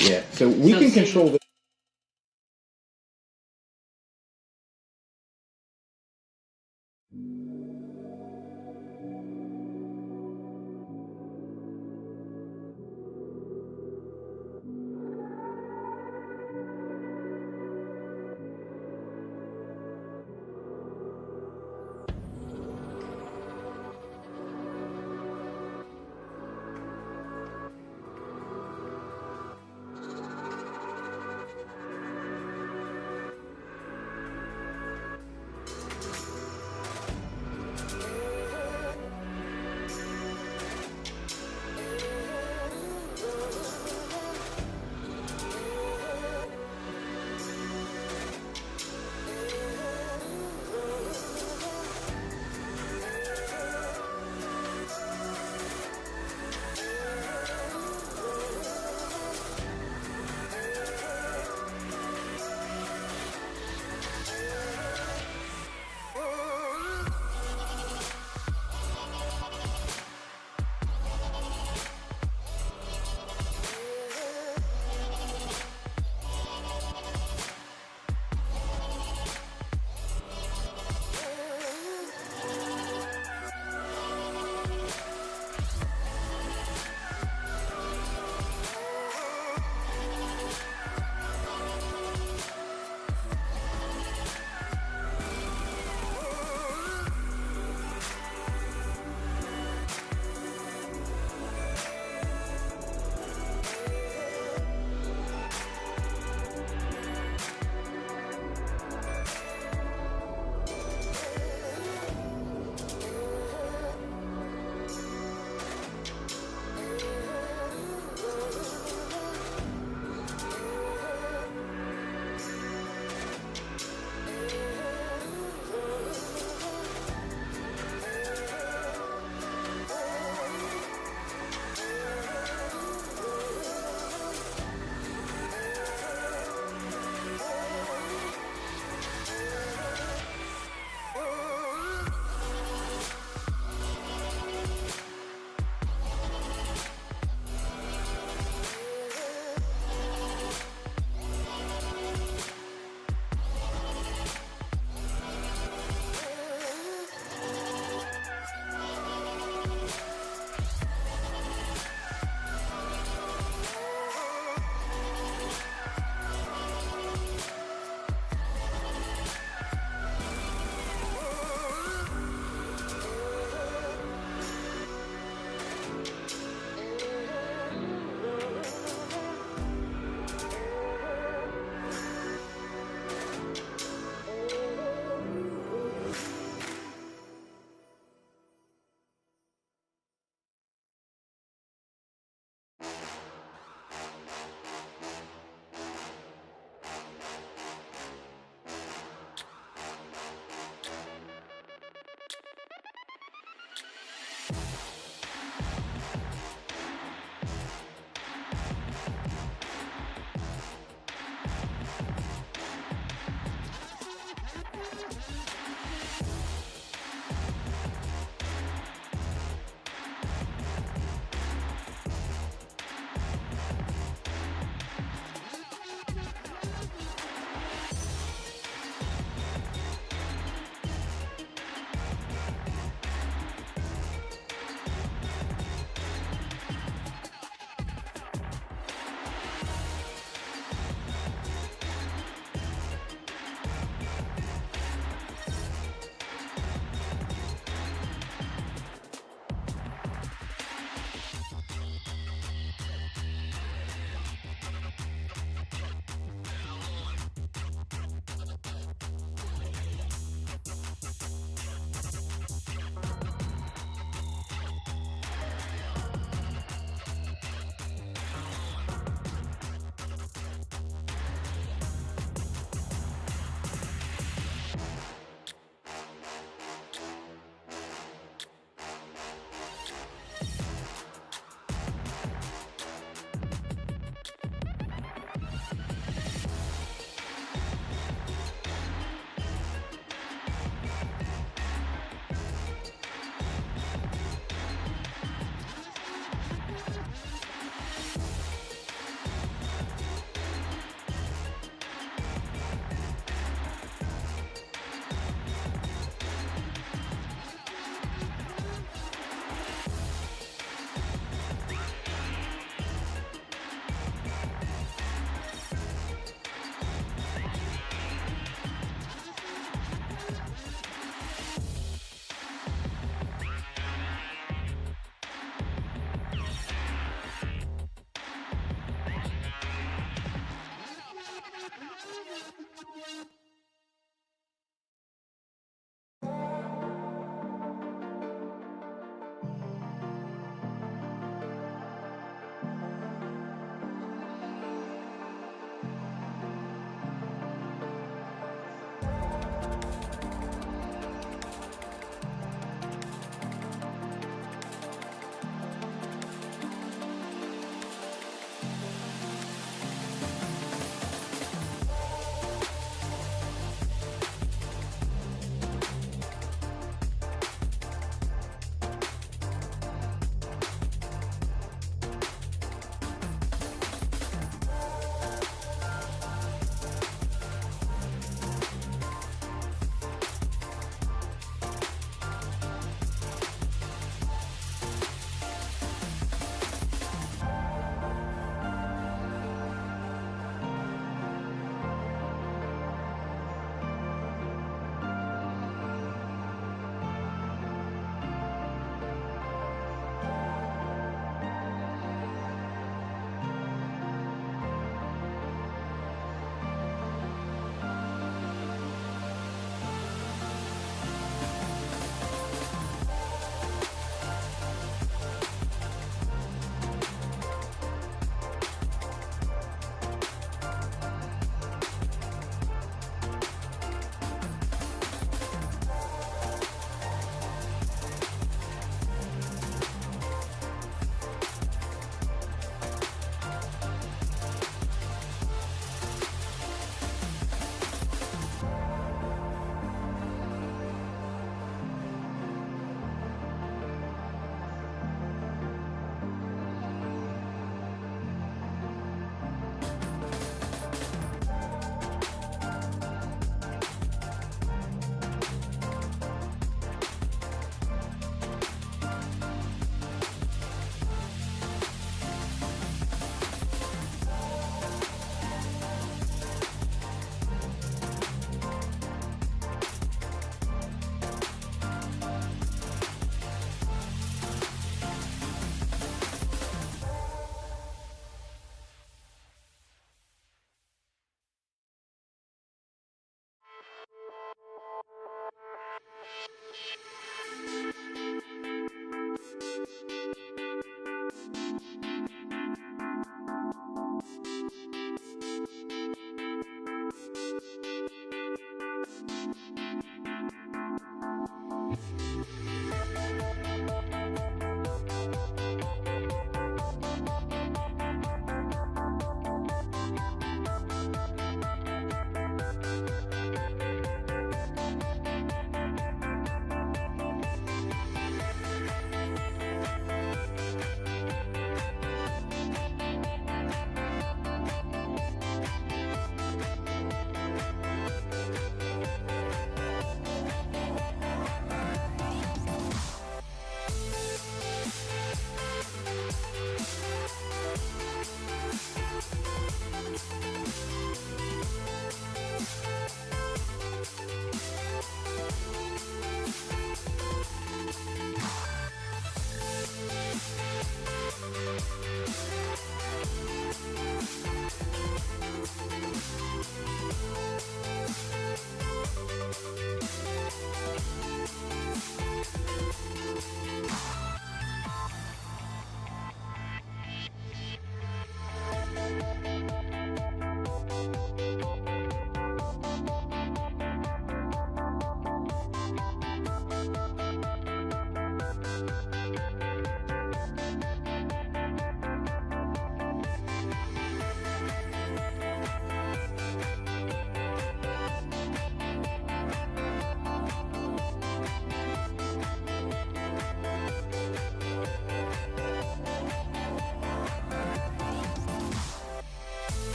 Yeah, so we So can say- control the.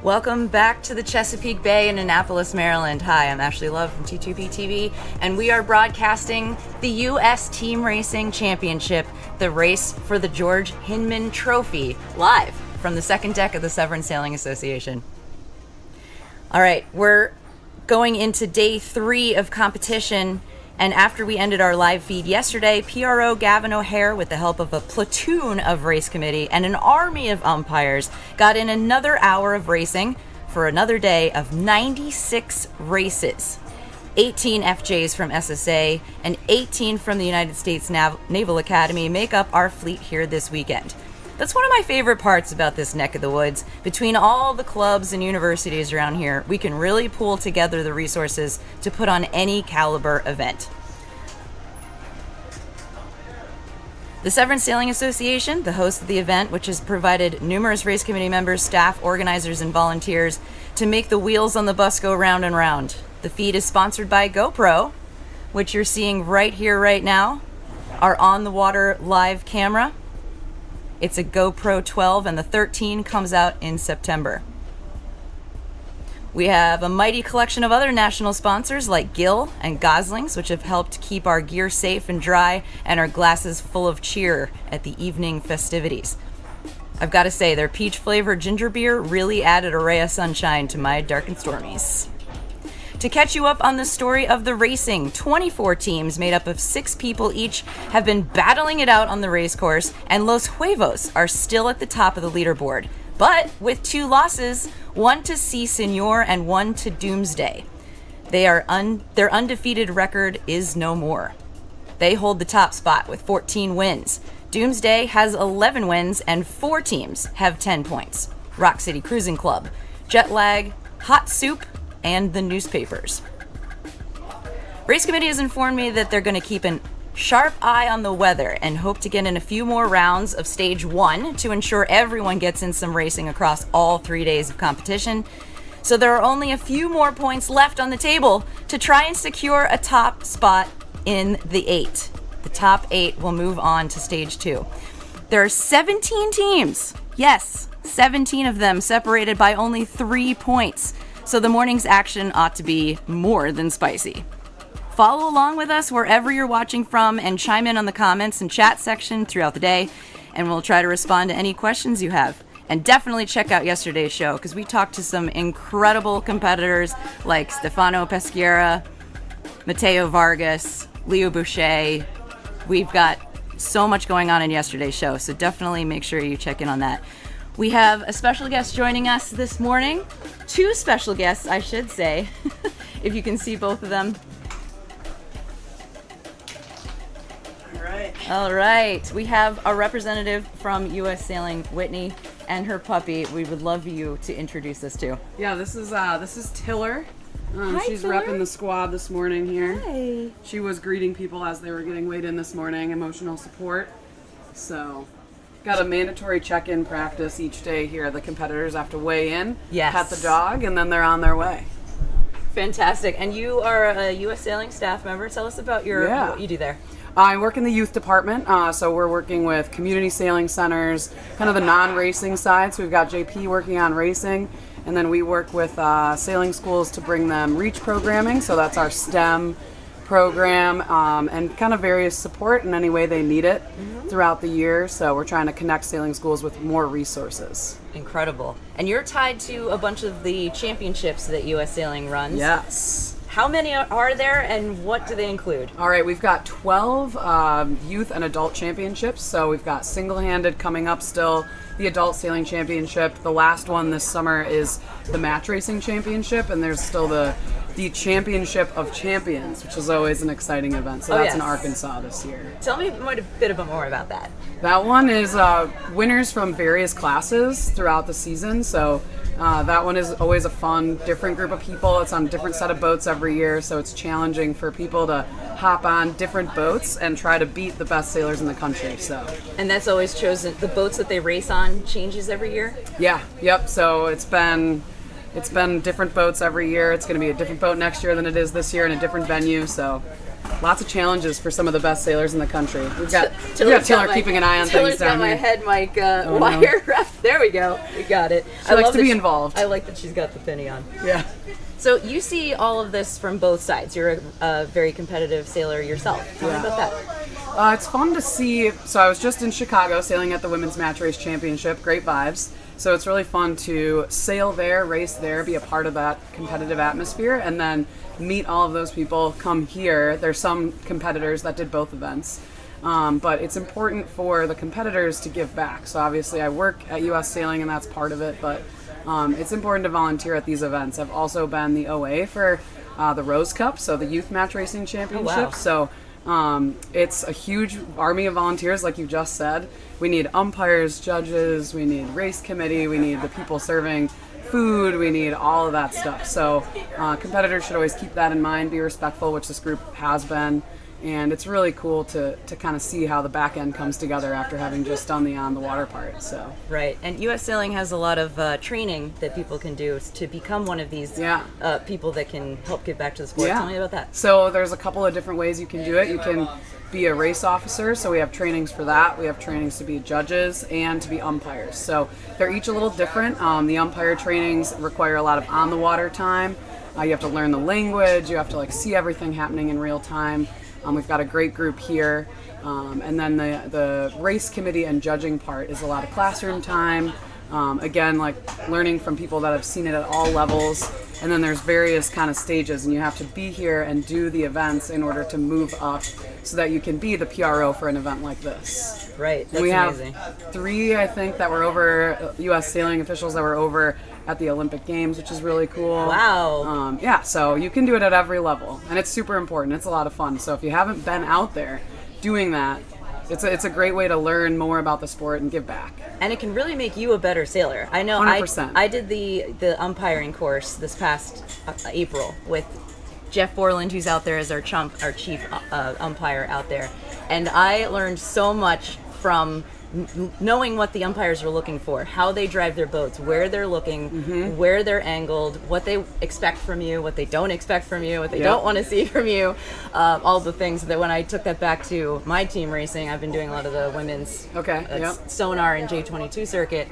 Welcome back to the Chesapeake Bay in Annapolis, Maryland. Hi, I'm Ashley Love from T2P TV, and we are broadcasting the U.S. Team Racing Championship, the race for the George Hinman Trophy, live from the second deck of the Severn Sailing Association. All right, we're going into day 3 of competition, and after we ended our live feed yesterday, PRO Gavin O'Hare, with the help of a platoon of race committee and an army of umpires, got in another hour of racing for another day of 96 races. 18 FJs from SSA and 18 from the United States Naval Academy make up our fleet here this weekend. That's one of my favorite parts about this neck of the woods. Between all the clubs and universities around here, we can really pool together the resources to put on any caliber event. The Severn Sailing Association, the host of the event, which has provided numerous race committee members, staff, organizers, and volunteers to make the wheels on the bus go round and round. The feed is sponsored by GoPro, which you're seeing right here, right now, our on-the-water live camera. It's a GoPro 12, and the 13 comes out in September. We have a mighty collection of other national sponsors like Gill and Goslings, which have helped keep our gear safe and dry and our glasses full of cheer at the evening festivities. I've got to say, their peach-flavored ginger beer really added a ray of sunshine to my dark and stormies. To catch you up on the story of the racing, 24 teams made up of 6 people each have been battling it out on the race course, and Los Huevos are still at the top of the leaderboard, but with 2 losses, one to C Senor and one to Doomsday. Their undefeated record is no more. They hold the top spot with 14 wins. Doomsday has 11 wins and 4 teams have 10 points. Rock City Cruising Club, Jetlag, Hot Soup, and the newspapers. Race Committee has informed me that they're going to keep an sharp eye on the weather and hope to get in a few more rounds of stage 1 to ensure everyone gets in some racing across all 3 days of competition. So there are only a few more points left on the table to try and secure a top spot in the 8. The top 8 will move on to stage 2. There are 17 teams. Yes, 17 of them separated by only 3 points. So the morning's action ought to be more than spicy. Follow along with us wherever you're watching from and chime in on the comments and chat section throughout the day, and we'll try to respond to any questions you have. And definitely check out yesterday's show, because we talked to some incredible competitors like Stefano Peschiera, Matteo Vargas, Leo Boucher. We've got so much going on in yesterday's show, so definitely make sure you check in on that. We have a special guest joining us this morning. 2 special guests, I should say, if you can see both of them. All right. We have a representative from U.S. Sailing, Whitney, and her puppy. We would love you to introduce us to. Yeah, this is Tiller. Hi, she's Tiller. repping the squad this morning here. Hi. She was greeting people as they were getting weighed in this morning, emotional support. So, got a mandatory check-in practice each day here. The competitors have to weigh in, Yes. pet the dog, and then they're on their way. Fantastic. And you are a U.S. Sailing staff member. Tell us about what you do there. I work in the youth department, so we're working with community sailing centers, kind of the non-racing side. So we've got JP working on racing, and then we work with sailing schools to bring them REACH programming. So that's our STEM program, and kind of various support in any way they need it throughout the year. So we're trying to connect sailing schools with more resources. Incredible. And you're tied to a bunch of the championships that U.S. Sailing runs. Yes. How many are there, and what do they include? All right, we've got 12 youth and adult championships. So we've got single-handed coming up still, the adult sailing championship. The last one this summer is the match racing championship, and there's still the championship of champions, which is always an exciting event. So that's in Arkansas this year. Tell me a bit more about that. That one is winners from various classes throughout the season. So that one is always a fun, different group of people. It's on a different set of boats every year, so it's challenging for people to hop on different boats and try to beat the best sailors in the country. So. And that's always chosen. The boats that they race on changes every year? Yeah, yep. So it's been different boats every year. It's going to be a different boat next year than it is this year in a different venue. So lots of challenges for some of the best sailors in the country. We've got Tiller keeping an eye on things down my here. head mic wire wrapped. There we go. We got it. She likes to be involved. I like that she's got the penny on. Yeah. So you see all of this from both sides. You're a very competitive sailor yourself. Tell me about that. It's fun to see. So I was just in Chicago sailing at the Women's Match Race Championship. Great vibes. So it's really fun to sail there, race there, be a part of that competitive atmosphere, and then meet all of those people, come here. There's some competitors that did both events. But it's important for the competitors to give back. So obviously I work at U.S. Sailing, and that's part of it, but it's important to volunteer at these events. I've also been the OA for the Rose Cup, so the Youth Match Racing Championship. Oh, wow. So it's a huge army of volunteers, like you just said. We need umpires, judges, we need race committee, we need the people serving food, we need all of that stuff. So competitors should always keep that in mind, be respectful, which this group has been. And it's really cool to kind of see how the back end comes together after having just done the on-the-water part. So Right. And U.S. Sailing has a lot of training that people can do to become one of these people that can help give back to the sport. Tell me about that. So there's a couple of different ways you can do it. You can be a race officer, so we have trainings for that. We have trainings to be judges and to be umpires. So they're each a little different. The umpire trainings require a lot of on-the-water time. You have to learn the language. You have to see everything happening in real time. We've got a great group here. And then the race committee and judging part is a lot of classroom time. Again, learning from people that have seen it at all levels. And then there's various kind of stages, and you have to be here and do the events in order to move up so that you can be the PRO for an event like this. Right, that's amazing. We have 3, I think, that were over, U.S. sailing officials that were over at the Olympic Games, which is really cool. Wow. Yeah, so you can do it at every level, and it's super important. It's a lot of fun. So if you haven't been out there doing that, it's a great way to learn more about the sport and give back. And it can really make you a better sailor. I know 100%. I did the umpiring course this past April with Jeff Borland, who's out there as our chief umpire out there. And I learned so much from knowing what the umpires are looking for, how they drive their boats, where they're looking, where they're angled, what they expect from you, what they don't expect from you, what they don't want to see from you, all the things that when I took that back to my team racing, I've been doing a lot of the women's sonar and J22 circuit.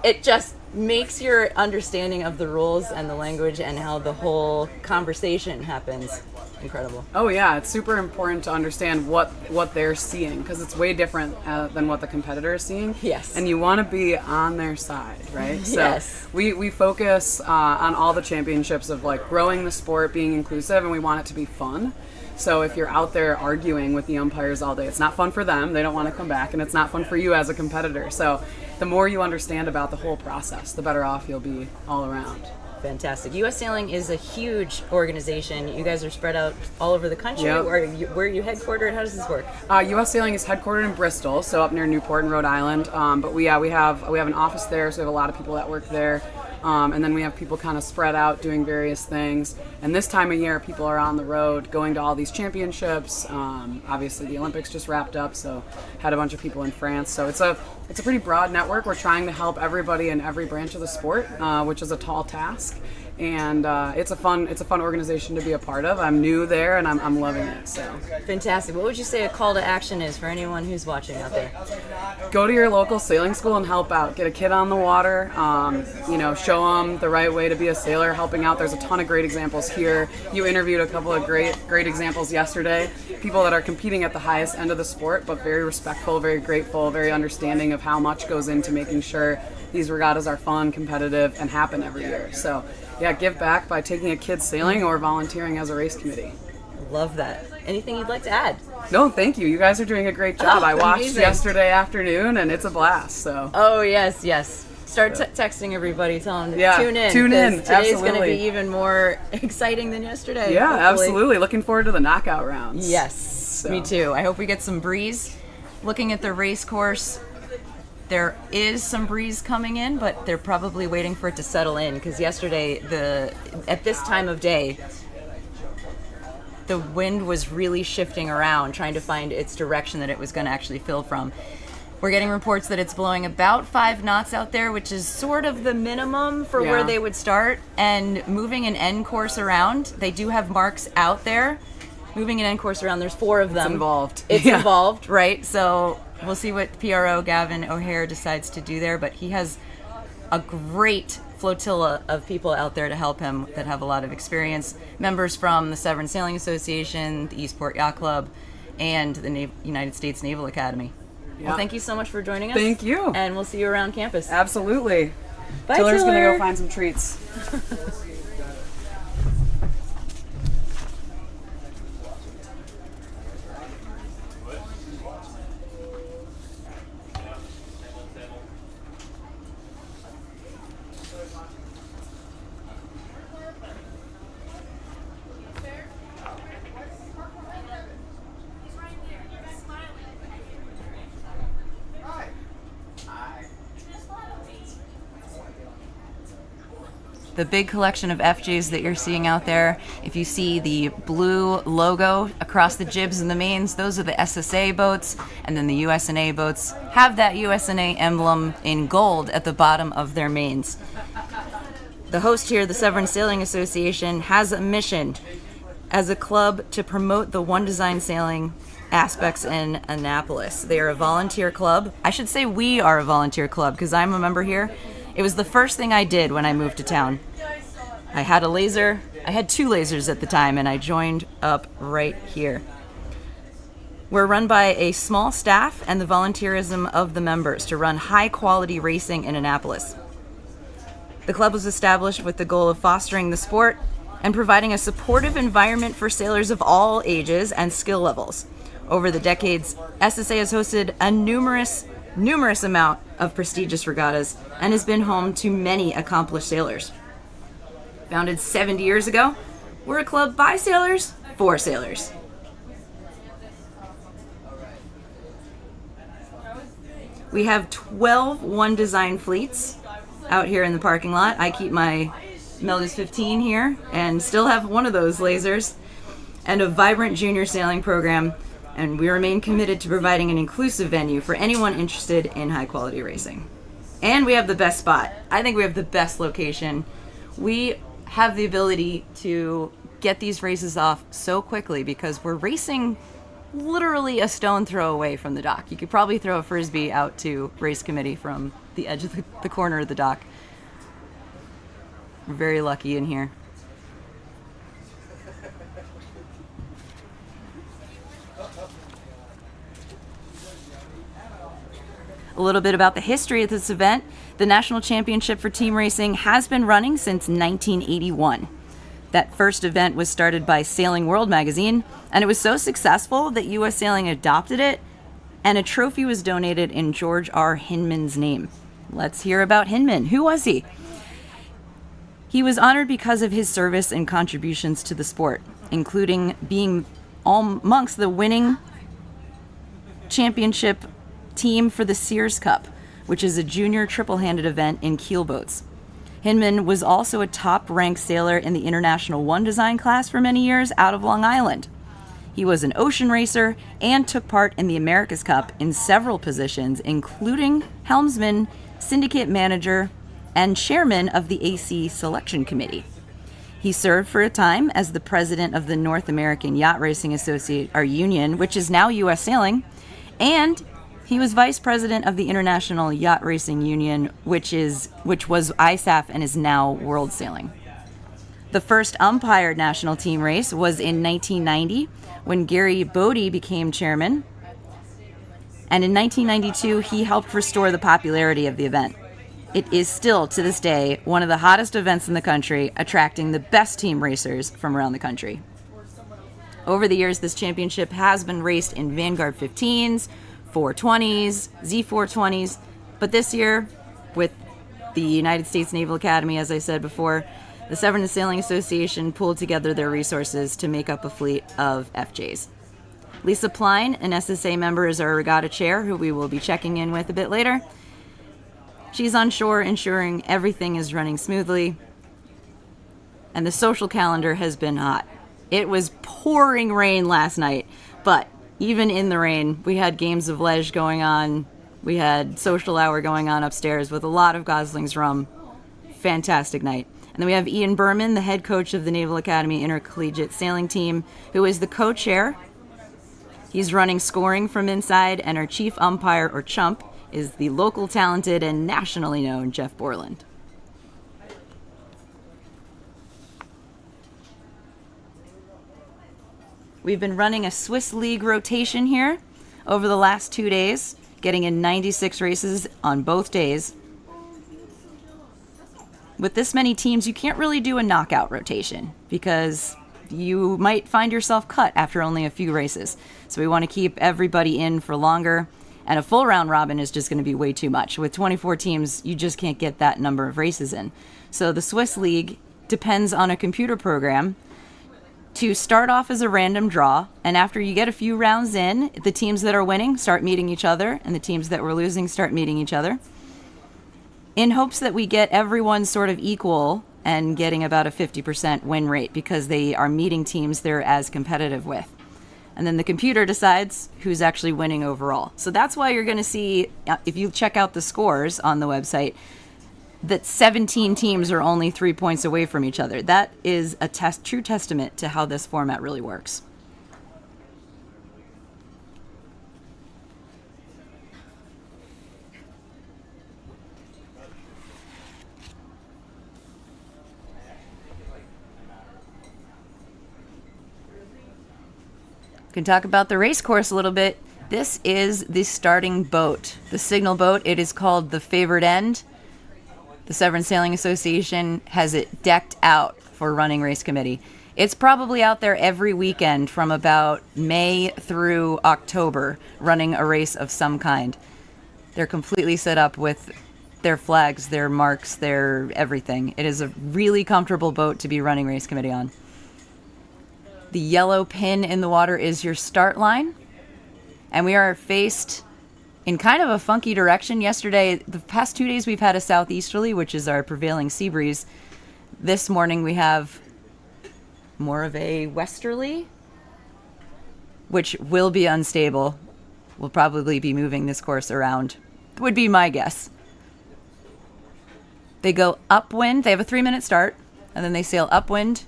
It just makes your understanding of the rules and the language and how the whole conversation happens incredible. Oh yeah, it's super important to understand what they're seeing, because it's way different than what the competitor is seeing. Yes. And you want to be on their side, right? So yes. we focus on all the championships of like growing the sport, being inclusive, and we want it to be fun. So if you're out there arguing with the umpires all day, it's not fun for them. They don't want to come back, and it's not fun for you as a competitor. So the more you understand about the whole process, the better off you'll be all around. Fantastic. U.S. Sailing is a huge organization. You guys are spread out all over the country. Yep. Where are you headquartered? How does this work? U.S. Sailing is headquartered in Bristol, so up near Newport in Rhode Island. But we have an office there, so we have a lot of people that work there. And then we have people kind of spread out doing various things. And this time of year, people are on the road going to all these championships. Obviously, the Olympics just wrapped up, so had a bunch of people in France. So it's a pretty broad network. We're trying to help everybody in every branch of the sport, which is a tall task. And it's a fun organization to be a part of. I'm new there, and I'm loving it. So fantastic. What would you say a call to action is for anyone who's watching out there? Go to your local sailing school and help out. Get a kid on the water. Show them the right way to be a sailor. Helping out. There's a ton of great examples here. You interviewed a couple of great examples yesterday. People that are competing at the highest end of the sport, but very respectful, very grateful, very understanding of how much goes into making sure these regattas are fun, competitive, and happen every year. So. Yeah, give back by taking a kid sailing or volunteering as a race committee. Love that. Anything you'd like to add? No, thank you. You guys are doing a great job. I watched yesterday afternoon, and it's a blast. So. Oh, yes. Start texting everybody, tell them to tune in. Tune in. Today's going to be even more exciting than yesterday. Yeah, hopefully. Absolutely. Looking forward to the knockout rounds. Yes, so. Me too. I hope we get some breeze. Looking at the race course, there is some breeze coming in, but they're probably waiting for it to settle in, because yesterday, at this time of day, the wind was really shifting around, trying to find its direction that it was going to actually fill from. We're getting reports that it's blowing about 5 knots out there, which is sort of the minimum for where they would start, and moving an end course around. They do have marks out there. Moving an end course around, there's 4 of them. It's involved, right? So we'll see what PRO Gavin O'Hare decides to do there, but he has a great flotilla of people out there to help him that have a lot of experience. Members from the Severn Sailing Association, the Eastport Yacht Club, and the United States Naval Academy. Yeah. Well, thank you so much for joining us. Thank you. And we'll see you around campus. Absolutely. Bye, Tiller's going to Tiller. go find some treats. The big collection of FJs that you're seeing out there, if you see the blue logo across the jibs and the mains, those are the SSA boats, and then the USNA boats have that USNA emblem in gold at the bottom of their mains. The host here, the Severn Sailing Association, has a mission as a club to promote the One Design sailing aspects in Annapolis. They are a volunteer club. I should say we are a volunteer club because I'm a member here. It was the first thing I did when I moved to town. I had a laser. I had 2 lasers at the time, and I joined up right here. We're run by a small staff and the volunteerism of the members to run high-quality racing in Annapolis. The club was established with the goal of fostering the sport and providing a supportive environment for sailors of all ages and skill levels. Over the decades, SSA has hosted a numerous amount of prestigious regattas and has been home to many accomplished sailors. Founded 70 years ago, we're a club by sailors for sailors. We have 12 One Design fleets out here in the parking lot. I keep my Meldus 15 here and still have one of those lasers, and a vibrant junior sailing program and we remain committed to providing an inclusive venue for anyone interested in high-quality racing. And we have the best spot. I think we have the best location. We have the ability to get these races off so quickly because we're racing literally a stone throw away from the dock. You could probably throw a frisbee out to race committee from the edge of the corner of the dock. We're very lucky in here. A little bit about the history of this event. The National Championship for Team Racing has been running since 1981. That first event was started by Sailing World magazine, and it was so successful that U.S. Sailing adopted it, and a trophy was donated in George R. Hinman's name. Let's hear about Hinman. Who was he? He was honored because of his service and contributions to the sport, including being amongst the winning championship team for the Sears Cup, which is a junior triple-handed event in keelboats. Hinman was also a top-ranked sailor in the International One Design class for many years out of Long Island. He was an ocean racer and took part in the America's Cup in several positions, including helmsman, syndicate manager, and chairman of the AC Selection Committee. He served for a time as the president of the North American Yacht Racing Union, which is now U.S. Sailing, and he was vice president of the International Yacht Racing Union, which was ISAF and is now World Sailing. The first umpired national team race was in 1990 when Gary Bodie became chairman. And in 1992, he helped restore the popularity of the event. It is still, to this day, one of the hottest events in the country, attracting the best team racers from around the country. Over the years, this championship has been raced in Vanguard 15s, 420s, Z420s, but this year, with the United States Naval Academy, as I said before, the Severn Sailing Association pulled together their resources to make up a fleet of FJs. Lisa Pline, an SSA member, is our regatta chair, who we will be checking in with a bit later. She's on shore, ensuring everything is running smoothly, and the social calendar has been hot. It was pouring rain last night, but even in the rain, we had games of ledge going on. We had social hour going on upstairs with a lot of Gosling's rum. Fantastic night. And then we have Ian Berman, the head coach of the Naval Academy Intercollegiate Sailing Team, who is the co-chair. He's running scoring from inside, and our chief umpire, or chump, is the local talented and nationally known Jeff Borland. We've been running a Swiss League rotation here over the last 2 days, getting in 96 races on both days. With this many teams, you can't really do a knockout rotation because you might find yourself cut after only a few races. So we want to keep everybody in for longer, and a full round robin is just going to be way too much. With 24 teams, you just can't get that number of races in. So the Swiss League depends on a computer program to start off as a random draw, and after you get a few rounds in, the teams that are winning start meeting each other, and the teams that were losing start meeting each other, in hopes that we get everyone sort of equal and getting about a 50% win rate because they are meeting teams they're as competitive with. And then the computer decides who's actually winning overall. So that's why you're going to see, if you check out the scores on the website, that 17 teams are only 3 points away from each other. That is a true testament to how this format really works. We can talk about the race course a little bit. This is the starting boat, the signal boat. It is called the Favored End. The Severn Sailing Association has it decked out for running race committee. It's probably out there every weekend from about May through October, running a race of some kind. They're completely set up with their flags, their marks, their everything. It is a really comfortable boat to be running race committee on. The yellow pin in the water is your start line, and we are faced in kind of a funky direction. Yesterday, the past 2 days, we've had a southeasterly, which is our prevailing sea breeze. This morning, we have more of a westerly. which will be unstable. We'll probably be moving this course around, would be my guess. They go upwind. They have a 3-minute start, and then they sail upwind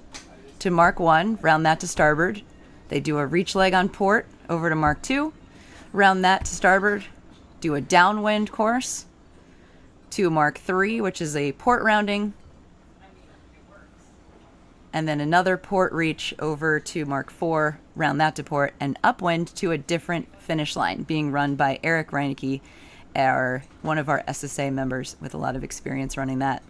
to Mark 1, round that to starboard. They do a reach leg on port over to Mark 2, round that to starboard, do a downwind course to Mark 3, which is a port rounding, and then another port reach over to Mark 4, round that to port, and upwind to a different finish line being run by Eric Reinecke, one of our SSA members with a lot of experience running that.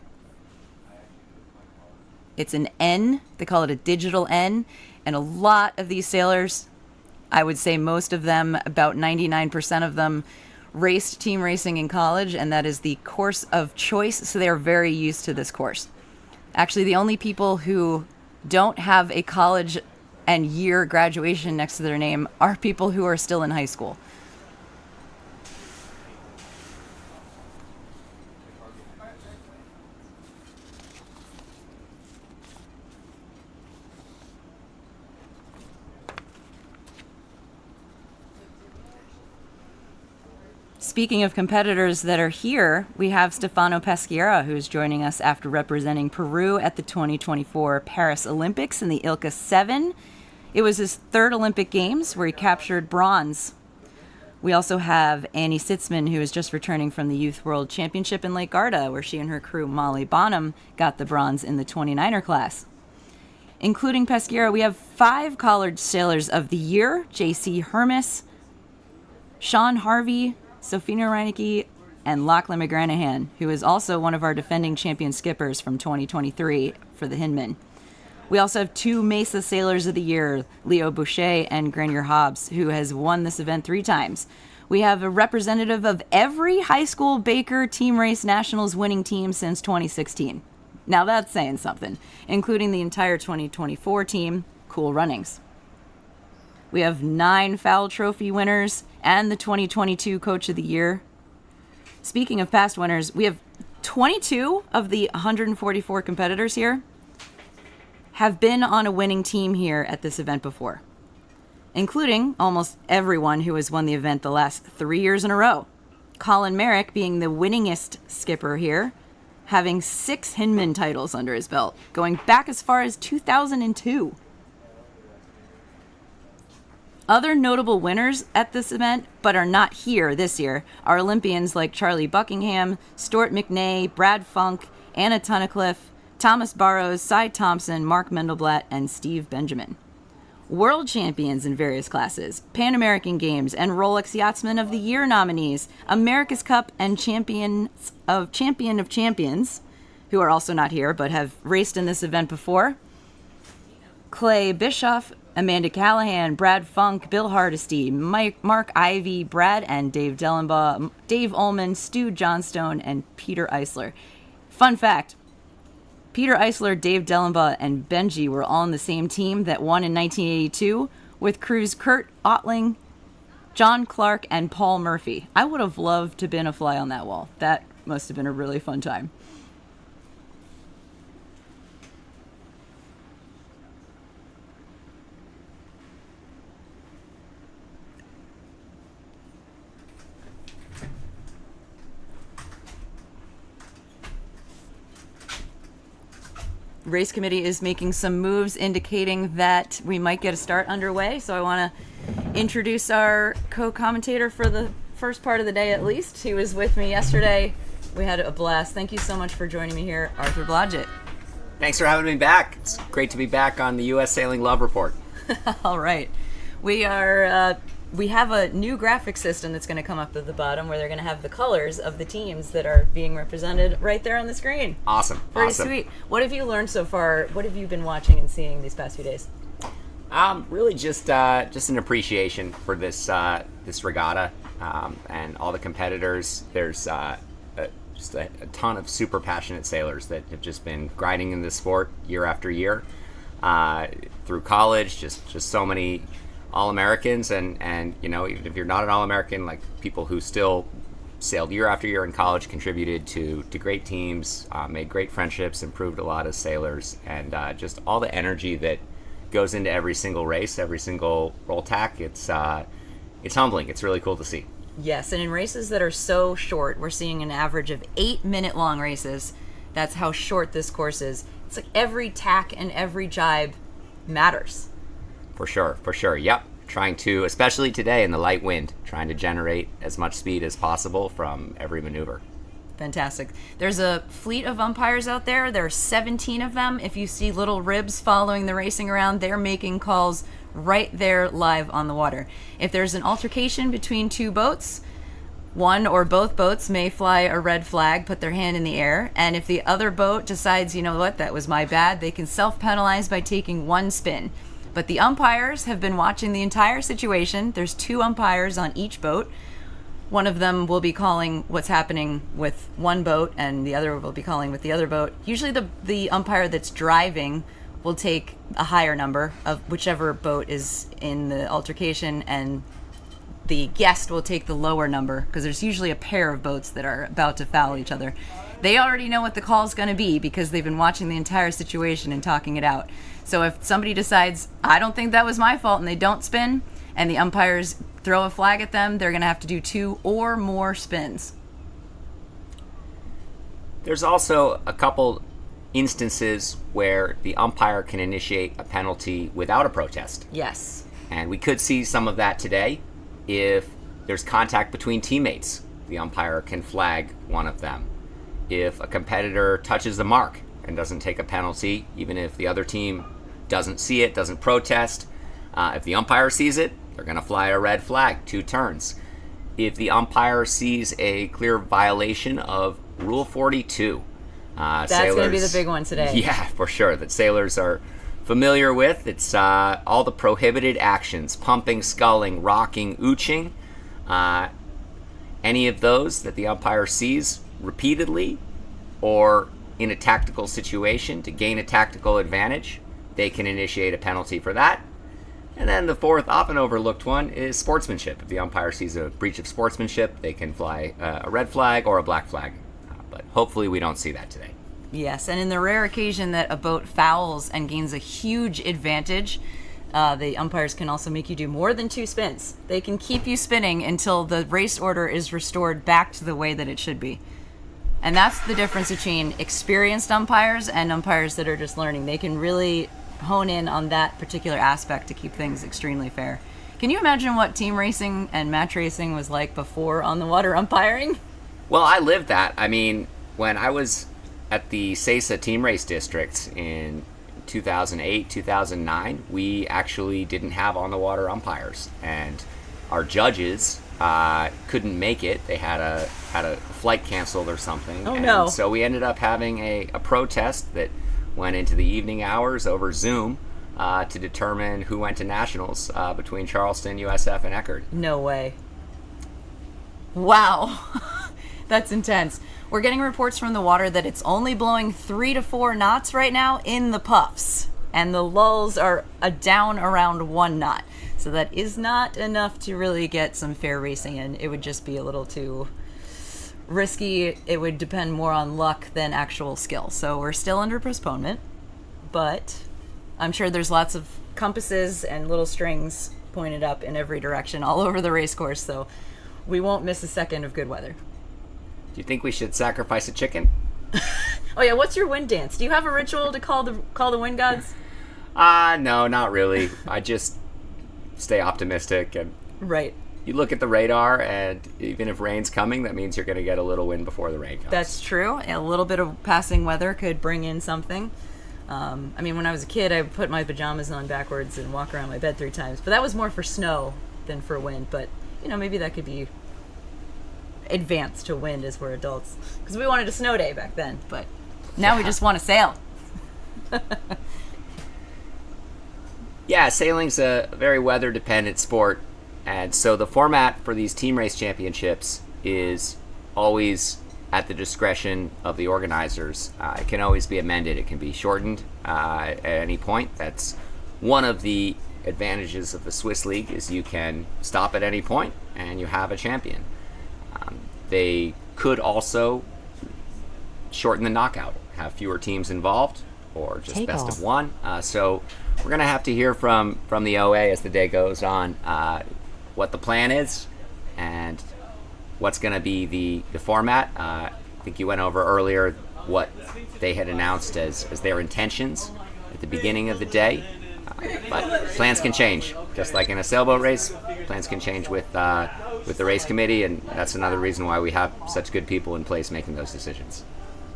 It's an N, they call it a digital N, and a lot of these sailors, I would say most of them, about 99% of them, raced team racing in college, and that is the course of choice, so they are very used to this course. Actually, the only people who don't have a college and year graduation next to their name are people who are still in high school. Speaking of competitors that are here, we have Stefano Peschiera, who's joining us after representing Peru at the 2024 Paris Olympics in the ILCA 7. It was his third Olympic Games where he captured bronze. We also have Annie Sitzman, who is just returning from the Youth World Championship in Lake Garda, where she and her crew, Molly Bonham, got the bronze in the 29er class. Including Peschiera, we have 5 College Sailors of the Year: J.C. Hermes, Sean Harvey, Sophina Reinecke, and Lachlan McGranahan, who is also one of our defending champion skippers from 2023 for the Hinman. We also have 2 Mesa Sailors of the Year, Leo Boucher and Grenier Hobbs, who has won this event 3 times. We have a representative of every high school Baker Team Race Nationals winning team since 2016. Now that's saying something, including the entire 2024 team, Cool Runnings. We have 9 Fowl Trophy winners and the 2022 Coach of the Year. Speaking of past winners, we have 22 of the 144 competitors here have been on a winning team here at this event before, including almost everyone who has won the event the last 3 years in a row. Colin Merrick being the winningest skipper here, having 6 Hinman titles under his belt, going back as far as 2002. Other notable winners at this event, but are not here this year, are Olympians like Charlie Buckingham, Stuart McNay, Brad Funk, Anna Tunnicliffe, Thomas Barrows, Cy Thompson, Mark Mendelblatt, and Steve Benjamin. World champions in various classes, Pan American Games and Rolex Yachtsman of the Year nominees, America's Cup and Champion of Champions, who are also not here but have raced in this event before, Clay Bischoff, Amanda Callahan, Brad Funk, Bill Hardesty, Mark Ivey, Brad and Dave Dellenbaugh, Dave Ullman, Stu Johnstone, and Peter Eisler. Fun fact, Peter Eisler, Dave Dellenbaugh, and Benji were all on the same team that won in 1982 with crews Kurt Ottling, John Clark, and Paul Murphy. I would have loved to have been a fly on that wall. That must have been a really fun time. Race committee is making some moves indicating that we might get a start underway. So I want to introduce our co-commentator for the first part of the day, at least. He was with me yesterday. We had a blast. Thank you so much for joining me here, Arthur Blodgett. Thanks for having me back. It's great to be back on the U.S. Sailing Love Report. All right. We have a new graphic system that's going to come up at the bottom where they're going to have the colors of the teams that are being represented right there on the screen. Awesome. Very sweet. What have you learned so far? What have you been watching and seeing these past few days? Really just an appreciation for this regatta and all the competitors. There's just a ton of super passionate sailors that have just been grinding in this sport year after year through college. Just so many All-Americans, and you know, even if you're not an All-American, like people who still sailed year after year in college, contributed to great teams, made great friendships, improved a lot as sailors, and just all the energy that goes into every single race, every single roll tack. It's humbling. It's really cool to see. Yes, and in races that are so short, we're seeing an average of 8-minute long races. That's how short this course is. It's like every tack and every jibe matters. For sure. Yep. Trying to, especially today in the light wind, trying to generate as much speed as possible from every maneuver. Fantastic. There's a fleet of umpires out there. There are 17 of them. If you see little ribs following the racing around, they're making calls right there live on the water. If there's an altercation between two boats, one or both boats may fly a red flag, put their hand in the air, and if the other boat decides, you know what, that was my bad, they can self-penalize by taking one spin. But the umpires have been watching the entire situation. There's 2 umpires on each boat. One of them will be calling what's happening with one boat, and the other will be calling with the other boat. Usually the umpire that's driving will take a higher number of whichever boat is in the altercation, and the guest will take the lower number, because there's usually a pair of boats that are about to foul each other. They already know what the call's going to be because they've been watching the entire situation and talking it out. So if somebody decides, I don't think that was my fault, and they don't spin, and the umpires throw a flag at them, they're going to have to do 2 or more spins. There's also a couple instances where the umpire can initiate a penalty without a protest. Yes. And we could see some of that today. If there's contact between teammates, the umpire can flag one of them. If a competitor touches the mark and doesn't take a penalty, even if the other team doesn't see it, doesn't protest, if the umpire sees it, they're going to fly a red flag, 2 turns. If the umpire sees a clear violation of Rule 42, that's going to be the big one today. Yeah, for sure, that sailors are familiar with. It's all the prohibited actions: pumping, sculling, rocking, ooching. Any of those that the umpire sees repeatedly or in a tactical situation to gain a tactical advantage, they can initiate a penalty for that. And then the fourth, often overlooked one, is sportsmanship. If the umpire sees a breach of sportsmanship, they can fly a red flag or a black flag. But hopefully we don't see that today. Yes, and in the rare occasion that a boat fouls and gains a huge advantage, the umpires can also make you do more than 2 spins. They can keep you spinning until the race order is restored back to the way that it should be. And that's the difference between experienced umpires and umpires that are just learning. They can really hone in on that particular aspect to keep things extremely fair. Can you imagine what team racing and match racing was like before on the water umpiring? Well, I lived that. I mean, when I was at the SESA team race district in 2008, 2009, we actually didn't have on-the-water umpires, and our judges couldn't make it. They had a flight canceled or something. Oh, and no. So we ended up having a protest that went into the evening hours over Zoom to determine who went to nationals between Charleston, USF, and Eckerd. No way. Wow. That's intense. We're getting reports from the water that it's only blowing 3 to 4 knots right now in the puffs, and the lulls are down around 1 knot. So that is not enough to really get some fair racing in. It would just be a little too risky. It would depend more on luck than actual skill. So we're still under postponement, but I'm sure there's lots of compasses and little strings pointed up in every direction all over the race course, so we won't miss a second of good weather. Do you think we should sacrifice a chicken? Oh yeah, what's your wind dance? Do you have a ritual to call the wind gods? No, not really. I just stay optimistic, and Right. you look at the radar, and even if rain's coming, that means you're going to get a little wind before the rain comes. That's true. A little bit of passing weather could bring in something. I mean, when I was a kid, I would put my pajamas on backwards and walk around my bed 3 times. But that was more for snow than for wind. But, you know, maybe that could be advanced to wind as we're adults. Because we wanted a snow day back then. But now we just want to sail. Yeah, sailing's a very weather-dependent sport. And so the format for these team race championships is always at the discretion of the organizers. It can always be amended. It can be shortened at any point. That's one of the advantages of the Swiss League, is you can stop at any point and you have a champion. They could also shorten the knockout, have fewer teams involved, or just Take best all. of one. So we're going to have to hear from the OA as the day goes on what the plan is and what's going to be the format. I think you went over earlier what they had announced as their intentions at the beginning of the day. But plans can change, just like in a sailboat race. Plans can change with the race committee, and that's another reason why we have such good people in place making those decisions.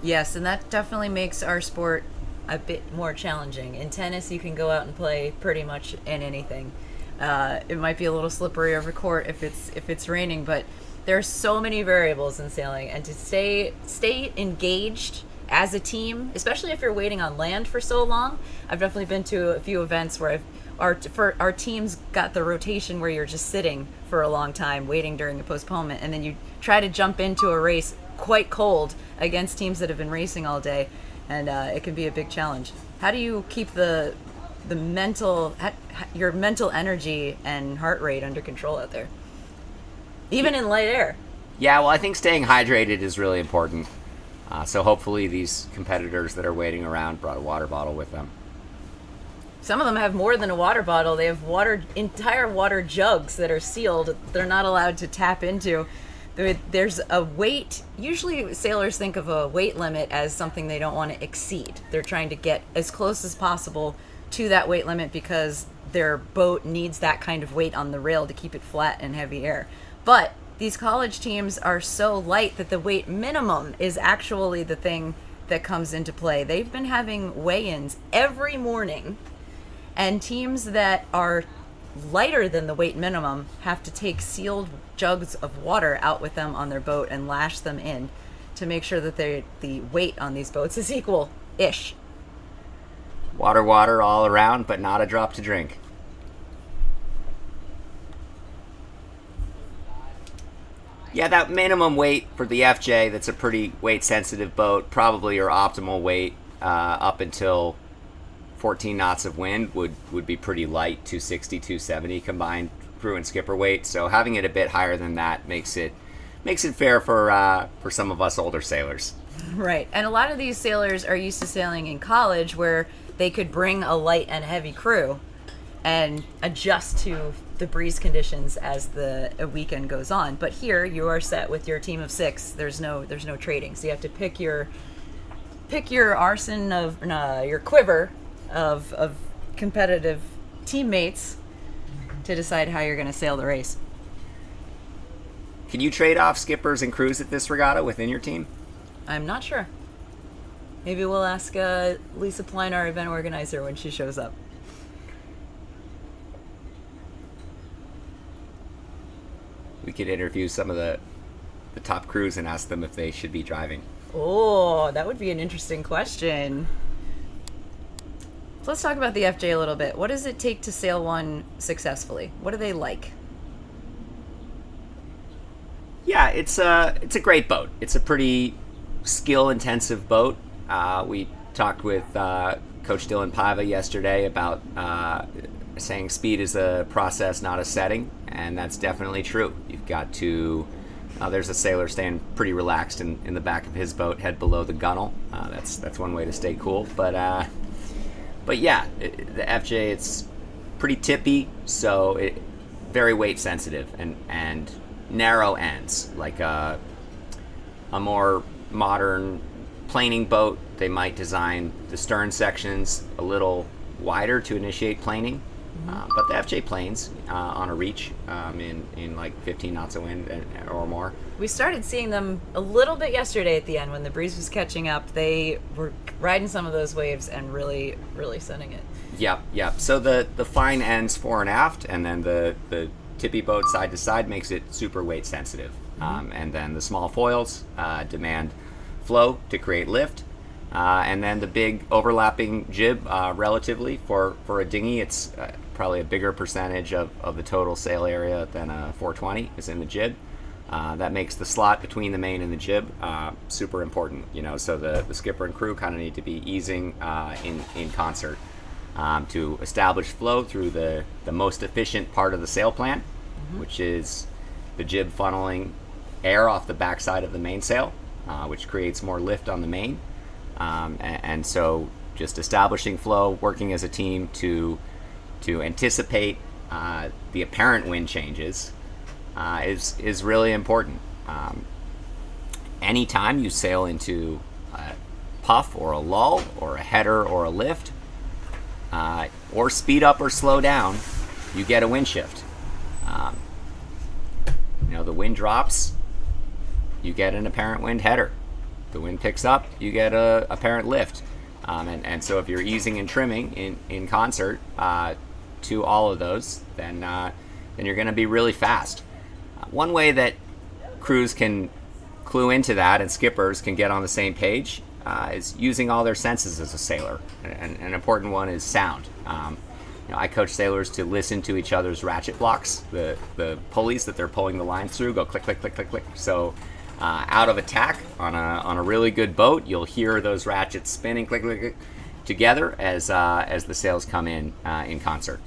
Yes, and that definitely makes our sport a bit more challenging. In tennis, you can go out and play pretty much in anything. It might be a little slippery over court if it's raining, but there are so many variables in sailing, and to stay engaged as a team, especially if you're waiting on land for so long. I've definitely been to a few events where our teams got the rotation where you're just sitting for a long time waiting during a postponement, and then you try to jump into a race quite cold against teams that have been racing all day, and it can be a big challenge. How do you keep your mental energy and heart rate under control out there, even in light air? Yeah, well, I think staying hydrated is really important. So hopefully these competitors that are waiting around brought a water bottle with them. Some of them have more than a water bottle. They have entire water jugs that are sealed. They're not allowed to tap into. There's a weight. Usually sailors think of a weight limit as something they don't want to exceed. They're trying to get as close as possible to that weight limit because their boat needs that kind of weight on the rail to keep it flat in heavy air. But these college teams are so light that the weight minimum is actually the thing that comes into play. They've been having weigh-ins every morning, and teams that are lighter than the weight minimum have to take sealed jugs of water out with them on their boat and lash them in to make sure that the weight on these boats is equal-ish. Water all around, but not a drop to drink. Yeah, that minimum weight for the FJ, that's a pretty weight-sensitive boat. Probably your optimal weight up until 14 knots of wind would be pretty light, 260, 270 combined crew and skipper weight. So having it a bit higher than that makes it fair for some of us older sailors. Right, and a lot of these sailors are used to sailing in college where they could bring a light and heavy crew and adjust to the breeze conditions as the weekend goes on. But here you are set with your team of 6. There's no trading, so you have to pick your arson of your quiver of competitive teammates to decide how you're going to sail the race. Can you trade off skippers and crews at this regatta within your team? I'm not sure. Maybe we'll ask Lisa Plein, our event organizer, when she shows up. We could interview some of the top crews and ask them if they should be driving. Oh, that would be an interesting question. So let's talk about the FJ a little bit. What does it take to sail one successfully? What do they like? Yeah, it's a great boat. It's a pretty skill-intensive boat. We talked with Coach Dylan Paiva yesterday about saying speed is a process, not a setting, and that's definitely true. You've got to... there's a sailor staying pretty relaxed in the back of his boat, head below the gunnel. That's one way to stay cool. But yeah, the FJ, it's pretty tippy, so very weight sensitive and narrow ends. Like a more modern planing boat, they might design the stern sections a little wider to initiate planing. But the FJ planes on a reach in like 15 knots of wind or more. We started seeing them a little bit yesterday at the end when the breeze was catching up. They were riding some of those waves and really, really sending it. Yep. So the fine ends fore and aft, and then the tippy boat side to side makes it super weight sensitive. And then the small foils demand flow to create lift. And then the big overlapping jib, relatively, for a dinghy, it's probably a bigger percentage of the total sail area than a 420 is in the jib. That makes the slot between the main and the jib super important, so the skipper and crew kind of need to be easing in concert to establish flow through the most efficient part of the sail plan, which is the jib funneling air off the backside of the mainsail, which creates more lift on the main. And so just establishing flow, working as a team to anticipate the apparent wind changes is really important. Anytime you sail into a puff or a lull or a header or a lift, or speed up or slow down, you get a wind shift. The wind drops, you get an apparent wind header. The wind picks up, you get a apparent lift. And so if you're easing and trimming in concert to all of those, then you're going to be really fast. One way that crews can clue into that and skippers can get on the same page is using all their senses as a sailor. And an important one is sound. I coach sailors to listen to each other's ratchet blocks, the pulleys that they're pulling the lines through, go click, click, click, click, click. So out of attack on a really good boat, you'll hear those ratchets spinning, click, click, click, together as the sails come in concert.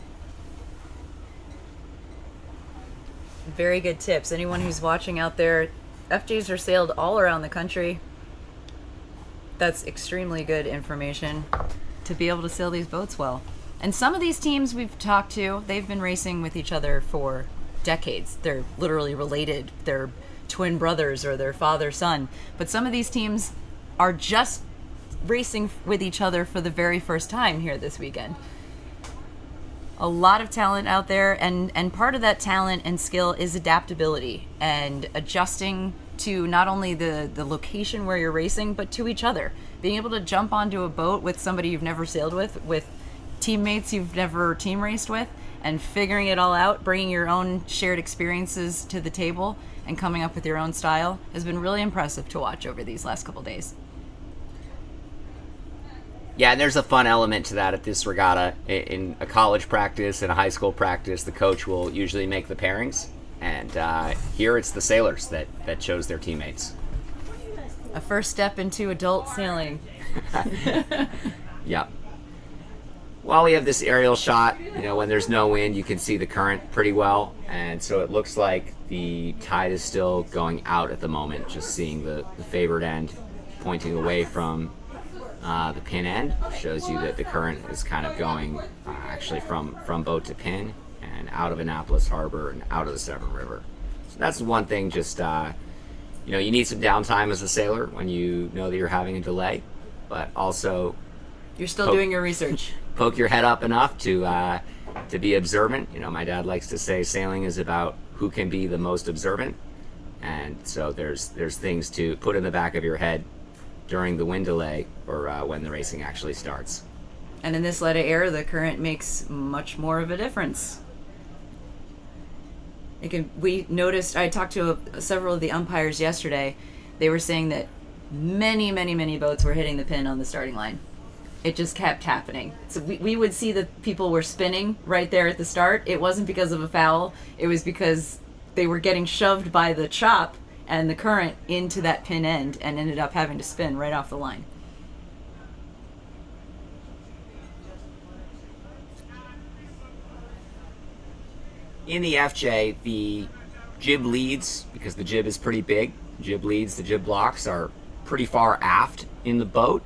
Very good tips. Anyone who's watching out there, FJs are sailed all around the country. That's extremely good information to be able to sail these boats well. And some of these teams we've talked to, they've been racing with each other for decades. They're literally related. They're twin brothers or their father-son. But some of these teams are just racing with each other for the very first time here this weekend. A lot of talent out there, and part of that talent and skill is adaptability and adjusting to not only the location where you're racing, but to each other. Being able to jump onto a boat with somebody you've never sailed with teammates you've never team raced with, and figuring it all out, bringing your own shared experiences to the table and coming up with your own style has been really impressive to watch over these last couple days. Yeah, and there's a fun element to that at this regatta. In a college practice and a high school practice, the coach will usually make the pairings, and here it's the sailors that chose their teammates. A first step into adult sailing. Yeah. While we have this aerial shot, when there's no wind, you can see the current pretty well, and so it looks like the tide is still going out at the moment. Just seeing the favored end pointing away from the pin end shows you that the current is kind of going actually from boat to pin and out of Annapolis Harbor and out of the Severn River. So that's one thing. Just you need some downtime as a sailor when you know that you're having a delay, but also you're still doing your research. Poke your head up enough to be observant. My dad likes to say sailing is about who can be the most observant, and so there's things to put in the back of your head during the wind delay or when the racing actually starts. And in this light of air, the current makes much more of a difference. We noticed, I talked to several of the umpires yesterday. They were saying that many, many, many boats were hitting the pin on the starting line. It just kept happening. So we would see that people were spinning right there at the start. It wasn't because of a foul. It was because they were getting shoved by the chop and the current into that pin end and ended up having to spin right off the line. In the FJ, the jib leads, because the jib is pretty big, the jib blocks are pretty far aft in the boat.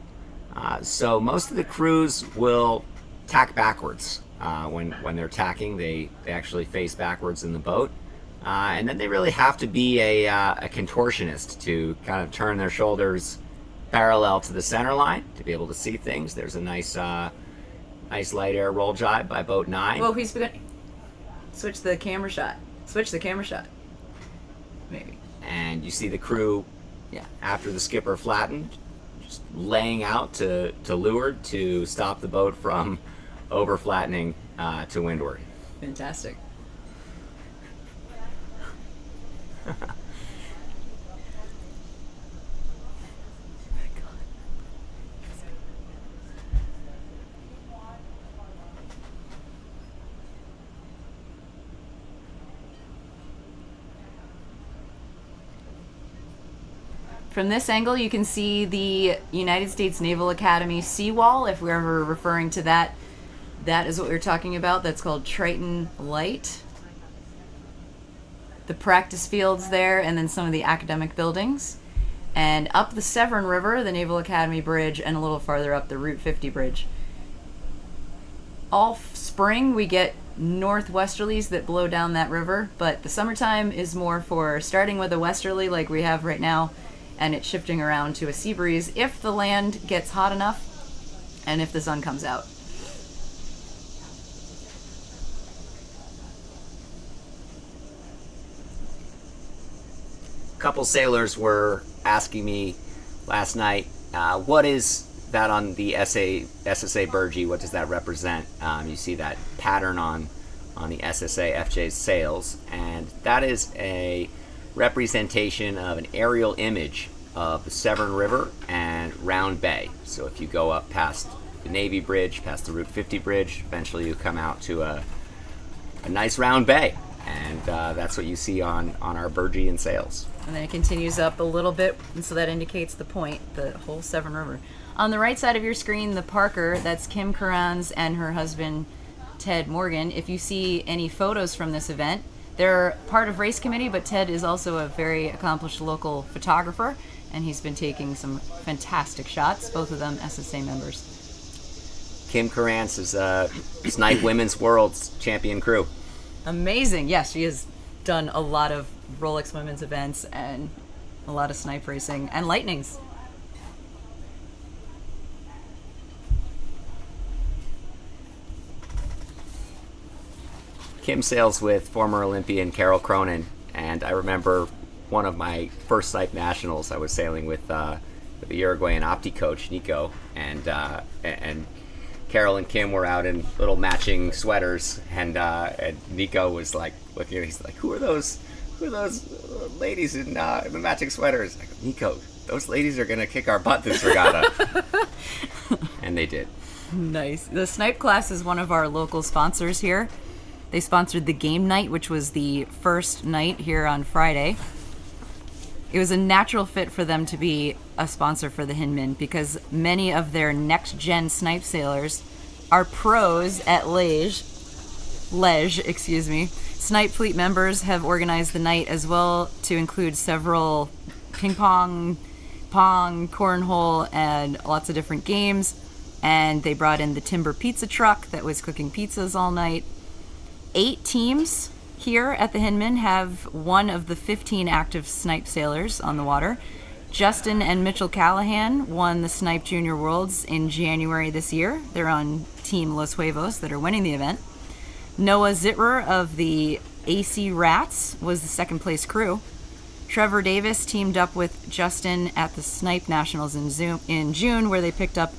So most of the crews will tack backwards. When they're tacking, they actually face backwards in the boat. And then they really have to be a contortionist to kind of turn their shoulders parallel to the center line to be able to see things. There's a nice light air roll jibe by boat 9. Well, he's begun. Switch the camera shot. Maybe. And you see the crew, after the skipper flattened, just laying out to leeward to stop the boat from over flattening to windward. Fantastic. From this angle, you can see the United States Naval Academy seawall, if we're ever referring to that. That is what we're talking about. That's called Triton Light. The practice fields there, and then some of the academic buildings. and up the Severn River, the Naval Academy Bridge, and a little farther up the Route 50 Bridge. All spring we get northwesterlies that blow down that river, but the summertime is more for starting with a westerly like we have right now, and it's shifting around to a sea breeze if the land gets hot enough and if the sun comes out. A couple sailors were asking me last night, what is that on the SSA Burgee? What does that represent? You see that pattern on the SSA FJ's sails, and that is a representation of an aerial image of the Severn River and Round Bay. So if you go up past the Navy Bridge, past the Route 50 Bridge, eventually you come out to a nice round bay, and that's what you see on our Burgee and sails. And then it continues up a little bit, and so that indicates the point, the whole Severn River. On the right side of your screen, the Parker, that's Kim Carran's and her husband, Ted Morgan. If you see any photos from this event, they're part of race committee, but Ted is also a very accomplished local photographer, and he's been taking some fantastic shots, both of them SSA members. Kim Carran's is Snipe Women's World's champion crew. Amazing. Yes, she has done a lot of Rolex women's events and a lot of snipe racing and lightnings. Kim sails with former Olympian Carol Cronin, and I remember one of my first Snipe Nationals. I was sailing with the Uruguayan Opti coach Nico, and Carol and Kim were out in little matching sweaters, and Nico was like looking at me, he's like, who are those ladies in the matching sweaters? I go, Nico, those ladies are gonna kick our butt this regatta. And they did. Nice. The Snipe class is one of our local sponsors here. They sponsored the game night, which was the first night here on Friday. It was a natural fit for them to be a sponsor for the Hinman because many of their next-gen snipe sailors are pros at Liege. Snipe Fleet members have organized the night as well to include several ping pong, cornhole, and lots of different games. And they brought in the timber pizza truck that was cooking pizzas all night. 8 teams here at the Hinman have one of the 15 active snipe sailors on the water. Justin and Mitchell Callahan won the Snipe Junior Worlds in January this year. They're on Team Los Huevos that are winning the event. Noah Zitterer of the AC Rats was the second place crew. Trevor Davis teamed up with Justin at the Snipe Nationals in June, where they picked up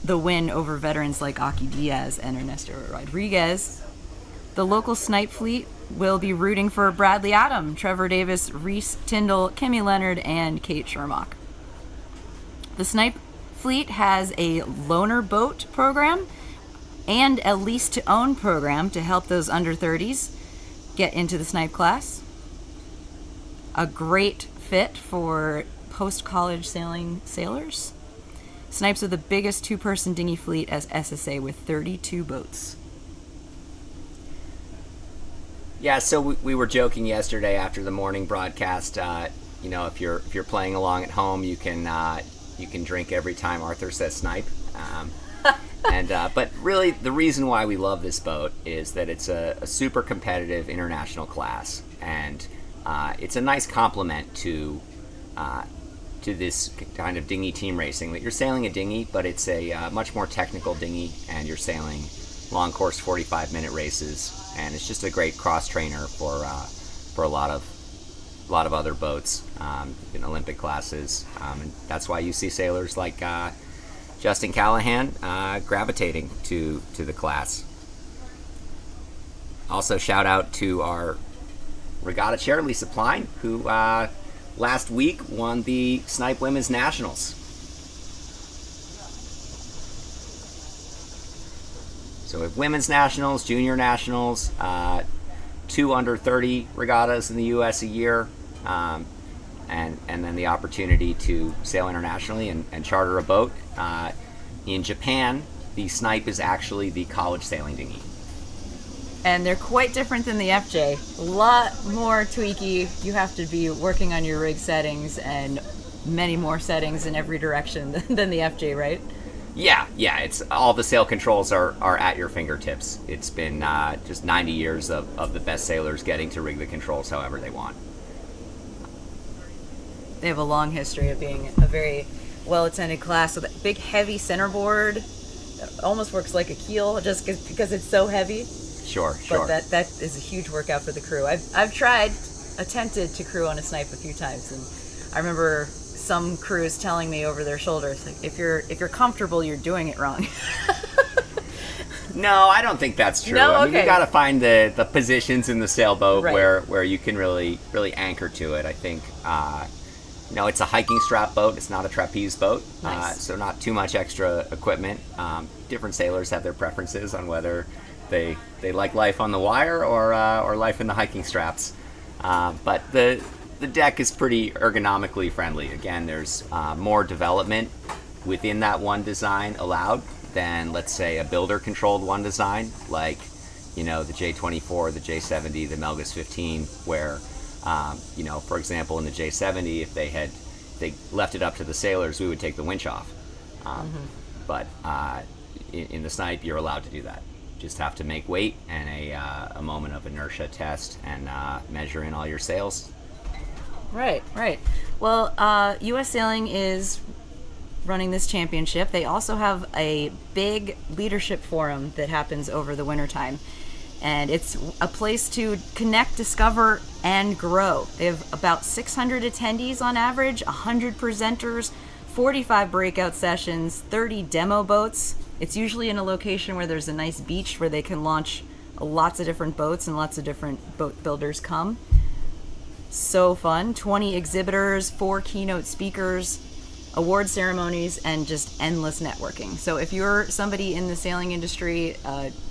the win over veterans like Aki Diaz and Ernesto Rodriguez. The local Snipe fleet will be rooting for Bradley Adam, Trevor Davis, Reese Tyndall, Kimmy Leonard, and Kate Shermock. The Snipe fleet has a loaner boat program and a lease-to-own program to help those under 30s get into the Snipe class. A great fit for post-college sailing sailors. Snipes are the biggest 2-person dinghy fleet as SSA with 32 boats. Yeah, so we were joking yesterday after the morning broadcast. If you're playing along at home, you can drink every time Arthur says snipe. But really, the reason why we love this boat is that it's a super competitive international class, and it's a nice complement to this kind of dinghy team racing. That you're sailing a dinghy, but it's a much more technical dinghy, and you're sailing long course 45-minute races. And it's just a great cross trainer for a lot of other boats in Olympic classes, and that's why you see sailors like Justin Callahan gravitating to the class. Also, shout out to our regatta chair, Lisa Pline, who last week won the Snipe Women's Nationals. So we have women's nationals, junior nationals, 2 under 30 regattas in the U.S. a year, and then the opportunity to sail internationally and charter a boat. In Japan, the Snipe is actually the college sailing dinghy. And they're quite different than the FJ. A lot more tweaky. You have to be working on your rig settings and many more settings in every direction than the FJ, right? Yeah. It's all the sail controls are at your fingertips. It's been just 90 years of the best sailors getting to rig the controls however they want. They have a long history of being a very well-attended class with a big, heavy centerboard that almost works like a keel just because it's so heavy. Sure. But that is a huge workout for the crew. I've attempted to crew on a Snipe a few times, and I remember some crews telling me over their shoulders, like, if you're comfortable, you're doing it wrong. No, I don't think that's true. No? I mean, Okay. you got to find the positions in the sailboat Right. where you can really anchor to it. I think it's a hiking strap boat. It's not a trapeze boat, Nice. so not too much extra equipment. Different sailors have their preferences on whether they like life on the wire or life in the hiking straps. But the deck is pretty ergonomically friendly. Again, there's more development within that one design allowed than, let's say, a builder-controlled one design, like the J24, the J70, the Melgus 15, where for example, in the J70, if they left it up to the sailors, we would take the winch off. But in the Snipe, you're allowed to do that. Just have to make weight and a moment of inertia test and measure in all your sails. Right. Well, U.S. Sailing is running this championship. They also have a big leadership forum that happens over the wintertime. And it's a place to connect, discover, and grow. They have about 600 attendees on average, 100 presenters, 45 breakout sessions, 30 demo boats. It's usually in a location where there's a nice beach where they can launch lots of different boats and lots of different boat builders come. So fun. 20 exhibitors, 4 keynote speakers, award ceremonies, and just endless networking. So if you're somebody in the sailing industry,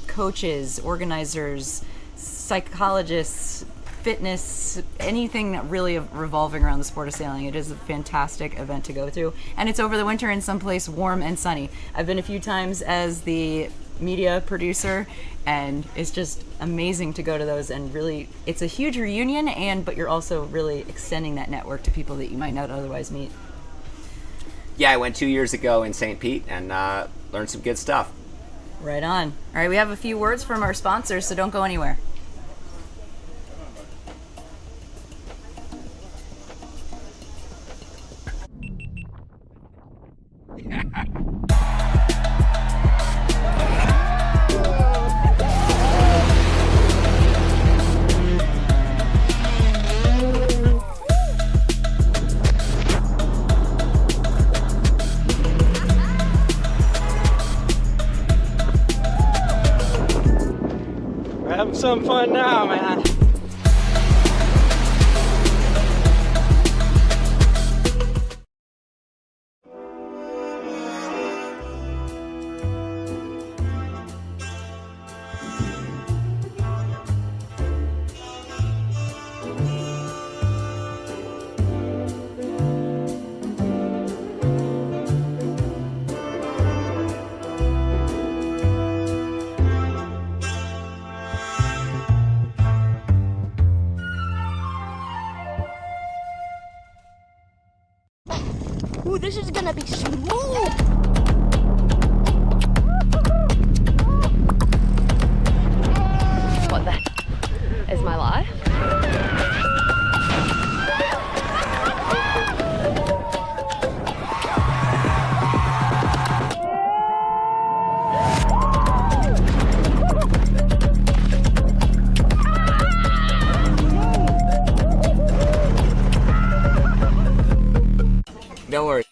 coaches, organizers, psychologists, fitness, anything that really revolving around the sport of sailing, it is a fantastic event to go to. And it's over the winter in someplace warm and sunny. I've been a few times as the media producer, and it's just amazing to go to those, and really it's a huge reunion, but you're also really extending that network to people that you might not otherwise meet. Yeah, I went 2 years ago in St. Pete and learned some good stuff. Right on. All right, we have a few words from our sponsors, so don't go anywhere. We're having some fun now, man. Ooh, this is gonna be smooth. What the is my life? Don't worry.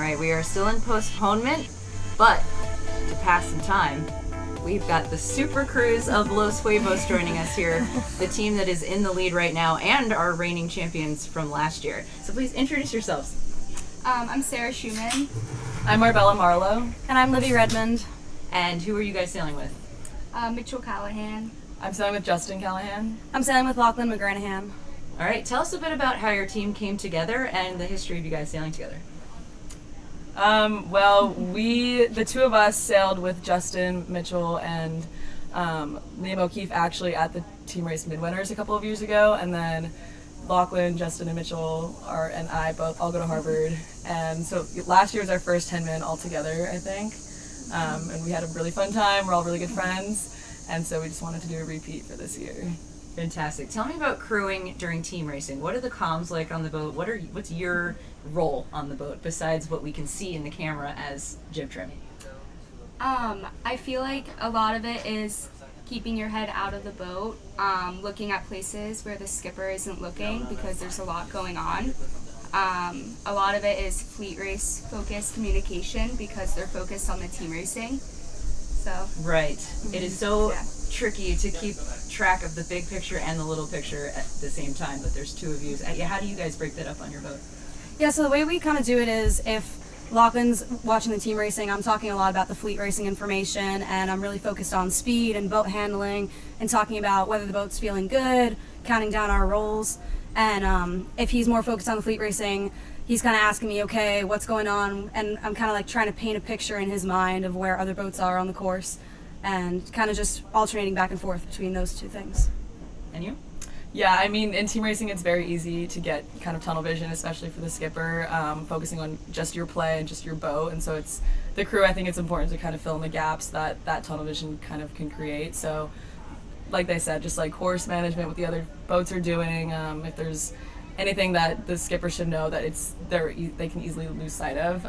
right, we are still in postponement, but to pass some time, we've got the Super Crews of Los Huevos joining us here, the team that is in the lead right now and are reigning champions from last year. So please introduce yourselves. I'm Sarah Schumann. I'm Marbella Marlowe. And I'm Libby Redmond. And who are you guys sailing with? Mitchell Callahan. I'm sailing with Justin Callahan. I'm sailing with Lachlan McGranahan. All right, tell us a bit about how your team came together and the history of you guys sailing together. Well, the two of us sailed with Justin, Mitchell, and Liam O'Keefe actually at the Team Race Midwinters a couple of years ago, and then Lachlan, Justin, and Mitchell and I both all go to Harvard, and so last year was our first Hinman all together, I think, and we had a really fun time. We're all really good friends, and so we just wanted to do a repeat for this year. Fantastic. Tell me about crewing during team racing. What are the comms like on the boat? What's your role on the boat besides what we can see in the camera as jib trim? I feel like a lot of it is keeping your head out of the boat, looking at places where the skipper isn't looking because there's a lot going on. A lot of it is fleet race focused communication because they're focused on the team racing. So Right. It is so Yeah. tricky to keep track of the big picture and the little picture at the same time, but there's two of you. How do you guys break that up on your boat? Yeah, so the way we kind of do it is if Lachlan's watching the team racing, I'm talking a lot about the fleet racing information, and I'm really focused on speed and boat handling and talking about whether the boat's feeling good, counting down our rolls. And if he's more focused on the fleet racing, he's kind of asking me, okay, what's going on? And I'm kind of like trying to paint a picture in his mind of where other boats are on the course and kind of just alternating back and forth between those two things. And you? Yeah, I mean, in team racing, it's very easy to get kind of tunnel vision, especially for the skipper, focusing on just your play and just your boat. And so it's the crew, I think it's important to kind of fill in the gaps that tunnel vision kind of can create. So like they said, just like course management, what the other boats are doing, if there's anything that the skipper should know that they can easily lose sight of.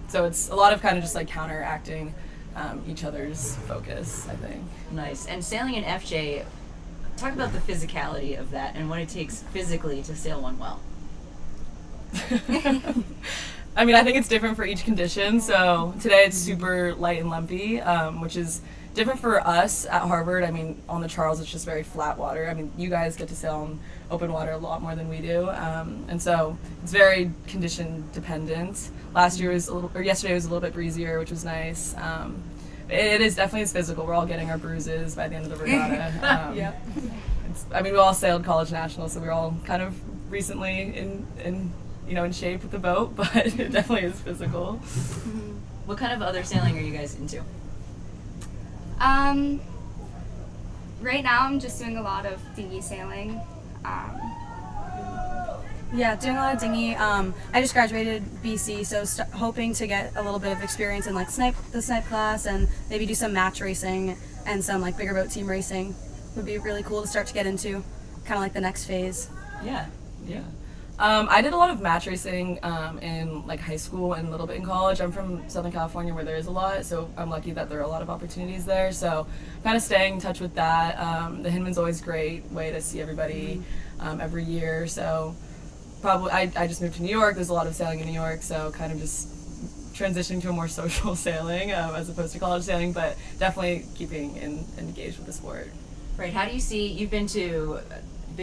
So it's a lot of kind of just like counteracting each other's focus, I think. Nice. And sailing in FJ, talk about the physicality of that and what it takes physically to sail one well. I mean, I think it's different for each condition. So today it's super light and lumpy, which is different for us at Harvard. I mean, on the Charles, it's just very flat water. I mean, you guys get to sail in open water a lot more than we do. And so it's very condition dependent. Yesterday was a little bit breezier, which was nice. It is definitely as physical. We're all getting our bruises by the end of the regatta. Yeah. We all sailed college nationals, so we're all kind of recently in shape with the boat, but it definitely is physical. What kind of other sailing are you guys into? right now I'm just doing a lot of dinghy sailing. Yeah, doing a lot of dinghy. I just graduated BC, so hoping to get a little bit of experience in like the Snipe class, and maybe do some match racing and some like bigger boat team racing. Would be really cool to start to get into, kind of like the next phase. Yeah. I did a lot of match racing in like high school and a little bit in college. I'm from Southern California where there is a lot, so I'm lucky that there are a lot of opportunities there. So kind of staying in touch with that. The Hinman's always a great way to see everybody every year. So probably I just moved to New York. There's a lot of sailing in New York, so kind of just transitioning to a more social sailing as opposed to college sailing, but definitely keeping engaged with the sport. Right. How do you see, you've been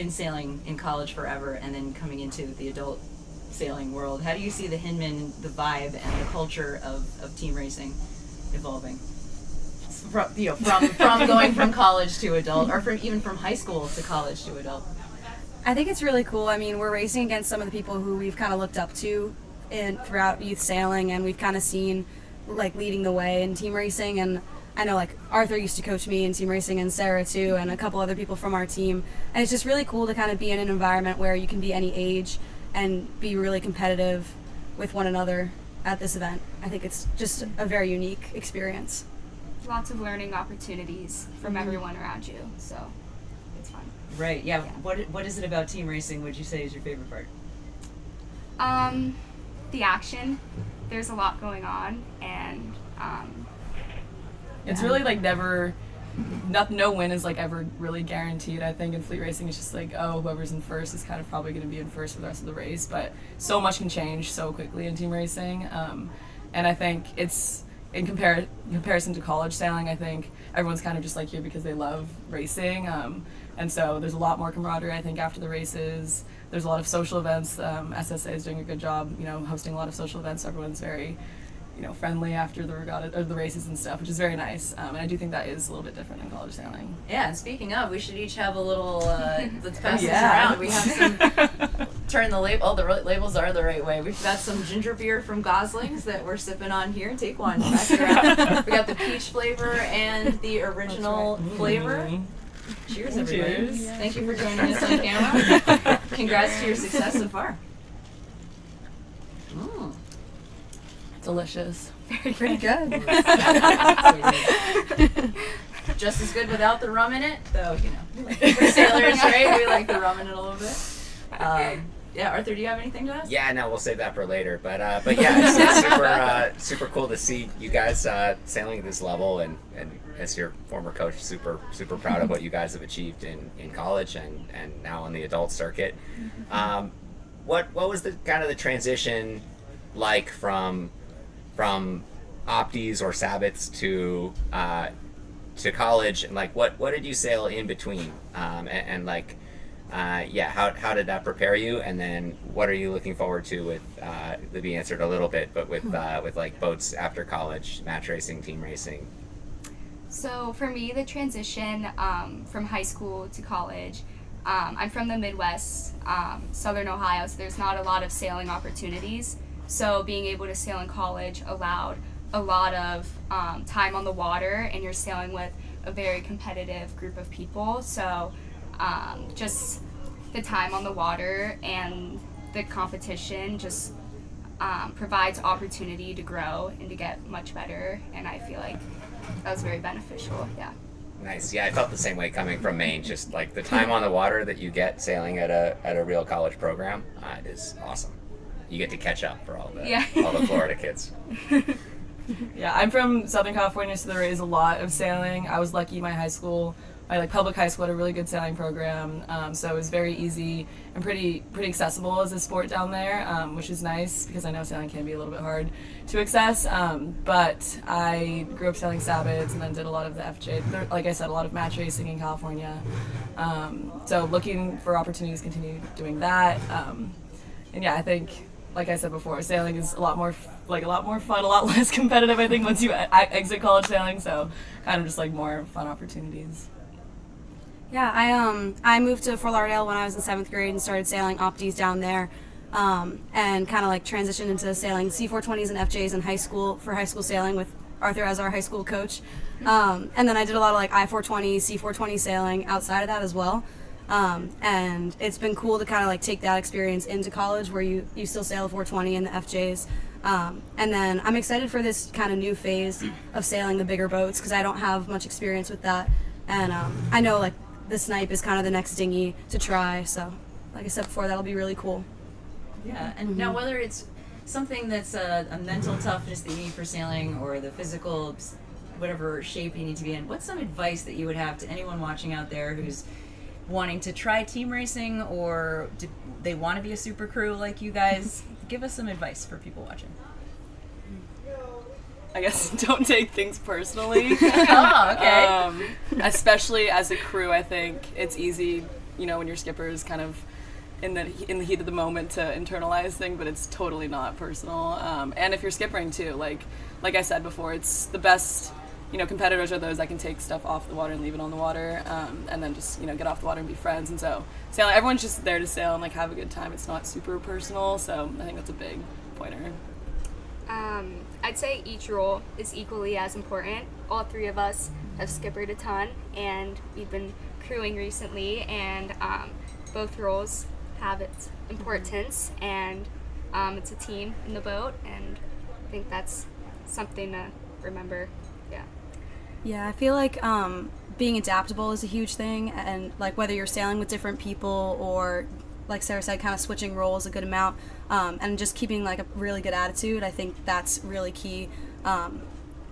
sailing in college forever and then coming into the adult sailing world. How do you see the Hinman, the vibe, and the culture of team racing evolving? From going from college to adult, or even from high school to college to adult? I think it's really cool. I mean, we're racing against some of the people who we've kind of looked up to throughout youth sailing, and we've kind of seen like leading the way in team racing. And I know like Arthur used to coach me in team racing, and Sarah too, and a couple other people from our team. And it's just really cool to kind of be in an environment where you can be any age and be really competitive with one another at this event. I think it's just a very unique experience. Lots of learning opportunities from everyone around you, so it's fun. Right. Yeah. What is it about team racing would you say is your favorite part? The action. There's a lot going on, and It's really like never no win is like ever really guaranteed. I think in fleet racing it's just like, oh, whoever's in first is kind of probably going to be in first for the rest of the race, but so much can change so quickly in team racing. And I think it's in comparison to college sailing, I think everyone's kind of just like here because they love racing, and so there's a lot more camaraderie, I think, after the races. There's a lot of social events. SSA is doing a good job, hosting a lot of social events. Everyone's very friendly after the regatta or the races and stuff, which is very nice. And I do think that is a little bit different in college sailing. Yeah, and speaking of, we should each have a little, let's pass this around. We have some, turn the label, oh, the labels are the right way. We've got some ginger beer from Goslings that we're sipping on here. Take one, pass it around. We got the peach flavor and the original flavor. Cheers, everybody. Cheers. Thank you for joining us on camera. Congrats to your success so far. Delicious. Pretty good. Just as good without the rum in it, though, we're sailors, right? We like the rum in it a little bit. Yeah, Arthur, do you have anything to ask? Yeah, no, we'll save that for later. But yeah, it's super cool to see you guys sailing at this level, and as your former coach, super proud of what you guys have achieved in college and now on the adult circuit. What was the kind of the transition like from opties or sabbats to college, and like what did you sail in between, and like how did that prepare you, and then what are you looking forward to with Libby answered a little bit, but with like boats after college, match racing, team racing? So for me, the transition from high school to college, I'm from the Midwest, Southern Ohio, so there's not a lot of sailing opportunities. So being able to sail in college allowed a lot of time on the water, and you're sailing with a very competitive group of people. So just the time on the water and the competition just provides opportunity to grow and to get much better, and I feel like that was very beneficial. Yeah. Nice. Yeah, I felt the same way coming from Maine. Just like the time on the water that you get sailing at a real college program is awesome. You get to catch up for all the Florida kids. Yeah, I'm from Southern California, so there is a lot of sailing. I was lucky my public high school had a really good sailing program, so it was very easy and pretty accessible as a sport down there, which is nice because I know sailing can be a little bit hard to access. But I grew up sailing sabbats and then did a lot of the FJ, like I said, a lot of match racing in California. So looking for opportunities to continue doing that. And yeah, I think, like I said before, sailing is a lot more fun, a lot less competitive, I think, once you exit college sailing, so kind of just like more fun opportunities. Yeah, I moved to Fort Lauderdale when I was in 7th grade and started sailing opties down there, and kind of like transitioned into sailing C420s and FJs in high school for high school sailing with Arthur as our high school coach. And then I did a lot of like I420, C420 sailing outside of that as well. And it's been cool to kind of like take that experience into college where you still sail the 420 and the FJs. And then I'm excited for this kind of new phase of sailing the bigger boats because I don't have much experience with that. And I know like the Snipe is kind of the next dinghy to try. So like I said before, that'll be really cool. Yeah, and now whether it's something that's a mental toughness that you need for sailing or the physical, whatever shape you need to be in, what's some advice that you would have to anyone watching out there who's wanting to try team racing or do they want to be a super crew like you guys? Give us some advice for people watching. I guess don't take things personally. Oh, okay. Especially as a crew, I think it's easy, when your skipper is kind of in the heat of the moment to internalize things, but it's totally not personal. And if you're skippering too, like I said before, it's the best. Competitors are those that can take stuff off the water and leave it on the water, and then just get off the water and be friends. And so sailing, everyone's just there to sail and like have a good time. It's not super personal, so I think that's a big pointer. I'd say each role is equally as important. All three of us have skippered a ton, and we've been crewing recently, and both roles have its importance, and it's a team in the boat, and I think that's something to remember. Yeah, I feel like being adaptable is a huge thing, and like whether you're sailing with different people or, like Sarah said, kind of switching roles a good amount, and just keeping like a really good attitude. I think that's really key.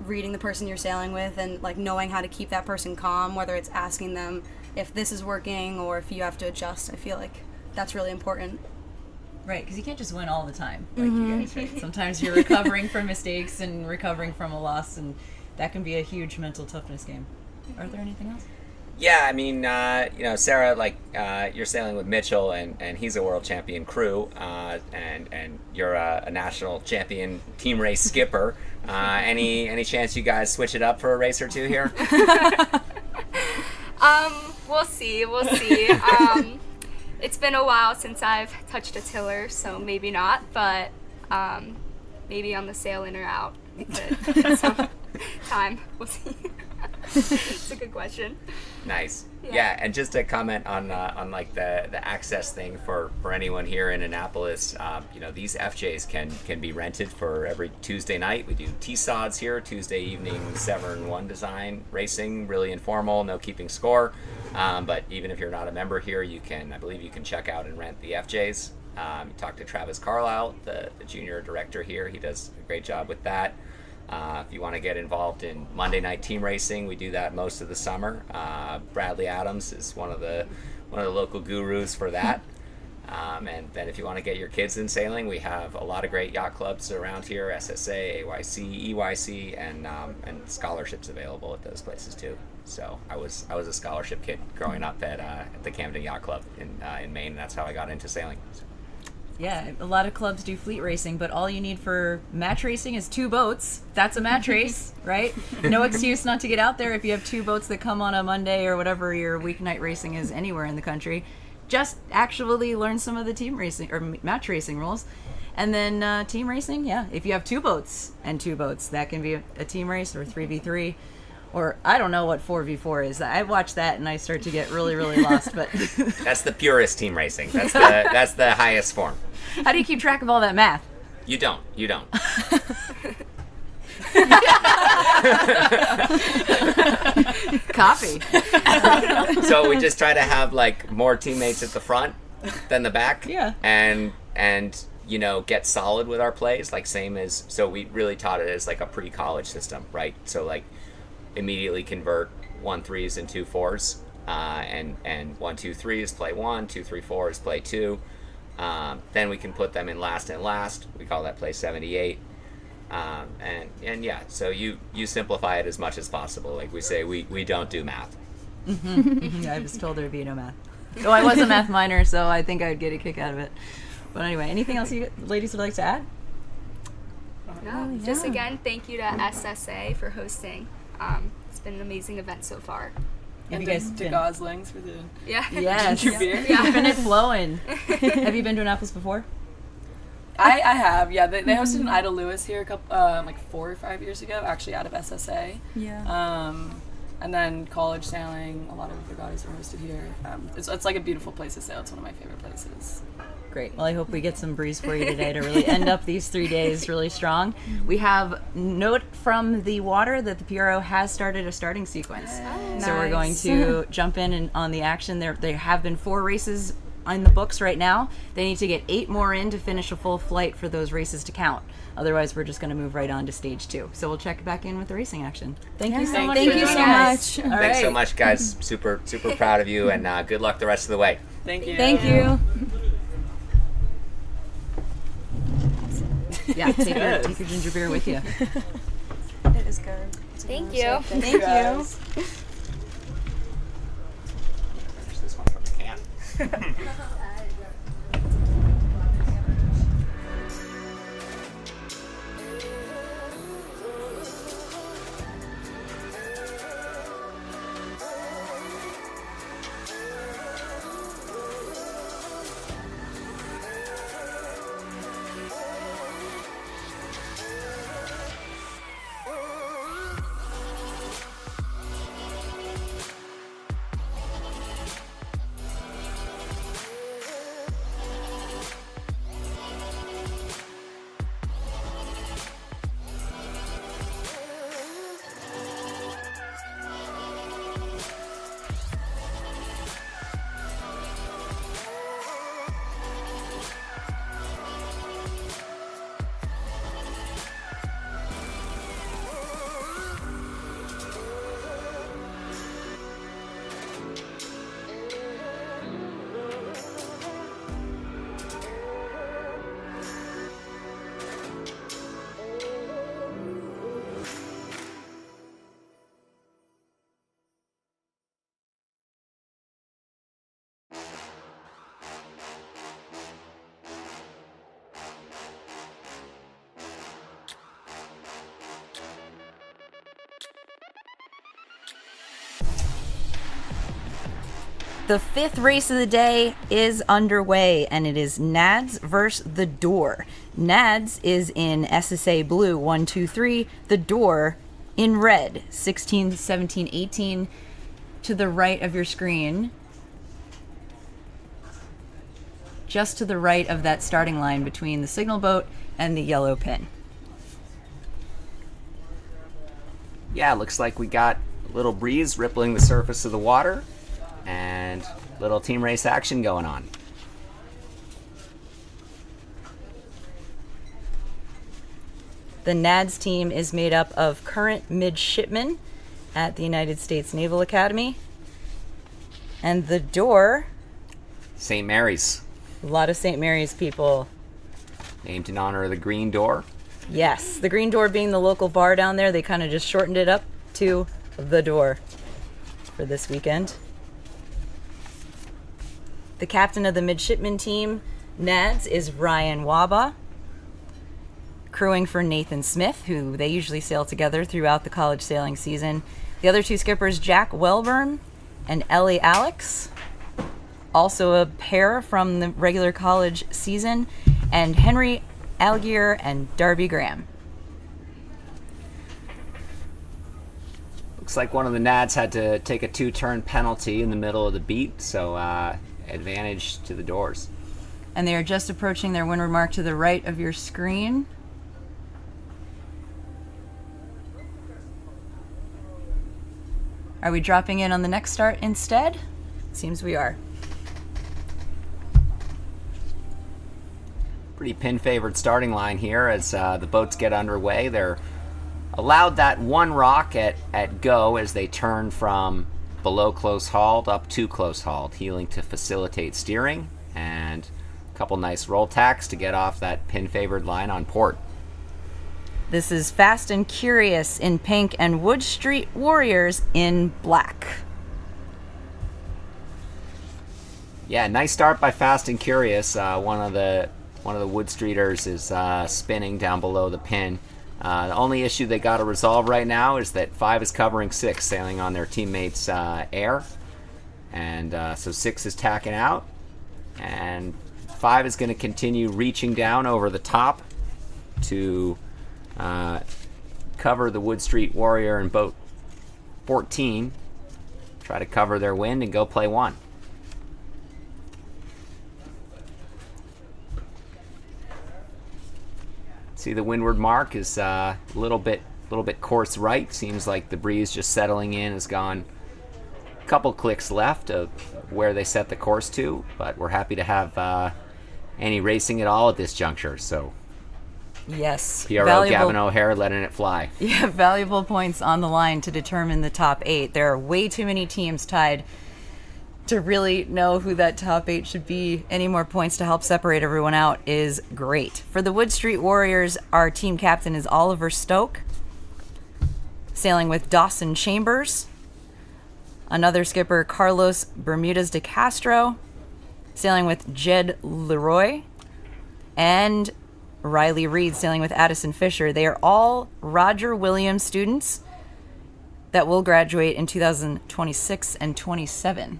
reading the person you're sailing with and like knowing how to keep that person calm, whether it's asking them if this is working or if you have to adjust. I feel like that's really important. Right, because you can't just win all the time, like you guys, right? Sometimes you're recovering from mistakes and recovering from a loss, and that can be a huge mental toughness game. Are there anything else? Yeah, I mean, Sarah, like you're sailing with Mitchell, and he's a world champion crew, and you're a national champion team race skipper. Any chance you guys switch it up for a race or two here? We'll see. It's been a while since I've touched a tiller, so maybe not, but maybe on the sail in or out. So, time. We'll see. It's a good question. Nice. Yeah, and just to comment on like the access thing for anyone here in Annapolis, these FJs can be rented for every Tuesday night. We do T-Sods here, Tuesday evening, Severn 1 design racing, really informal, no keeping score. But even if you're not a member here, I believe you can check out and rent the FJs. You talk to Travis Carlisle, the junior director here. He does a great job with that. If you want to get involved in Monday night team racing, we do that most of the summer. Bradley Adams is one of the local gurus for that. And then if you want to get your kids in sailing, we have a lot of great yacht clubs around here: SSA, AYC, EYC, and scholarships available at those places too. So I was a scholarship kid growing up at the Camden Yacht Club in Maine. And that's how I got into sailing. Yeah, a lot of clubs do fleet racing, but all you need for match racing is 2 boats. That's a match race, right? No excuse not to get out there if you have 2 boats that come on a Monday or whatever your weeknight racing is anywhere in the country. Just actually learn some of the team racing or match racing rules. And then team racing, yeah, if you have 2 boats and 2 boats, that can be a team race or 3v3. Or I don't know what 4v4 is. I watch that and I start to get really, really lost. But that's the purest team racing. That's the highest form. How do you keep track of all that math? You don't. Copy. So we just try to have like more teammates at the front than the back. Yeah. And get solid with our plays. Like so we really taught it as like a pre-college system, right? So like immediately convert 1-3s and 2-4s, and 1-2-3s play 1, 2-3-4s play 2. Then we can put them in last and last. We call that play 78. And yeah, so you simplify it as much as possible. Like we say, we don't do math. Yeah, I was told there'd be no math. So I was a math minor, so I think I'd get a kick out of it. But anyway, anything else you ladies would like to add? No, just again, thank you to SSA for hosting. It's been an amazing event so far. And to Goslings for the yes. ginger beer. Yeah. Keeping it flowing. Have you been to Annapolis before? I have, yeah. They hosted an Ida Lewis here a couple, like 4 or 5 years ago, actually out of SSA. Yeah. And then college sailing, a lot of the guys are hosted here. It's like a beautiful place to sail. It's one of my favorite places. Great. Well, I hope we get some breeze for you today to really end up these 3 days really strong. We have note from the water that the PRO has started a starting sequence. So we're going to jump in and on the action. There have been 4 races on the books right now. They need to get 8 more in to finish a full flight for those races to count. Otherwise, we're just going to move right on to stage 2. So we'll check back in with the racing action. Thank you so much. Thank you so much. All Thanks right. so much, guys. Super proud of you, and good luck the rest of the way. Thank you. Thank you. Yeah, take your ginger beer with you. It is good. Thank you. Thank you. Finish this one from the can. The fifth race of the day is underway, and it is Nads versus The Door. Nads is in SSA blue, 1, 2, 3. The Door in red, 16, 17, 18. To the right of your screen, just to the right of that starting line between the signal boat and the yellow pin. Yeah, looks like we got a little breeze rippling the surface of the water and little team race action going on. The NADS team is made up of current midshipmen at the United States Naval Academy. And The Door, St. Mary's, a lot of St. Mary's people. named in honor of the Green Door. Yes, the Green Door being the local bar down there, they kind of just shortened it up to The Door for this weekend. The captain of the midshipman team, NADS, is Ryan Waba. Crewing for Nathan Smith, who they usually sail together throughout the college sailing season. The other two skippers, Jack Welburn and Ellie Alex, also a pair from the regular college season, and Henry Algier and Darby Graham. Looks like one of the Nads had to take a 2-turn penalty in the middle of the beat, so advantage to the Doors. And they are just approaching their windward mark to the right of your screen. Are we dropping in on the next start instead? Seems we are. Pretty pin-favored starting line here as the boats get underway. They're allowed that one rock at go as they turn from below close hauled up to close hauled, heeling to facilitate steering, and a couple nice roll tacks to get off that pin-favored line on port. This is Fast and Curious in pink and Wood Street Warriors in black. Yeah, nice start by Fast and Curious. One of the Wood Streeters is spinning down below the pin. The only issue they got to resolve right now is that 5 is covering 6, sailing on their teammates' air. And so 6 is tacking out. And 5 is going to continue reaching down over the top to cover the Wood Street Warrior in boat 14. Try to cover their wind and go play 1. See, the windward mark is a little bit course right. Seems like the breeze just settling in has gone a couple clicks left of where they set the course to, but we're happy to have any racing at all at this juncture. So Yes. PRO Gavin O'Hare letting it fly. Yeah, valuable points on the line to determine the top 8. There are way too many teams tied to really know who that top 8 should be. Any more points to help separate everyone out is great. For the Wood Street Warriors, our team captain is Oliver Stoke, sailing with Dawson Chambers. Another skipper, Carlos Bermudez de Castro, sailing with Jed Leroy. And Riley Reed sailing with Addison Fisher. They are all Roger Williams students that will graduate in 2026 and 27.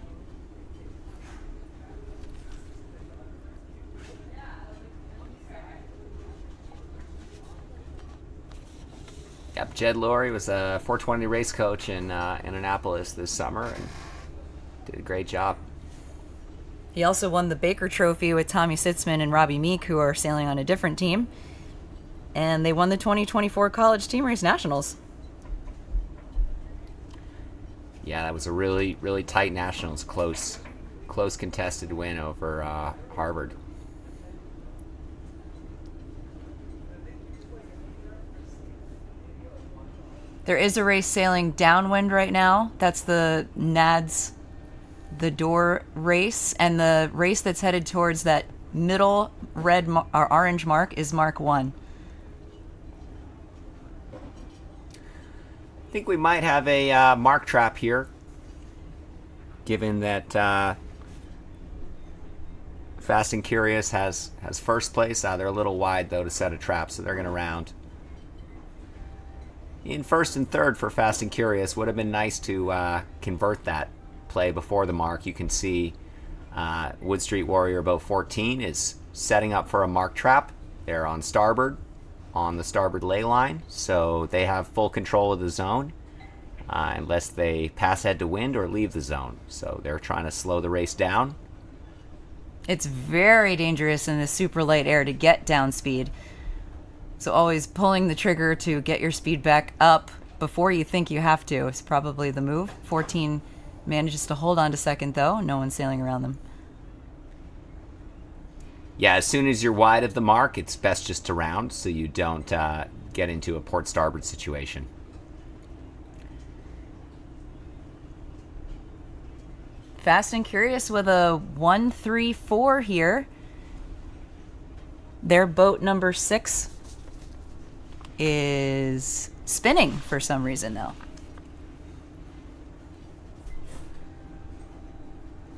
Yep, Jed Laurie was a 420 race coach in Annapolis this summer and did a great job. He also won the Baker Trophy with Tommy Sitzman and Robbie Meek, who are sailing on a different team. And they won the 2024 College Team Race Nationals. Yeah, that was a really, really tight Nationals. Close contested win over Harvard. There is a race sailing downwind right now. That's the NADS The Door race, and the race that's headed towards that middle red or orange mark is Mark 1. I think we might have a mark trap here, given that Fast and Curious has first place. They're a little wide, though, to set a trap, so they're going to round. In first and third for Fast and Curious, would have been nice to convert that play before the mark, you can see Wood Street Warrior boat 14 is setting up for a mark trap. They're on starboard, on the starboard ley line, so they have full control of the zone unless they pass head to wind or leave the zone. So they're trying to slow the race down. It's very dangerous in this super light air to get down speed. So always pulling the trigger to get your speed back up before you think you have to is probably the move. 14 manages to hold on to second, though. No one's sailing around them. Yeah, as soon as you're wide of the mark, it's best just to round so you don't get into a port starboard situation. Fast and Curious with a 1-3-4 here. Their boat number 6 is spinning for some reason now.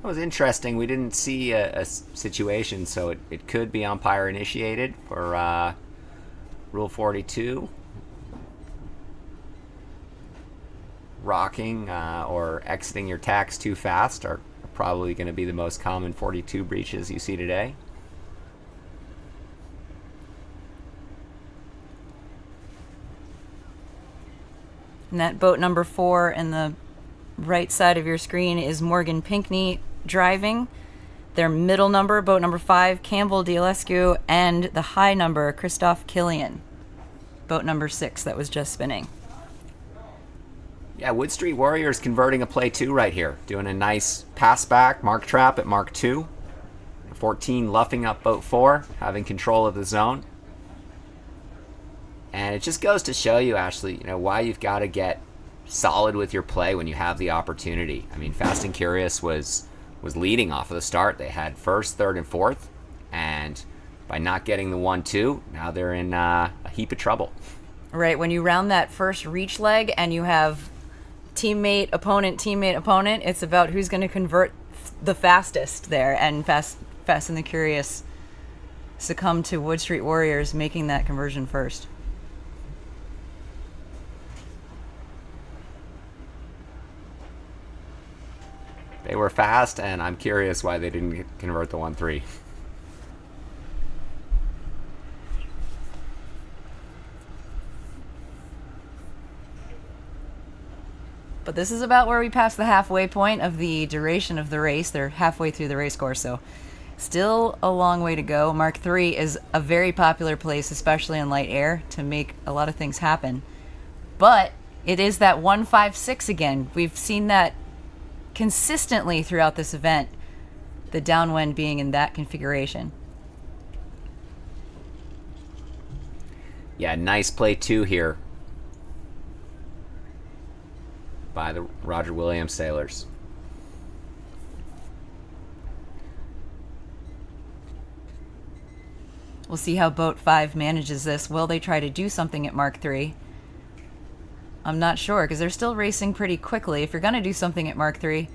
It was interesting. We didn't see a situation, so it could be umpire initiated for Rule 42. Rocking or exiting your tacks too fast are probably going to be the most common 42 breaches you see today. And that boat number 4 in the right side of your screen is Morgan Pinkney driving. Their middle number, boat number 5, Campbell Dialescu, and the high number, Christoph Killian, boat number 6 that was just spinning. Yeah, Wood Street Warriors converting a play 2 right here. Doing a nice pass back, mark trap at mark 2. 14 luffing up boat 4, having control of the zone. And it just goes to show you, Ashley, why you've got to get solid with your play when you have the opportunity. I mean, Fast and Curious was leading off of the start. They had first, third, and fourth. And by not getting the 1-2, now they're in a heap of trouble. Right, when you round that first reach leg and you have teammate, opponent, it's about who's going to convert the fastest there. And Fast and the Curious succumb to Wood Street Warriors making that conversion first. They were fast, and I'm curious why they didn't convert the 1-3. But this is about where we pass the halfway point of the duration of the race. They're halfway through the race course, so still a long way to go. Mark 3 is a very popular place, especially in light air, to make a lot of things happen. But it is that 1-5-6 again. We've seen that consistently throughout this event, the downwind being in that configuration. Yeah, nice play 2 here by the Roger Williams sailors. We'll see how boat 5 manages this. Will they try to do something at Mark 3? I'm not sure, because they're still racing pretty quickly. If you're going to do something at Mark 3,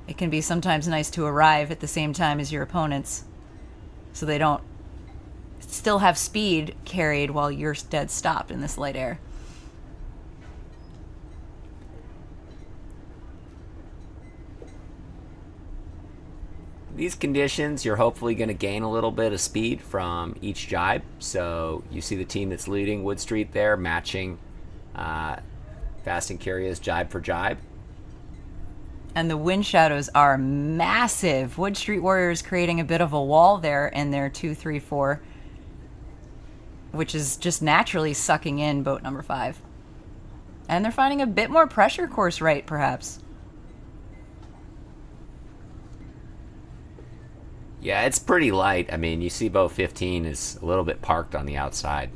it can be sometimes nice to arrive at the same time as your opponents, so they don't still have speed carried while you're dead stopped in this light air. These conditions, you're hopefully going to gain a little bit of speed from each jibe. So you see the team that's leading, Wood Street there, matching Fast and Curious jibe for jibe. And the wind shadows are massive. Wood Street Warriors creating a bit of a wall there in their 2-3-4, which is just naturally sucking in boat number 5. And they're finding a bit more pressure course right, perhaps. Yeah, it's pretty light. I mean, you see boat 15 is a little bit parked on the outside.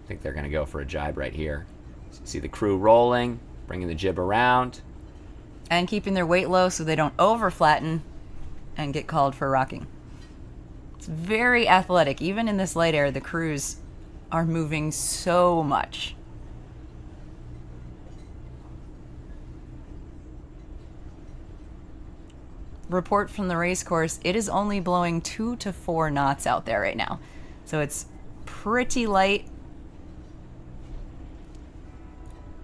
I think they're going to go for a jibe right here. So you see the crew rolling, bringing the jib around. And keeping their weight low so they don't over flatten and get called for rocking. It's very athletic. Even in this light air, the crews are moving so much. Report from the race course, it is only blowing 2 to 4 knots out there right now. So it's pretty light.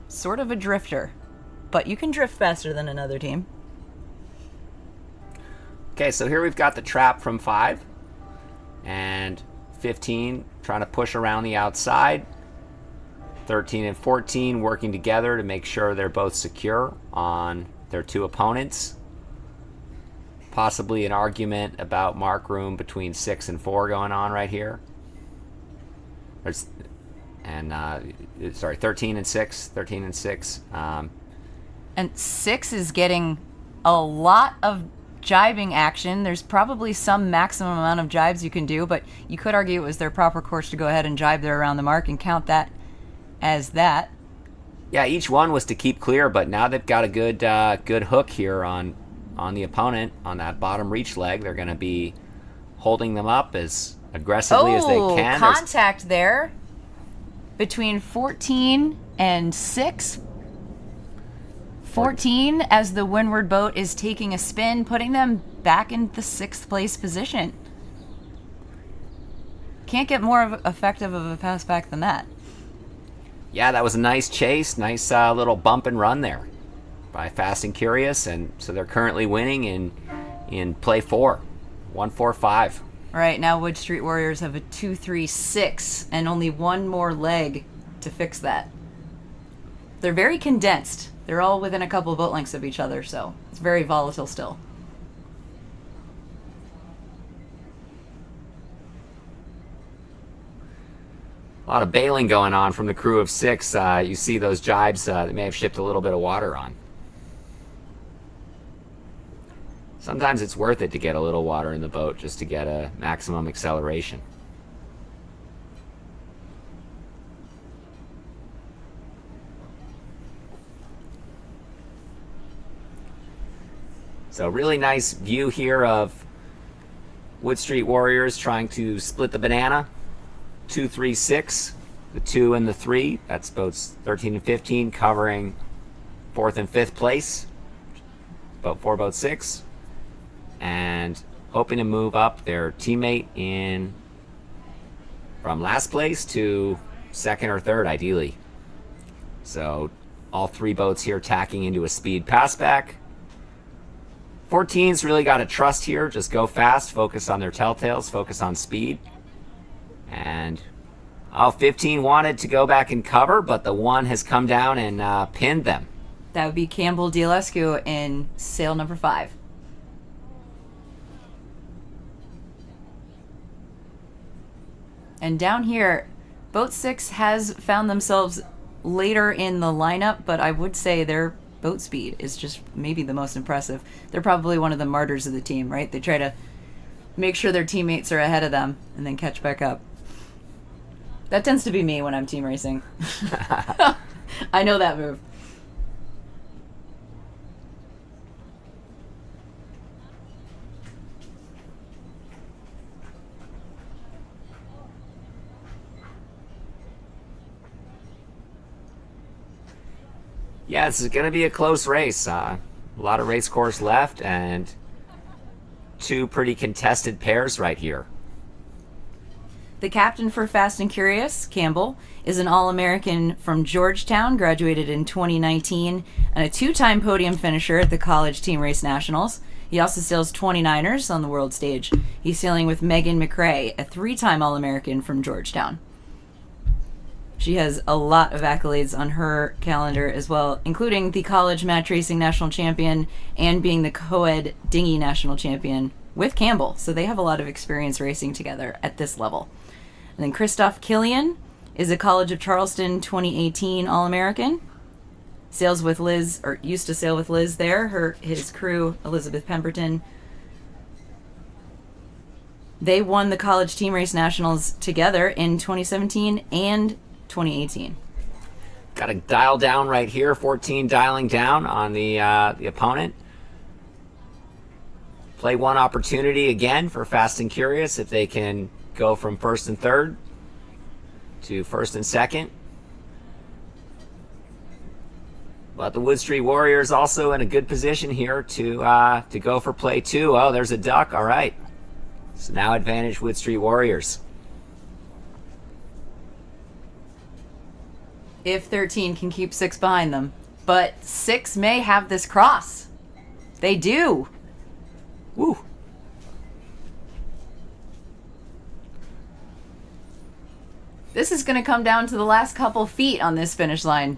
Sort of a drifter. but you can drift faster than another team. Okay, so here we've got the trap from 5. And 15 trying to push around the outside. 13 and 14 working together to make sure they're both secure on their 2 opponents. Possibly an argument about mark room between 6 and 4 going on right here. 13 and 6. 13 and 6. And 6 is getting a lot of jibing action. There's probably some maximum amount of jibes you can do, but you could argue it was their proper course to go ahead and jibe there around the mark and count that as that. Yeah, each one was to keep clear, but now they've got a good hook here on the opponent on that bottom reach leg. They're going to be holding them up as aggressively as they can. Contact there between 14 and 6. 14 as the windward boat is taking a spin, putting them back in the 6th place position. Can't get more effective of a pass back than that. Yeah, that was a nice chase. Nice little bump and run there by Fast and Curious. And so they're currently winning in play 4. 1-4-5. Right, now Wood Street Warriors have a 2-3-6 and only one more leg to fix that. They're very condensed. They're all within a couple of boat lengths of each other, so it's very volatile still. A lot of bailing going on from the crew of 6. You see those jibes they may have shipped a little bit of water on. Sometimes it's worth it to get a little water in the boat just to get a maximum acceleration. So really nice view here of Wood Street Warriors trying to split the banana. 2-3-6, the 2 and the 3. That's boats 13 and 15 covering 4th and 5th place. Boat 4, boat 6. And hoping to move up their teammate in from last place to 2nd or 3rd, ideally. So all 3 boats here tacking into a speed pass back. 14's really got to trust here. Just go fast, focus on their telltales, focus on speed. And 15 wanted to go back and cover, but the 1 has come down and pinned them. That would be Campbell D'Alescu in sail number 5. And down here, boat 6 has found themselves later in the lineup, but I would say their boat speed is just maybe the most impressive. They're probably one of the martyrs of the team, right? They try to make sure their teammates are ahead of them and then catch back up. That tends to be me when I'm team racing. I know that move. Yeah, this is going to be a close race. A lot of race course left and 2 pretty contested pairs right here. The captain for Fast and Curious, Campbell, is an All-American from Georgetown, graduated in 2019, and a 2-time podium finisher at the College Team Race Nationals. He also sails 29ers on the world stage. He's sailing with Megan McRae, a 3-time All-American from Georgetown. She has a lot of accolades on her calendar as well, including the College Match Racing National Champion and being the Co-Ed Dinghy National Champion with Campbell. So they have a lot of experience racing together at this level. And then Christoph Killian is a College of Charleston 2018 All-American. Sails with Liz, or used to sail with Liz there. His crew, Elizabeth Pemberton. They won the College Team Race Nationals together in 2017 and 2018. Got to dial down right here. 14 dialing down on the opponent. Play 1 opportunity again for Fast and Curious if they can go from 1st and 3rd to 1st and 2nd. But the Wood Street Warriors also in a good position here to go for play 2. Oh, there's a duck. All right. So now advantage Wood Street Warriors. If 13 can keep 6 behind them. but 6 may have this cross. They do. Woo. This is going to come down to the last couple feet on this finish line.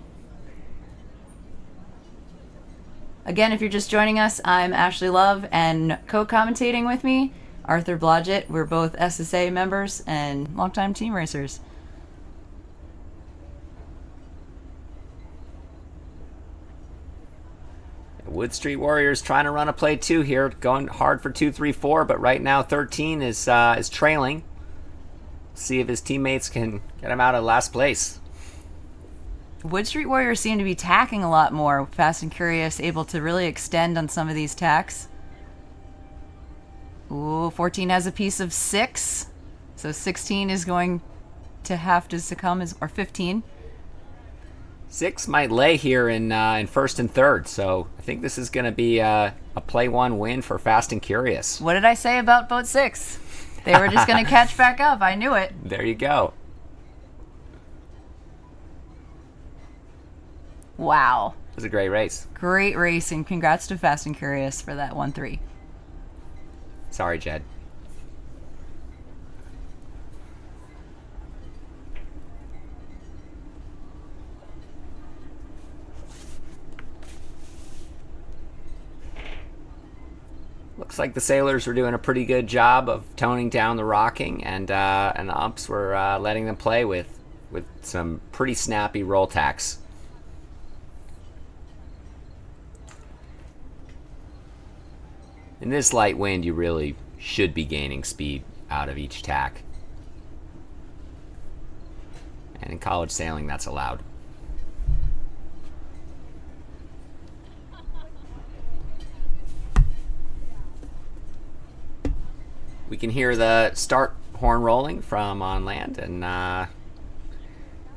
Again, if you're just joining us, I'm Ashley Love, and co-commentating with me, Arthur Blodgett. We're both SSA members and longtime team racers. Wood Street Warriors trying to run a play 2 here, going hard for 2, 3, 4, but right now 13 is trailing. See if his teammates can get him out of last place. Wood Street Warriors seem to be tacking a lot more. Fast and Curious able to really extend on some of these tacks. Ooh, 14 has a piece of 6. So 16 is going to have to succumb, or 15. 6 might lay here in first and third, so I think this is going to be a play 1 win for Fast and Curious. What did I say about boat 6? They were just going to catch back up. I knew it. There you go. Wow. It was a great race. Great race, and congrats to Fast and Curious for that 1-3. Sorry, Jed. Looks like the sailors were doing a pretty good job of toning down the rocking, and the umps were letting them play with some pretty snappy roll tacks. In this light wind, you really should be gaining speed out of each tack. And in college sailing, that's allowed. We can hear the start horn rolling from on land, and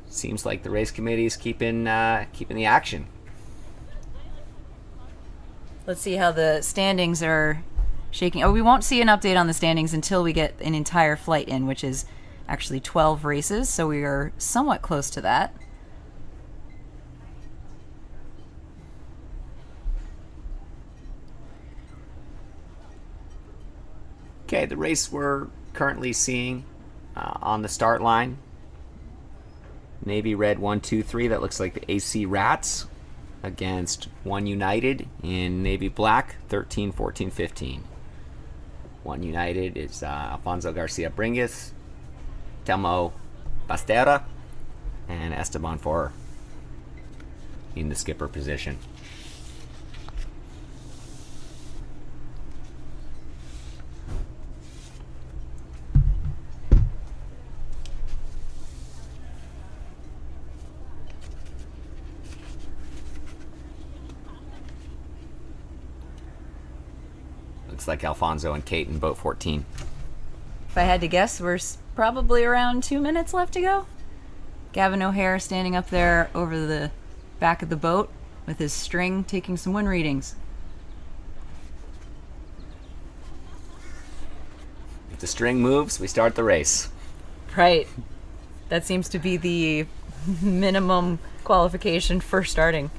seems like the race committee is keeping the action. Let's see how the standings are shaking. Oh, we won't see an update on the standings until we get an entire flight in, which is actually 12 races, so we are somewhat close to that. Okay, the race we're currently seeing on the start line. Navy Red 1, 2, 3. That looks like the AC Rats against 1 United in Navy Black 13, 14, 15. 1 United is Alfonso Garcia Bringas, Telmo Bastera, and Esteban Forer in the skipper position. Looks like Alfonso and Kate in boat 14. If I had to guess, we're probably around 2 minutes left to go. Gavin O'Hare standing up there over the back of the boat with his string, taking some wind readings. If the string moves, we start the race. Right. That seems to be the minimum qualification for starting.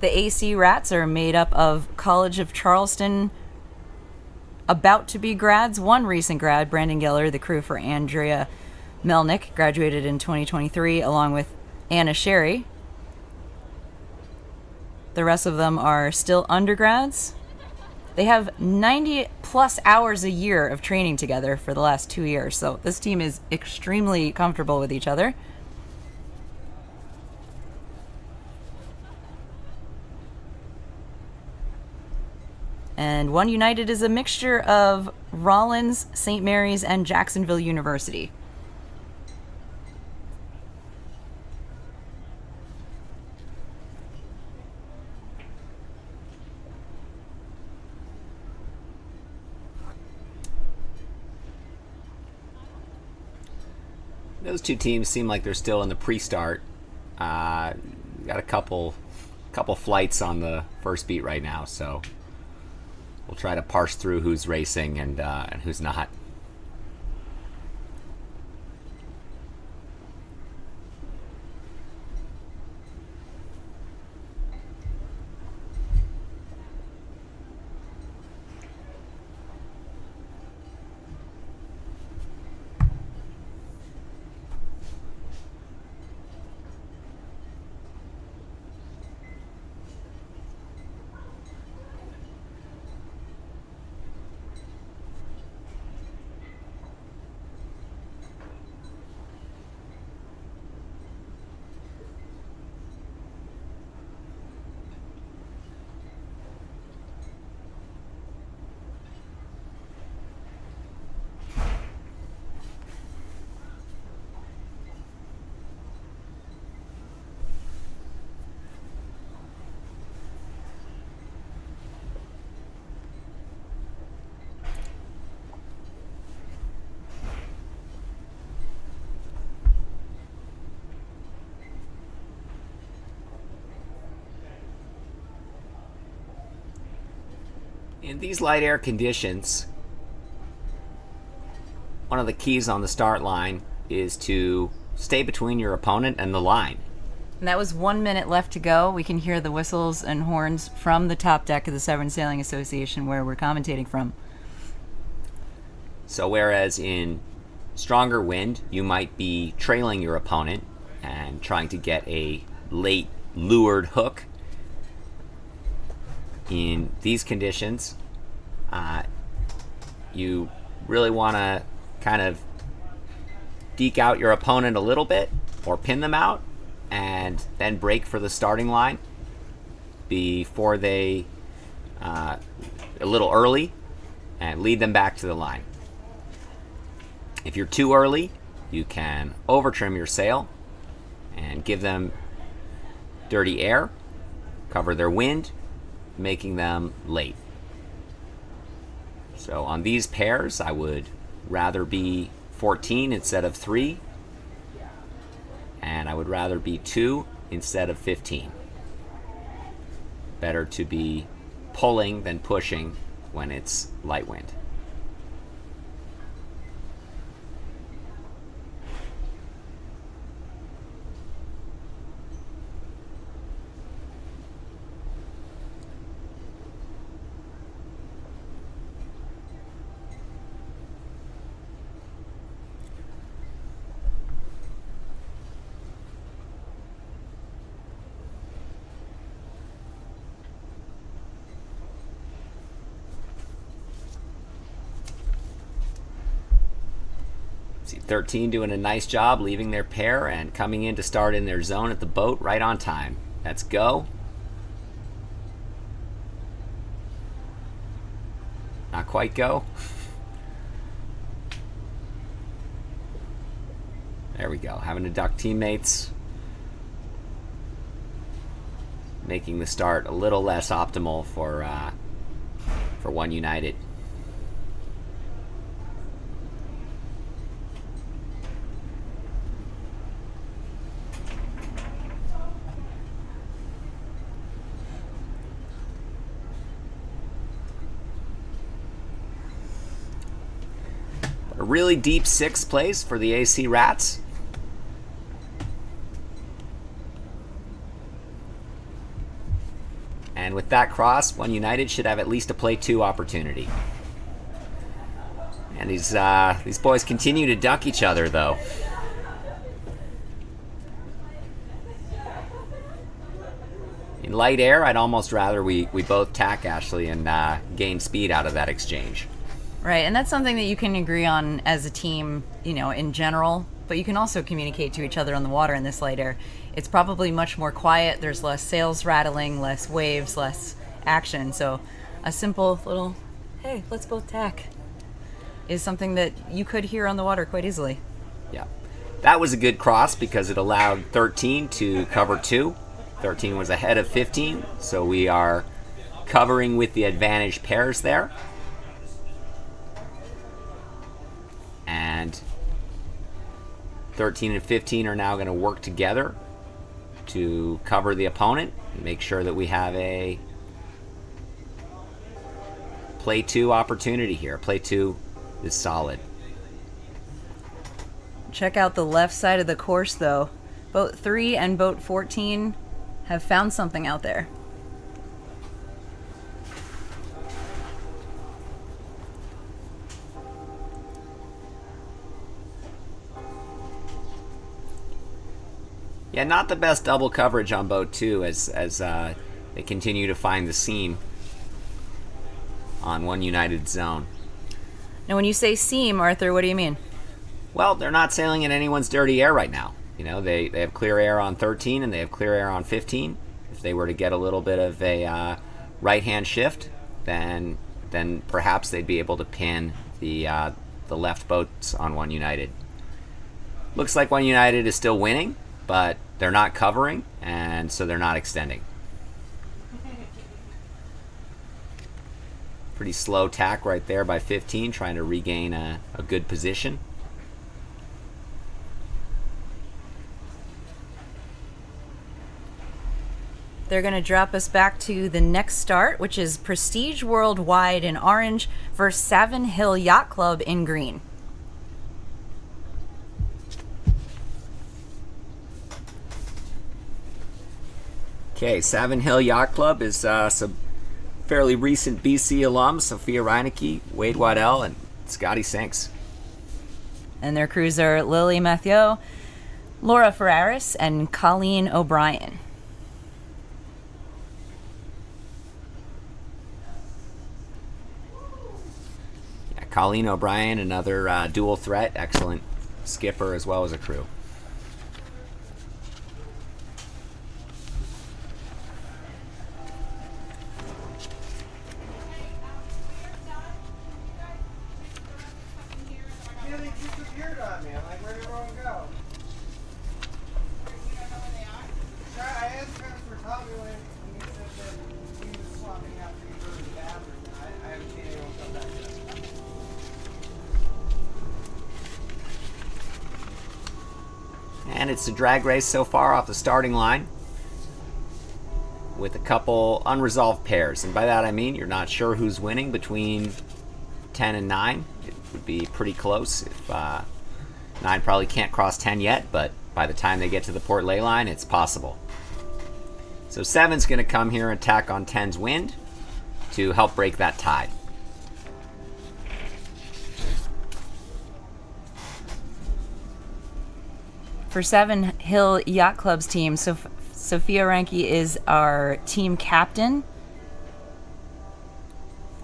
The AC Rats are made up of College of Charleston about-to-be grads. One recent grad, Brandon Geller, the crew for Andrea Melnick, graduated in 2023, along with Anna Sherry. The rest of them are still undergrads. They have 90-plus hours a year of training together for the last 2 years, so this team is extremely comfortable with each other. And 1 United is a mixture of Rollins, St. Mary's, and Jacksonville University. Those two teams seem like they're still in the pre-start. Got a couple flights on the first beat right now, so we'll try to parse through who's racing and who's not. In these light air conditions, one of the keys on the start line is to stay between your opponent and the line. And that was 1 minute left to go. We can hear the whistles and horns from the top deck of the Severn Sailing Association where we're commentating from. So whereas in stronger wind, you might be trailing your opponent and trying to get a late lured hook, in these conditions, you really want to kind of deke out your opponent a little bit or pin them out and then break for the starting line before they a little early and lead them back to the line. If you're too early, you can over trim your sail and give them dirty air, cover their wind, making them late. So on these pairs, I would rather be 14 instead of 3, and I would rather be 2 instead of 15. Better to be pulling than pushing when it's light wind. See 13 doing a nice job leaving their pair and coming in to start in their zone at the boat right on time. That's go. Not quite go. There we go. Having to duck teammates. Making the start a little less optimal for One United. A really deep 6th place for the AC Rats. And with that cross, One United should have at least a play 2 opportunity. And these boys continue to duck each other, though. In light air, I'd almost rather we both tack Ashley and gain speed out of that exchange. Right, and that's something that you can agree on as a team, you know, in general, but you can also communicate to each other on the water in this light air. It's probably much more quiet, there's less sails rattling, less waves, less action, so a simple little, hey, let's both tack, is something that you could hear on the water quite easily. Yeah, that was a good cross because it allowed 13 to cover 2. 13 was ahead of 15, so we are covering with the advantage pairs there. And 13 and 15 are now going to work together to cover the opponent and make sure that we have a play 2 opportunity here. Play 2 is solid. Check out the left side of the course, though. Boat 3 and boat 14 have found something out there. Yeah, not the best double coverage on boat 2 as they continue to find the seam on One United zone. Now, when you say seam, Arthur, what do you mean? Well, they're not sailing in anyone's dirty air right now. You know, they have clear air on 13 and they have clear air on 15. If they were to get a little bit of a right-hand shift, then perhaps they'd be able to pin the left boats on One United. Looks like One United is still winning, but they're not covering, and so they're not extending. Pretty slow tack right there by 15, trying to regain a good position. They're going to drop us back to the next start, which is Prestige Worldwide in orange versus Savin Hill Yacht Club in green. Okay, Savin Hill Yacht Club is some fairly recent BC alums, Sophia Reinecke, Wade Waddell, and Scotty Sinks. And their crews are Lily Mathieu, Laura Ferraris, and Colleen O'Brien. Yeah, Colleen O'Brien, another dual threat, excellent skipper as well as a crew. And it's a drag race so far off the starting line with a couple unresolved pairs. And by that I mean you're not sure who's winning between 10 and 9. It would be pretty close if 9 probably can't cross 10 yet, but by the time they get to the port ley line, it's possible. So 7's going to come here and attack on 10's wind to help break that tie. For Savin Hill Yacht Club's team, Sophia Reinecke is our team captain.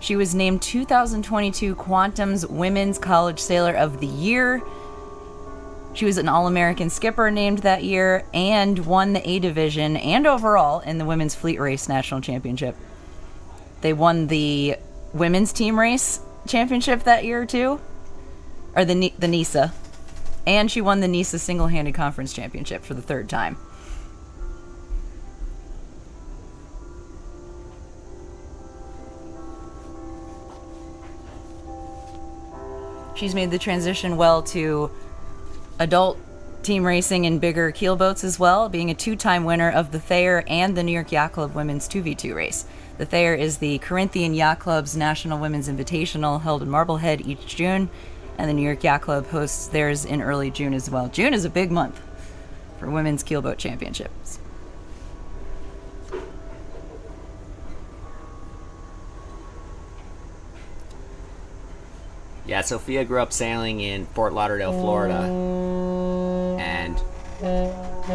She was named 2022 Quantum's Women's College Sailor of the Year. She was an All-American skipper named that year and won the A Division and overall in the Women's Fleet Race National Championship. They won the Women's Team Race Championship that year too, or the NISA. And she won the NISA Single-Handed Conference Championship for the 3rd time. She's made the transition well to adult team racing in bigger keel boats as well, being a 2-time winner of the Thayer and the New York Yacht Club Women's 2v2 race. The Thayer is the Corinthian Yacht Club's National Women's Invitational held in Marblehead each June, and the New York Yacht Club hosts theirs in early June as well. June is a big month for women's keelboat championships. Yeah, Sophia grew up sailing in Fort Lauderdale, Florida, and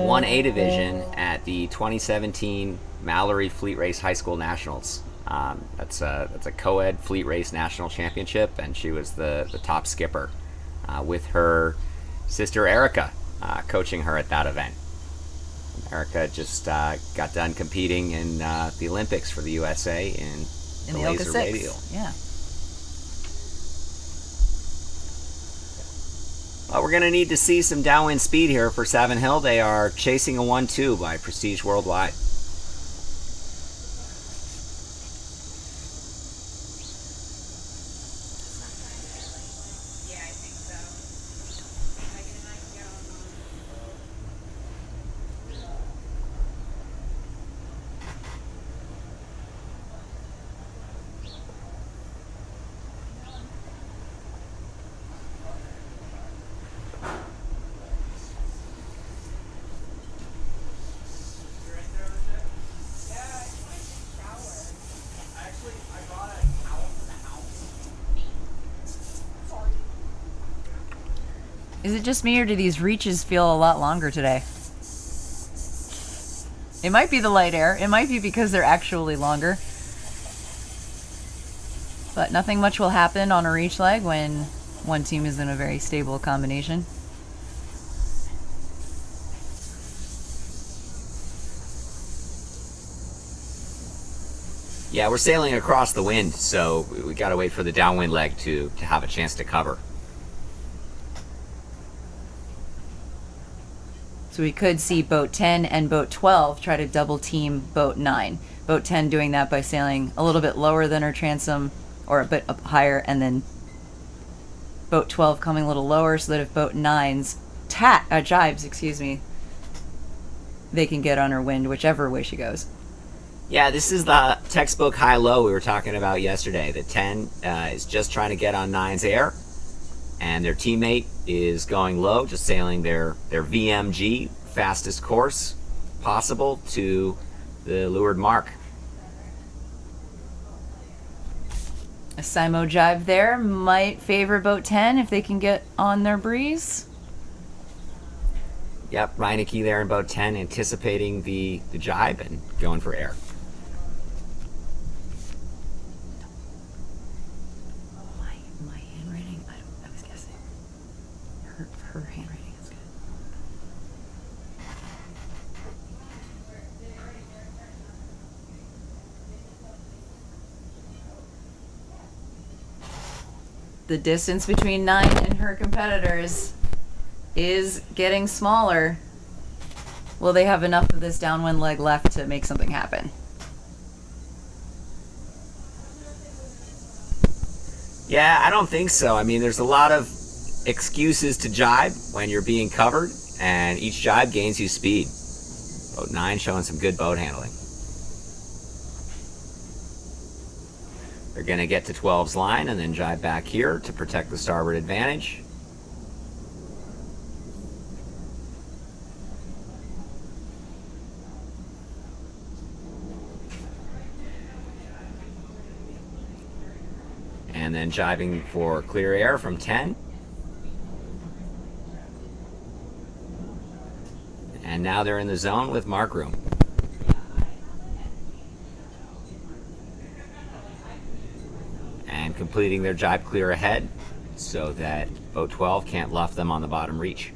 won A Division at the 2017 Mallory Fleet Race High School Nationals. That's a co-ed fleet race national championship, and she was the top skipper with her sister Erica coaching her at that event. Erica just got done competing in the Olympics for the USA in the laser radial. Yeah. Well, we're going to need to see some downwind speed here for Savin Hill. They are chasing a 1-2 by Prestige Worldwide. Is it just me, or do these reaches feel a lot longer today? It might be the light air. It might be because they're actually longer. But nothing much will happen on a reach leg when one team is in a very stable combination. Yeah, we're sailing across the wind, so we got to wait for the downwind leg to have a chance to cover. So we could see boat 10 and boat 12 try to double team boat 9. Boat 10 doing that by sailing a little bit lower than her transom, or a bit up higher, and then boat 12 coming a little lower, so that if boat 9's jibes, they can get on her wind whichever way she goes. Yeah, this is the textbook high-low we were talking about yesterday. The 10 is just trying to get on 9's air, and their teammate is going low, just sailing their VMG, fastest course possible, to the leeward mark. A Simo jibe there might favor boat 10 if they can get on their breeze. Yep, Reineke there in boat 10, anticipating the jibe and going for air. My handwriting, I was guessing. Her handwriting is good. The distance between 9 and her competitors is getting smaller. Will they have enough of this downwind leg left to make something happen? Yeah, I don't think so. I mean, there's a lot of excuses to jibe when you're being covered, and each jibe gains you speed. Boat 9 showing some good boat handling. They're going to get to 12's line and then jibe back here to protect the starboard advantage. And then jibing for clear air from 10. And now they're in the zone with mark room. And completing their jibe clear ahead so that boat 12 can't luff them on the bottom reach.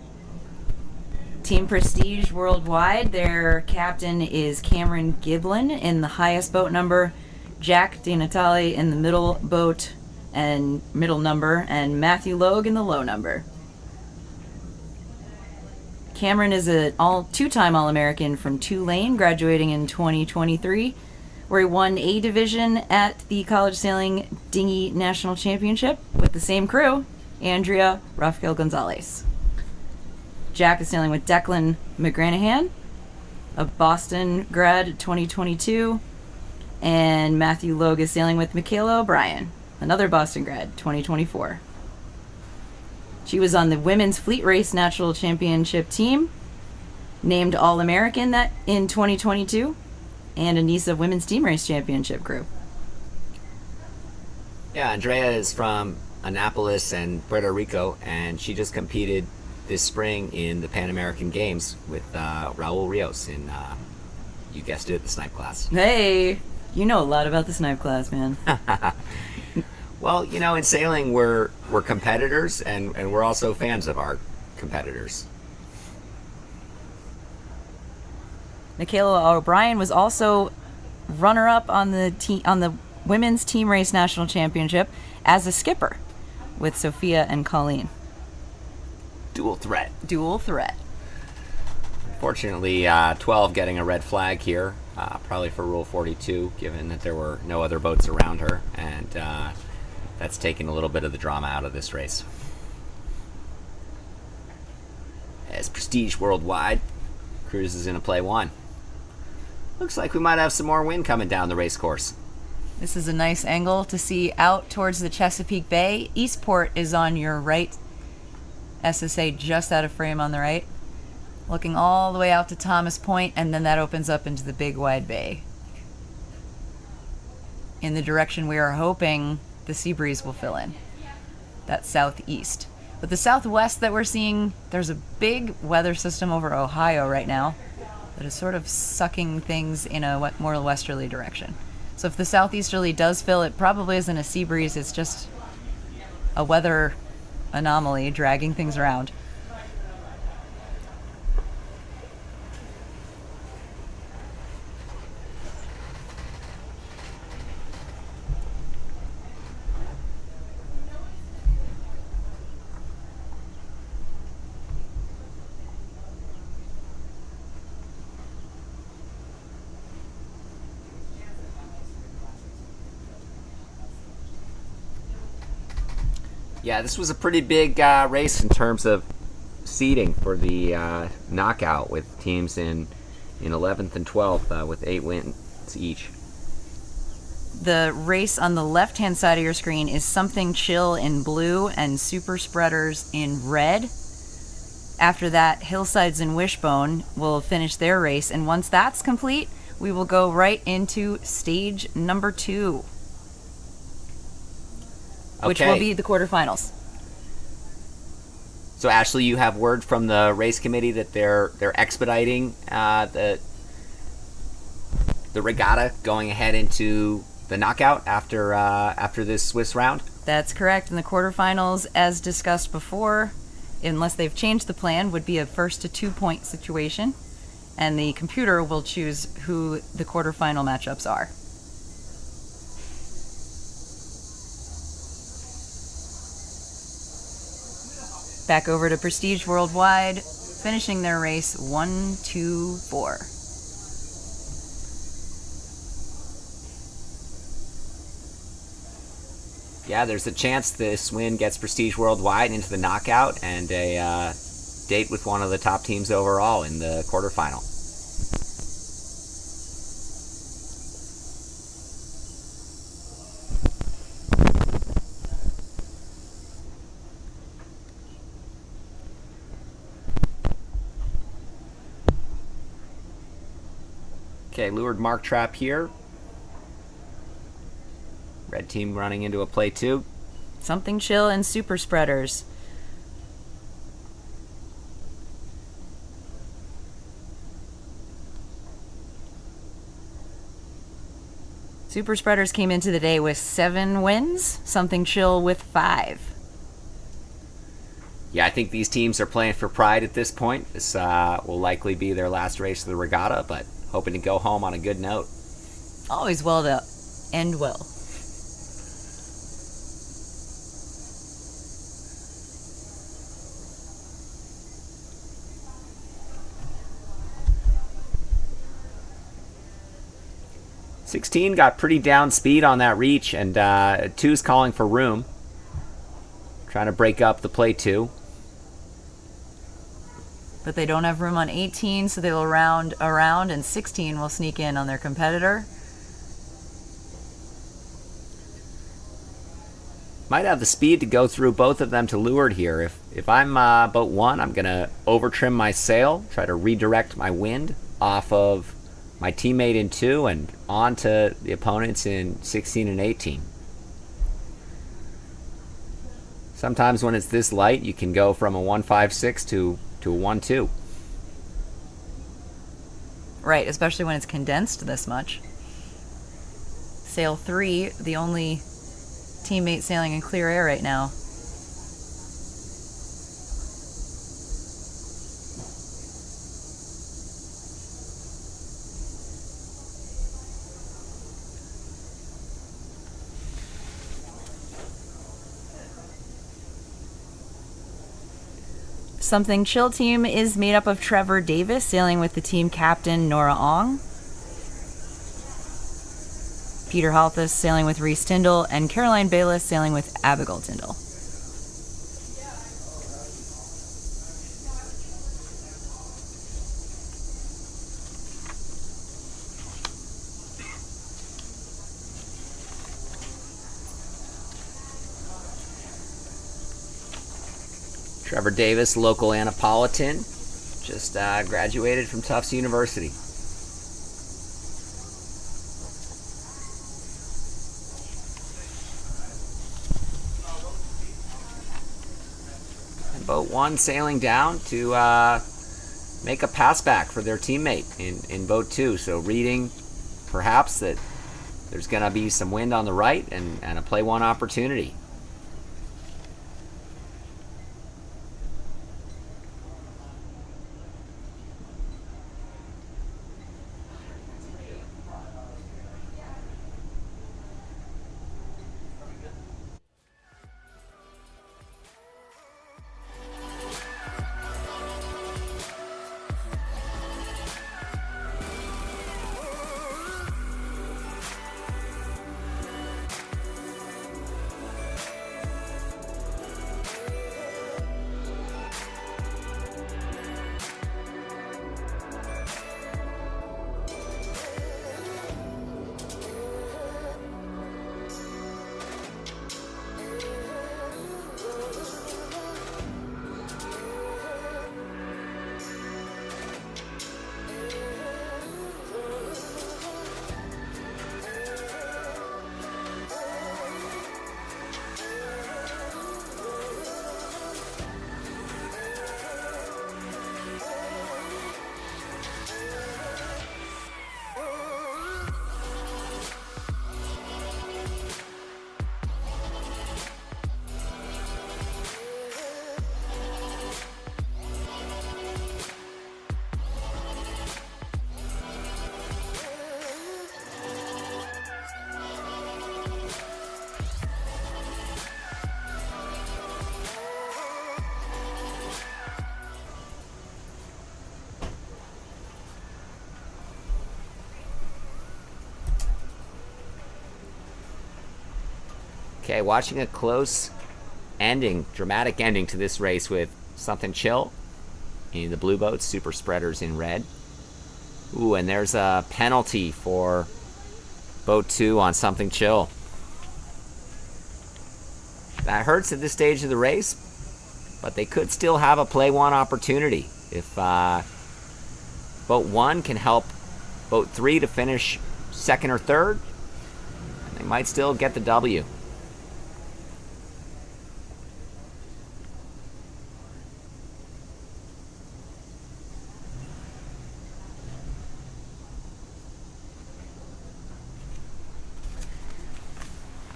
Team Prestige Worldwide, their captain is Cameron Giblin in the highest boat number, Jack DiNatale in the middle boat and middle number, and Matthew Logue in the low number. Cameron is a two-time All-American from Tulane, graduating in 2023, where he won A Division at the College Sailing Dinghy National Championship with the same crew, Andrea Rafael Gonzalez. Jack is sailing with Declan McGranahan, a Boston grad 2022, and Matthew Logue is sailing with Michaela O'Brien, another Boston grad 2024. She was on the Women's Fleet Race National Championship team, named All-American that in 2022, and a NISA Women's Team Race Championship crew. Yeah, Andrea is from Annapolis and Puerto Rico, and she just competed this spring in the Pan American Games with Raul Rios in, you guessed it, the Snipe class. Hey, you know a lot about the Snipe class, man. Well, you know, in sailing, we're competitors, and we're also fans of our competitors. Michaela O'Brien was also runner-up on the Women's Team Race National Championship as a skipper with Sophia and Colleen. Dual threat. Dual threat. Fortunately, 12 getting a red flag here, probably for Rule 42, given that there were no other boats around her, and that's taking a little bit of the drama out of this race. As Prestige Worldwide cruises into play 1. Looks like we might have some more wind coming down the race course. This is a nice angle to see out towards the Chesapeake Bay. Eastport is on your right. SSA just out of frame on the right. Looking all the way out to Thomas Point, and then that opens up into the big wide bay. In the direction we are hoping the sea breeze will fill in. That's southeast. But the southwest that we're seeing, there's a big weather system over Ohio right now that is sort of sucking things in a more westerly direction. So if the southeasterly does fill, it probably isn't a sea breeze, it's just a weather anomaly dragging things around. Yeah, this was a pretty big race in terms of seeding for the knockout, with teams in 11th and 12th with 8 wins each. The race on the left-hand side of your screen is Something Chill in blue and Super Spreaders in red. After that, Hillsides and Wishbone will finish their race, and once that's complete, we will go right into stage number 2. Which will be the quarterfinals. So Ashley, you have word from the race committee that they're expediting the regatta, going ahead into the knockout after this Swiss round? That's correct. And the quarterfinals, as discussed before, unless they've changed the plan, would be a first to 2-point situation. And the computer will choose who the quarterfinal matchups are. Back over to Prestige Worldwide, finishing their race 1, 2, 4. Yeah, there's a chance this win gets Prestige Worldwide into the knockout and a date with one of the top teams overall in the quarterfinal. Okay, lured mark trap here. Red team running into a play 2. Something Chill and Super Spreaders. Super Spreaders came into the day with 7 wins. Something Chill with 5. Yeah, I think these teams are playing for pride at this point. This will likely be their last race of the regatta, but hoping to go home on a good note. Always well to end well. $16 got pretty down speed on that reach, and 2's calling for room. Trying to break up the play 2. But they don't have room on 18, so they will round around, and 16 will sneak in on their competitor. Might have the speed to go through both of them to leeward here. If I'm boat 1, I'm going to over-trim my sail, try to redirect my wind off of my teammate in 2 and on to the opponents in 16 and 18. Sometimes when it's this light, you can go from a 1.56 to a 1.2. Right, especially when it's condensed this much. Sail 3, the only teammate sailing in clear air right now. Something Chill team is made up of Trevor Davis, sailing with the team captain Nora Ong. Peter Halthus sailing with Reese Tyndall, and Caroline Bayless sailing with Abigail Tyndall. Trevor Davis, local Annapolitan, just graduated from Tufts University. boat 1 sailing down to make a pass back for their teammate in boat 2. So reading perhaps that there's going to be some wind on the right and a play 1 opportunity. Okay, watching a close ending, dramatic ending to this race with Something Chill in the blue boats, Super Spreaders in red. Ooh, and there's a penalty for boat 2 on Something Chill. That hurts at this stage of the race, but they could still have a play 1 opportunity. If boat 1 can help boat 3 to finish 2nd or 3rd, they might still get the W.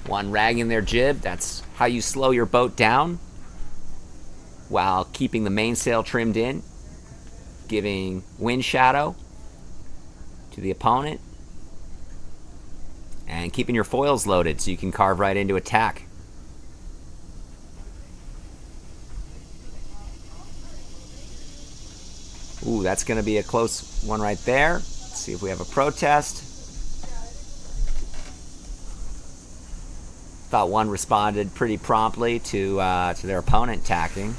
One ragging their jib, that's how you slow your boat down while keeping the mainsail trimmed in, giving wind shadow to the opponent, and keeping your foils loaded so you can carve right into attack. Ooh, that's going to be a close one right there. Let's see if we have a protest. Thought one responded pretty promptly to their opponent tacking.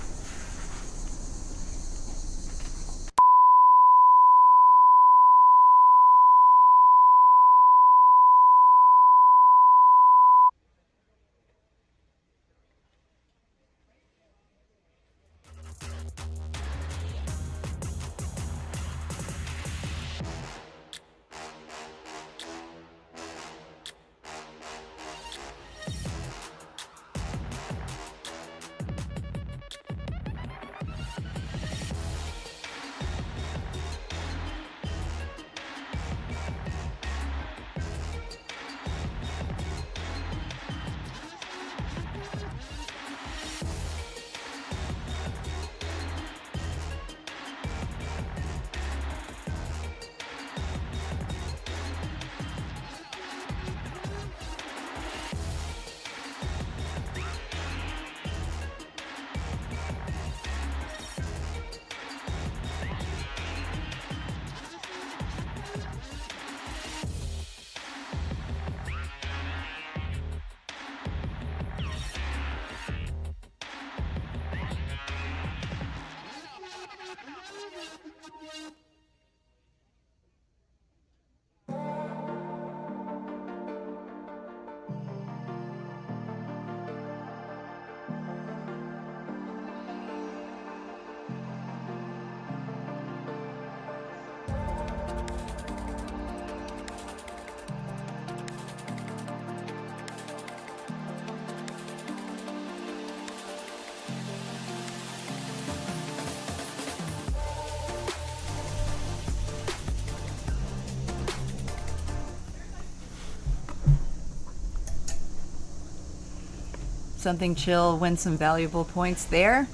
something chill, win some valuable points there.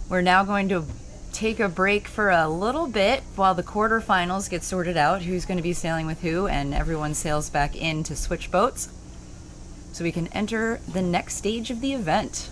We're now going to take a break for a little bit while the quarterfinals get sorted out, who's going to be sailing with who, and everyone sails back in to switch boats so we can enter the next stage of the event.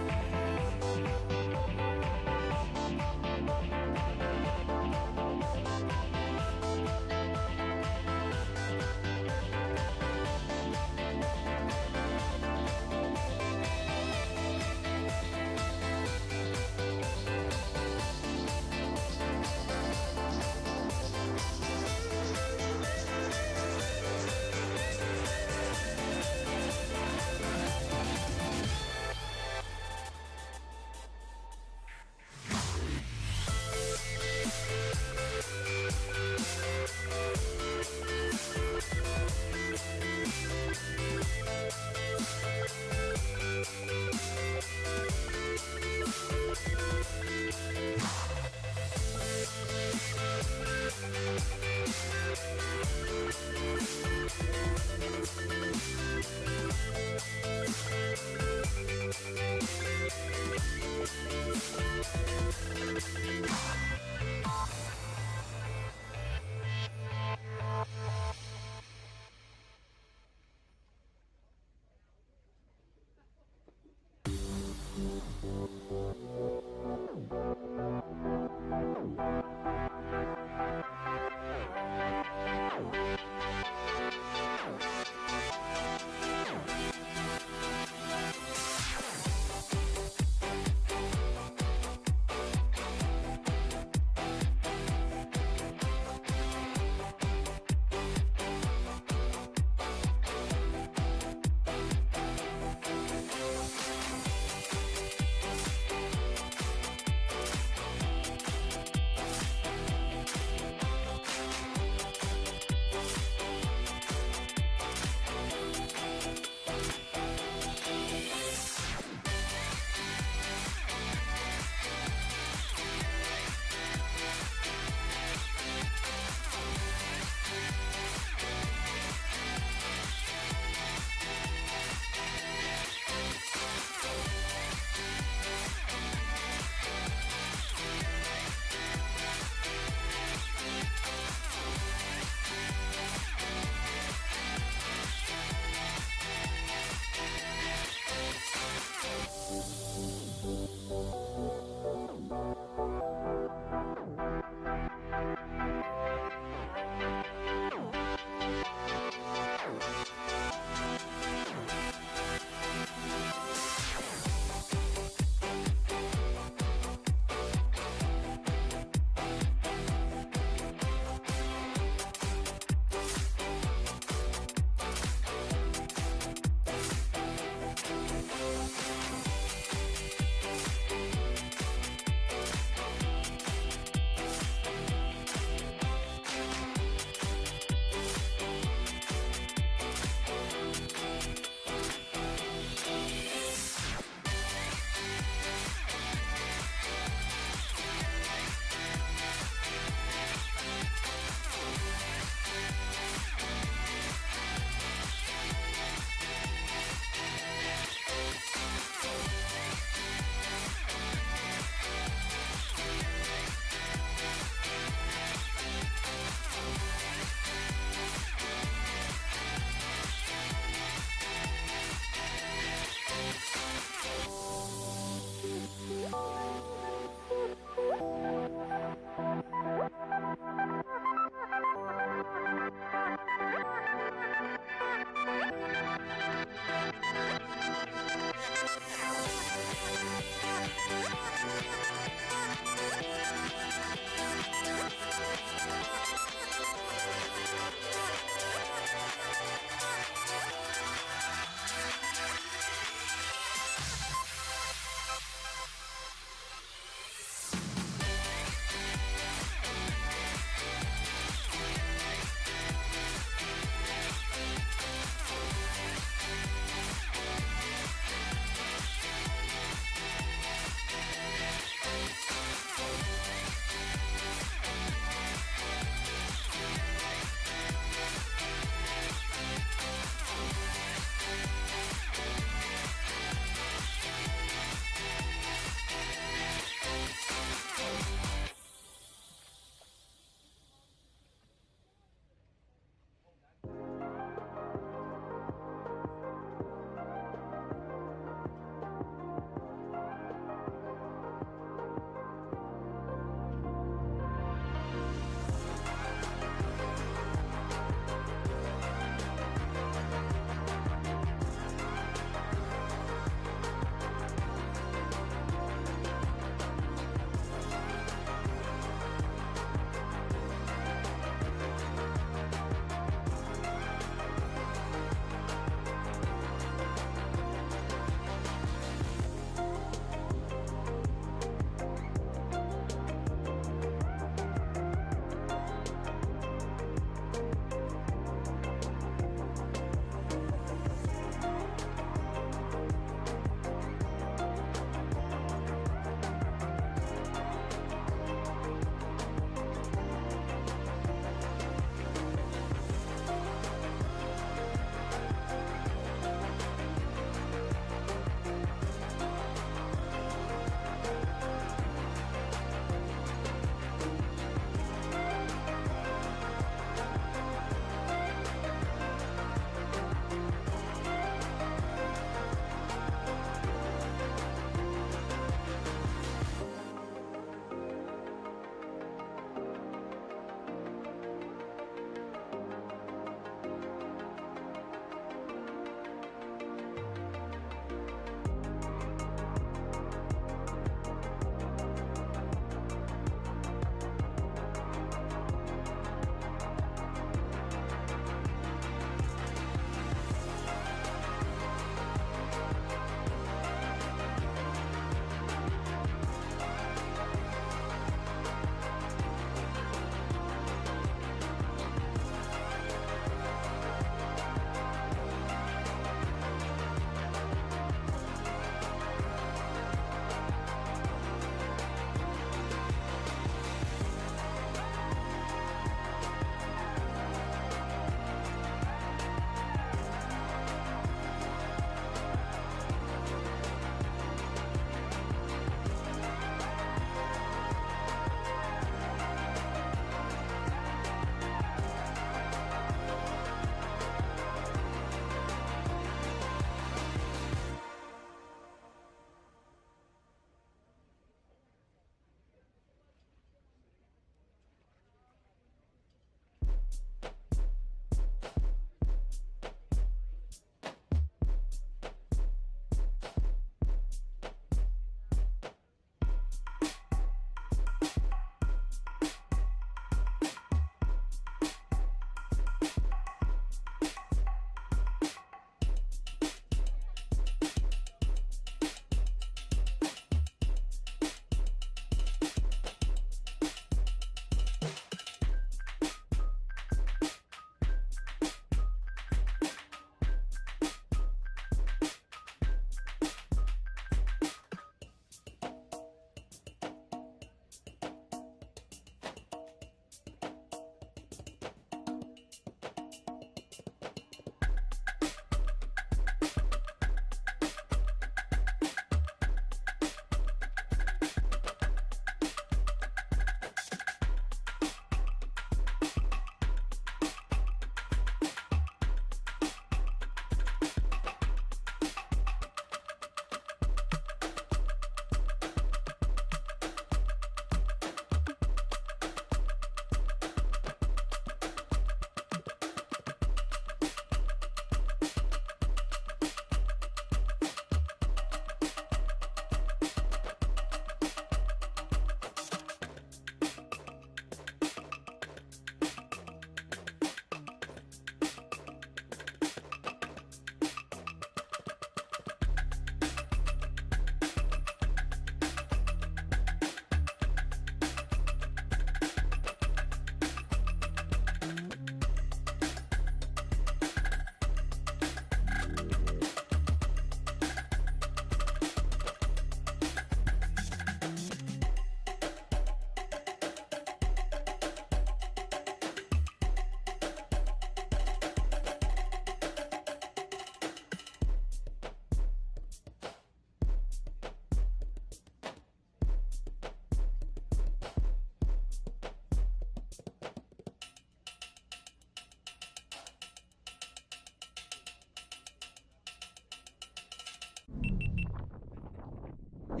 We're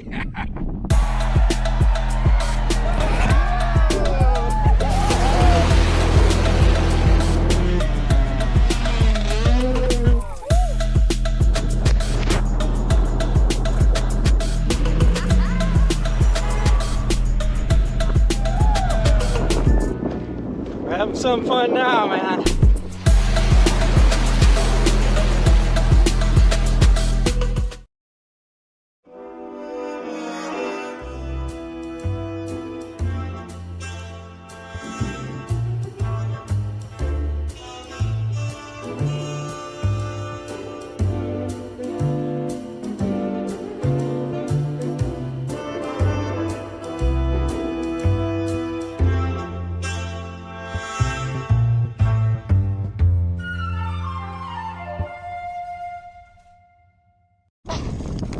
having some fun now, man.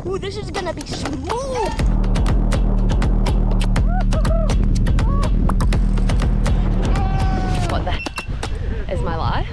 Ooh, this is gonna be smooth. What the is my life?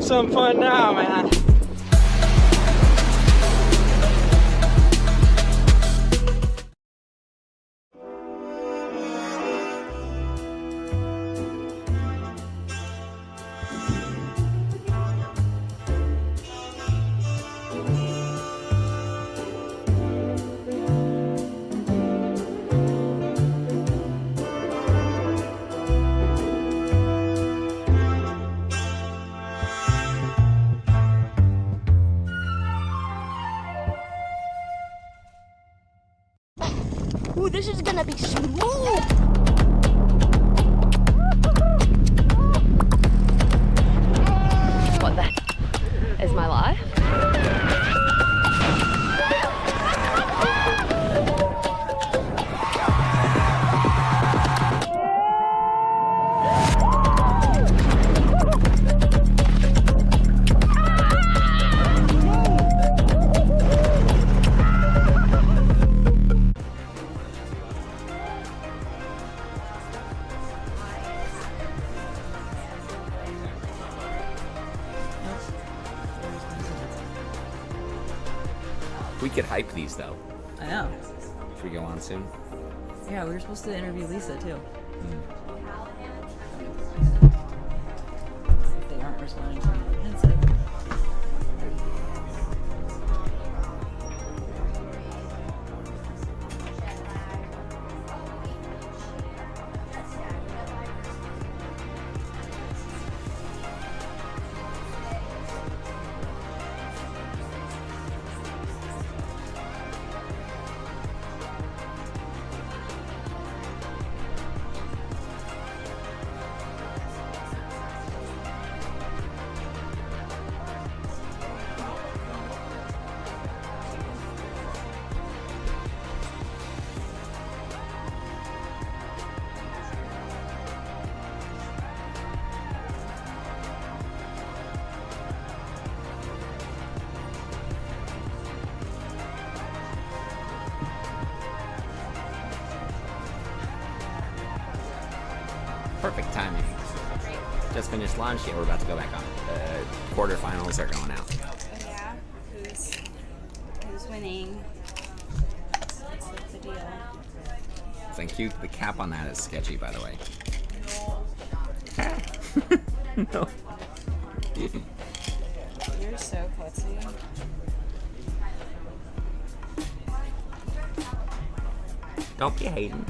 some fun now, man. Ooh, this is gonna be smooth. What the is my life? We could hype these though. I know. Should we go on soon? Yeah, we were supposed to interview Lisa too. If they aren't responding to my headset. Perfect timing. Just finished lunch. Yeah, we're about to go back on. Quarterfinals are going out. Oh yeah? Who's winning? What's the deal? Thank you. The cap on that is sketchy, by the way. No. You're so klutzy. Don't be hating.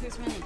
Who's winning?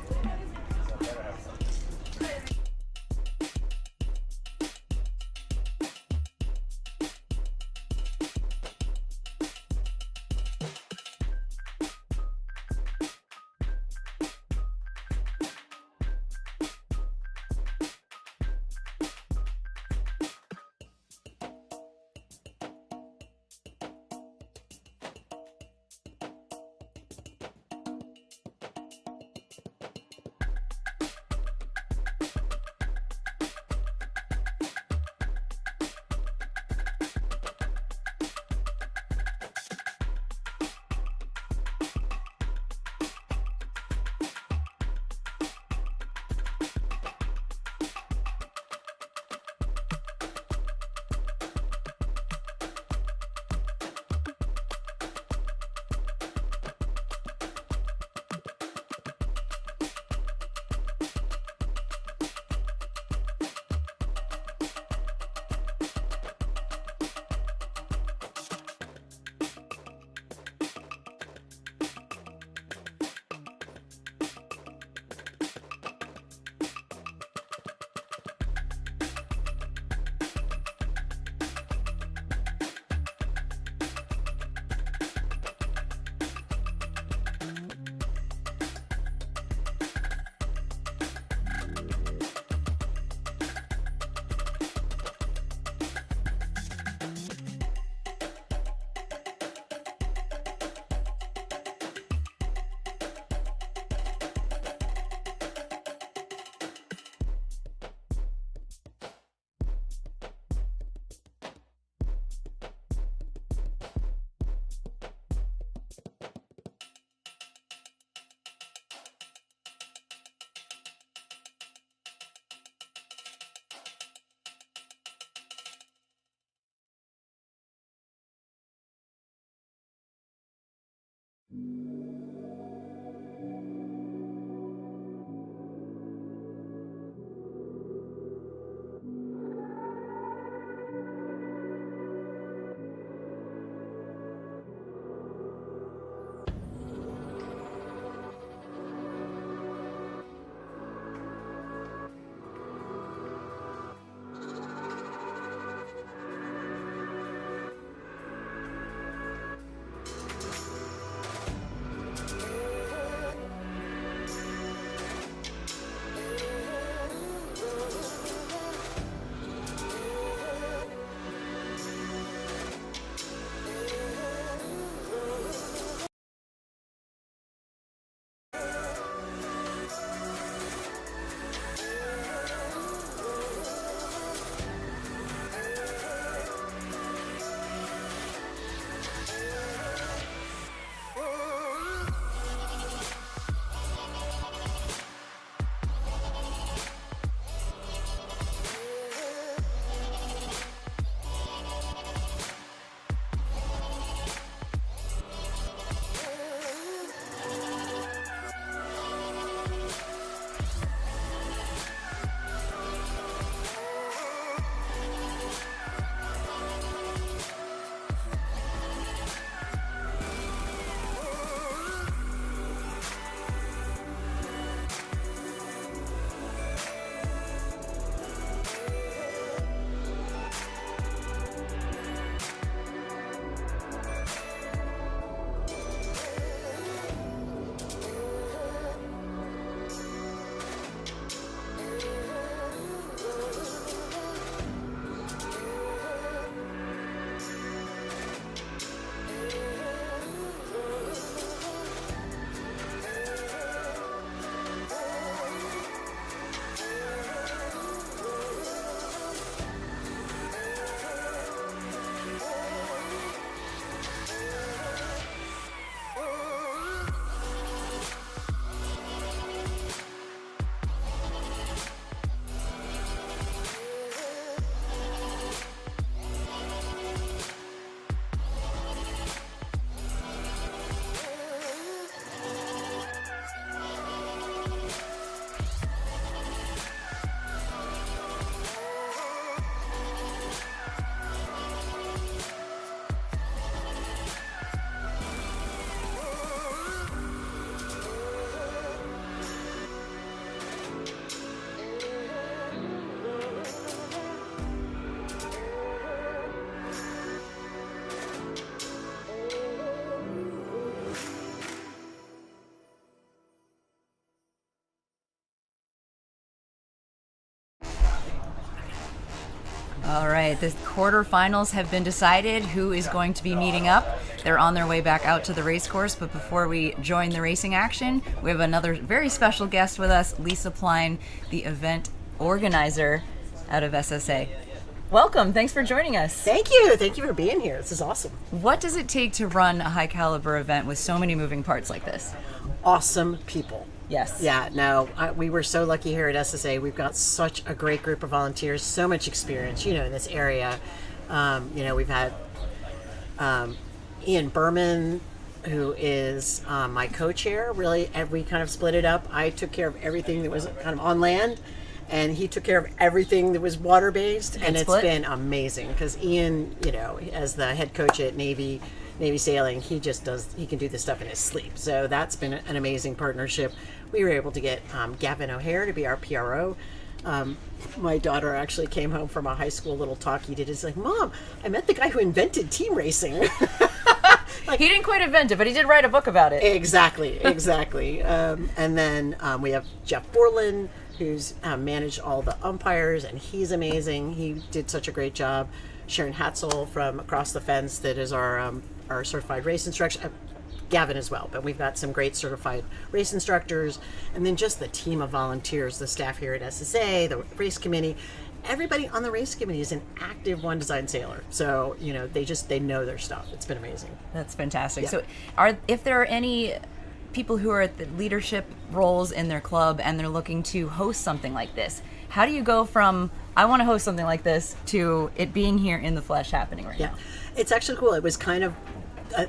All right, the quarterfinals have been decided. Who is going to be meeting up? They're on their way back out to the race course, but before we join the racing action, we have another very special guest with us, Lisa Pline, the event organizer out of SSA. Welcome. Thanks for joining us. Thank you. Thank you for being here. This is awesome. What does it take to run a high caliber event with so many moving parts like this? Awesome people. Yes. Yeah, no, we were so lucky here at SSA. We've got such a great group of volunteers, so much experience, in this area. We've had Ian Berman, who is my co-chair. Really, we kind of split it up. I took care of everything that was kind of on land, and he took care of everything that was water-based, and it's been amazing because Ian, as the head coach at Navy Sailing, he can do this stuff in his sleep. So that's been an amazing partnership. We were able to get Gavin O'Hare to be our PRO. My daughter actually came home from a high school little talk he did. He's like, Mom, I met the guy who invented team racing. He didn't quite invent it, but he did write a book about it. Exactly. And then we have Jeff Borland, who's managed all the umpires, and he's amazing. He did such a great job. Sharon Hatzel from Across the Fence, that is our certified race instructor. Gavin as well, but we've got some great certified race instructors, and then just the team of volunteers, the staff here at SSA, the race committee. Everybody on the race committee is an active One Design sailor, so they know their stuff. It's been amazing. That's fantastic. Yeah. So, if there are any people who are at the leadership roles in their club and they're looking to host something like this, how do you go from I want to host something like this to it being here in the flesh happening right now? It's actually cool. It was kind of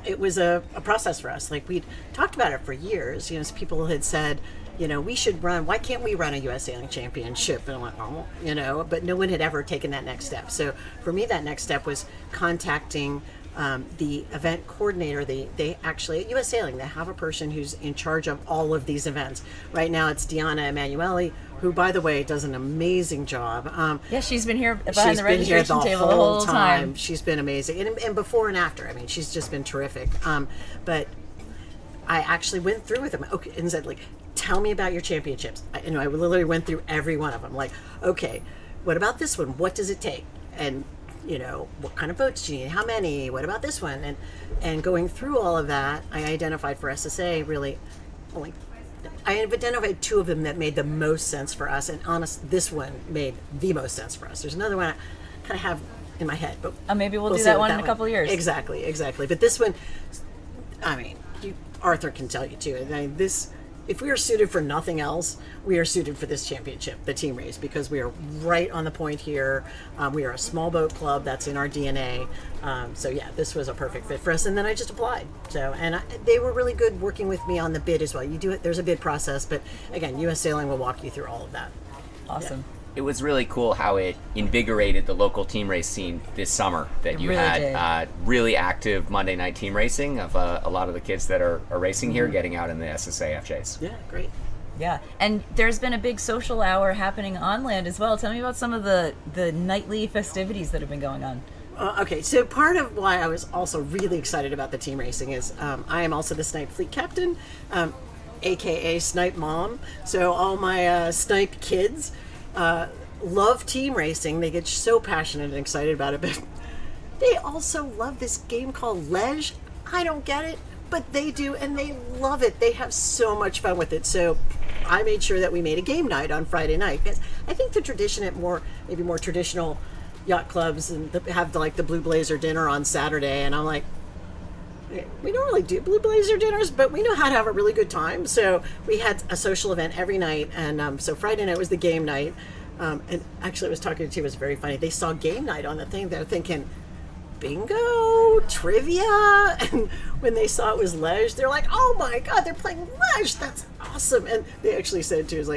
it was a process for us. Like, we'd talked about it for years. So people had said, we should run. Why can't we run a U.S. Sailing Championship? And I'm like, oh, but no one had ever taken that next step. So for me, that next step was contacting the event coordinator. They actually, at U.S. Sailing, they have a person who's in charge of all of these events. Right now, it's Deanna Emanuele, who, by the way, does an amazing job. She's been here behind the registration table the whole time. She's been amazing, and before and after. I mean, she's just been terrific. But I actually went through with them, and said, tell me about your championships. I literally went through every one of them. Like, okay, what about this one? What does it take? And what kind of boats do you need? How many? What about this one? And going through all of that, I identified for SSA I have identified two of them that made the most sense for us, and this one made the most sense for us. There's another one I kind of have in my head, but maybe we'll do that one in a couple of years. Exactly. But this one, Arthur can tell you too. If we are suited for nothing else, we are suited for this championship, the team race, because we are right on the point here. We are a small boat club. That's in our DNA. This was a perfect fit for us. And then I just applied. They were really good working with me on the bid as well. You do it. There's a bid process, but again, U.S. Sailing will walk you through all of that. Awesome. Yeah. It was really cool how it invigorated the local team race scene this summer. That you really had really active Monday night team racing of a lot of the kids that are racing here getting out in the SSA FJs. Yeah, great. Yeah, and there's been a big social hour happening on land as well. Tell me about some of the nightly festivities that have been going on. Okay, so part of why I was also really excited about the team racing is I am also the Snipe fleet captain, aka Snipe mom. So all my Snipe kids love team racing. They get so passionate and excited about it, but they also love this game called Ledge. I don't get it, but they do, and they love it. They have so much fun with it. So I made sure that we made a game night on Friday night, because I think the tradition at maybe more traditional yacht clubs and have the Blue Blazer dinner on Saturday, and I'm like, we don't really do Blue Blazer dinners, but we know how to have a really good time. So we had a social event every night, and so Friday night was the game night. And actually, I was talking to you, it was very funny. They saw game night on the thing. They're thinking, bingo, trivia. And when they saw it was Ledge, they're like, oh my God, they're playing Ledge. That's awesome. And they actually said to us,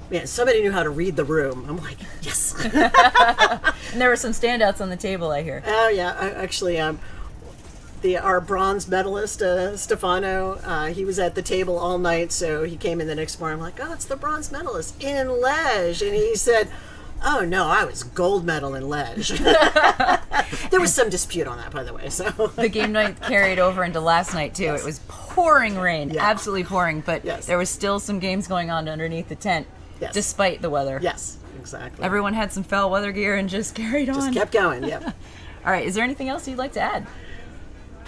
man, somebody knew how to read the room. I'm like, yes. And there were some standouts on the table, I hear. Oh, yeah. Our bronze medalist, Stefano, he was at the table all night, so he came in the next morning. I'm like, oh, it's the bronze medalist in Ledge. And he said, oh, no, I was gold medal in Ledge. There was some dispute on that, by the way. So the game night carried over into last night, too. Yes. It was pouring rain, absolutely pouring, but there was still some games going on underneath the tent, despite the weather. Yes. exactly. Everyone had some foul weather gear and just carried on. Just kept going. Yep. All right. Is there anything else you'd like to add?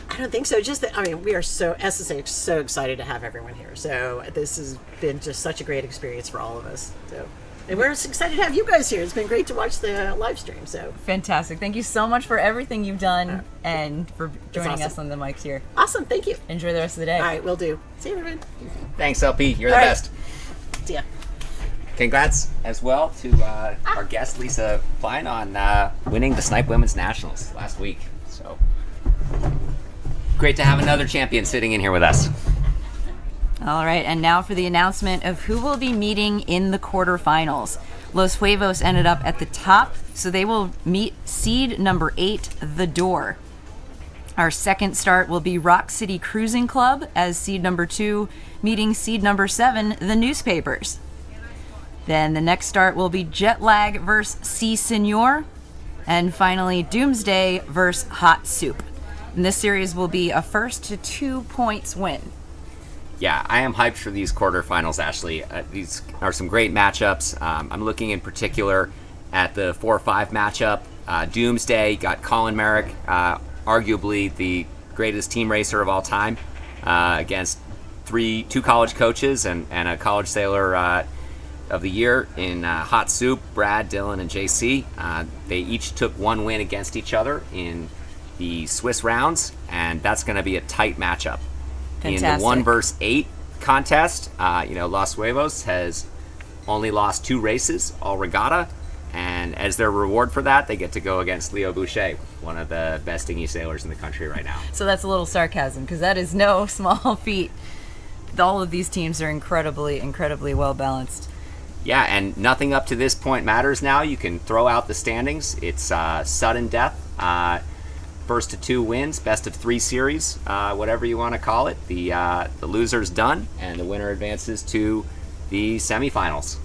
I don't think so. Just that, I mean, we are so SSH so excited to have everyone here. So this has been just such a great experience for all of us. So, and we're excited to have you guys here. It's been great to watch the live stream. So Fantastic. Thank you so much for everything you've done and for joining awesome. us on the mics here. Awesome. Thank you. Enjoy the rest of the day. All right, we'll do. See you, everyone. Thanks, LP. You're the All right. best. See ya. Congrats as well to our guest Lisa Fine on winning the Snipe Women's Nationals last week. So great to have another champion sitting in here with us. All right, and now for the announcement of who will be meeting in the quarterfinals. Los Huevos ended up at the top, so they will meet seed number 8, The Door. Our second start will be Rock City Cruising Club as seed number 2, meeting seed number 7, The Newspapers. Then the next start will be Jet Lag versus Si Senor, and finally Doomsday versus Hot Soup. And this series will be a first to 2 points win. Yeah, I am hyped for these quarterfinals, Ashley. These are some great matchups. I'm looking in particular at the 4-5 matchup. Doomsday got Colin Merrick, arguably the greatest team racer of all time, against two college coaches and a college sailor of the year in Hot Soup, Brad, Dylan, and JC. They each took 1 win against each other in the Swiss rounds, and that's going to be a tight matchup. Fantastic. In the 1 versus 8 contest, Los Huevos has only lost 2 races, all regatta, and as their reward for that, they get to go against Leo Boucher, one of the best dinghy sailors in the country right now. So that's a little sarcasm, because that is no small feat. All of these teams are incredibly, incredibly well balanced. Yeah, and nothing up to this point matters now. You can throw out the standings. It's sudden death. First to 2 wins, best of 3 series, whatever you want to call it. The loser's done, and the winner advances to the semifinals.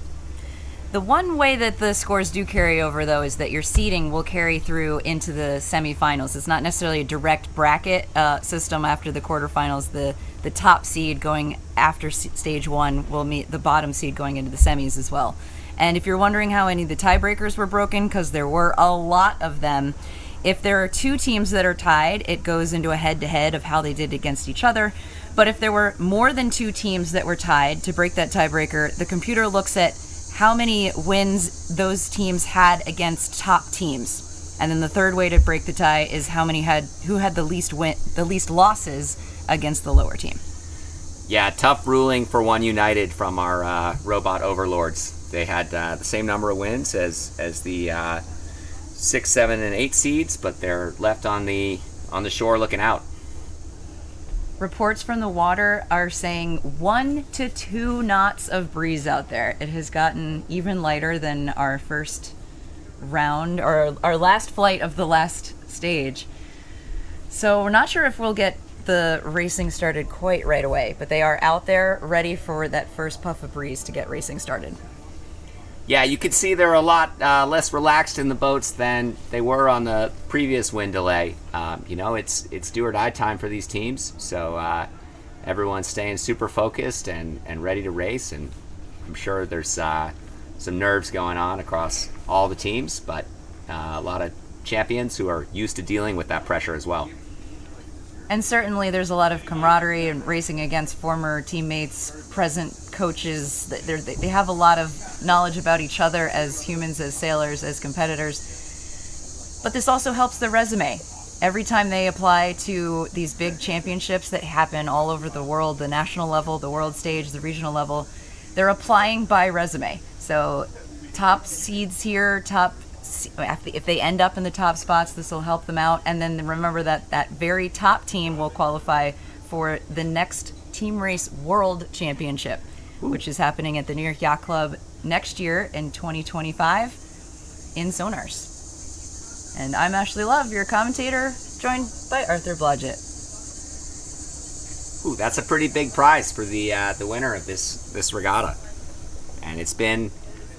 The one way that the scores do carry over, though, is that your seeding will carry through into the semifinals. It's not necessarily a direct bracket system after the quarterfinals. The top seed going after stage 1 will meet the bottom seed going into the semis as well. And if you're wondering how any of the tiebreakers were broken, because there were a lot of them, if there are 2 teams that are tied, it goes into a head-to-head of how they did against each other. But if there were more than 2 teams that were tied, to break that tiebreaker, the computer looks at how many wins those teams had against top teams. And then the third way to break the tie is who had the least losses against the lower team. Yeah, tough ruling for One United from our robot overlords. They had the same number of wins as the 6, 7, and 8 seeds, but they're left on the shore looking out. Reports from the water are saying 1 to 2 knots of breeze out there. It has gotten even lighter than our first round, or our last flight of the last stage. So we're not sure if we'll get the racing started quite right away, but they are out there ready for that first puff of breeze to get racing started. Yeah, you can see they're a lot less relaxed in the boats than they were on the previous wind delay. It's do or die time for these teams, so everyone's staying super focused and ready to race, and I'm sure there's some nerves going on across all the teams, but a lot of champions who are used to dealing with that pressure as well. And certainly there's a lot of camaraderie and racing against former teammates, present coaches. They have a lot of knowledge about each other as humans, as sailors, as competitors. But this also helps their resume. Every time they apply to these big championships that happen all over the world, the national level, the world stage, the regional level, they're applying by resume. So top seeds here, if they end up in the top spots, this will help them out. And then remember that very top team will qualify for the next Team Race World Championship, which is happening at the New York Yacht Club next year in 2025 in Sonars. And I'm Ashley Love, your commentator, joined by Arthur Blodgett. Ooh, that's a pretty big prize for the winner of this regatta. And it's been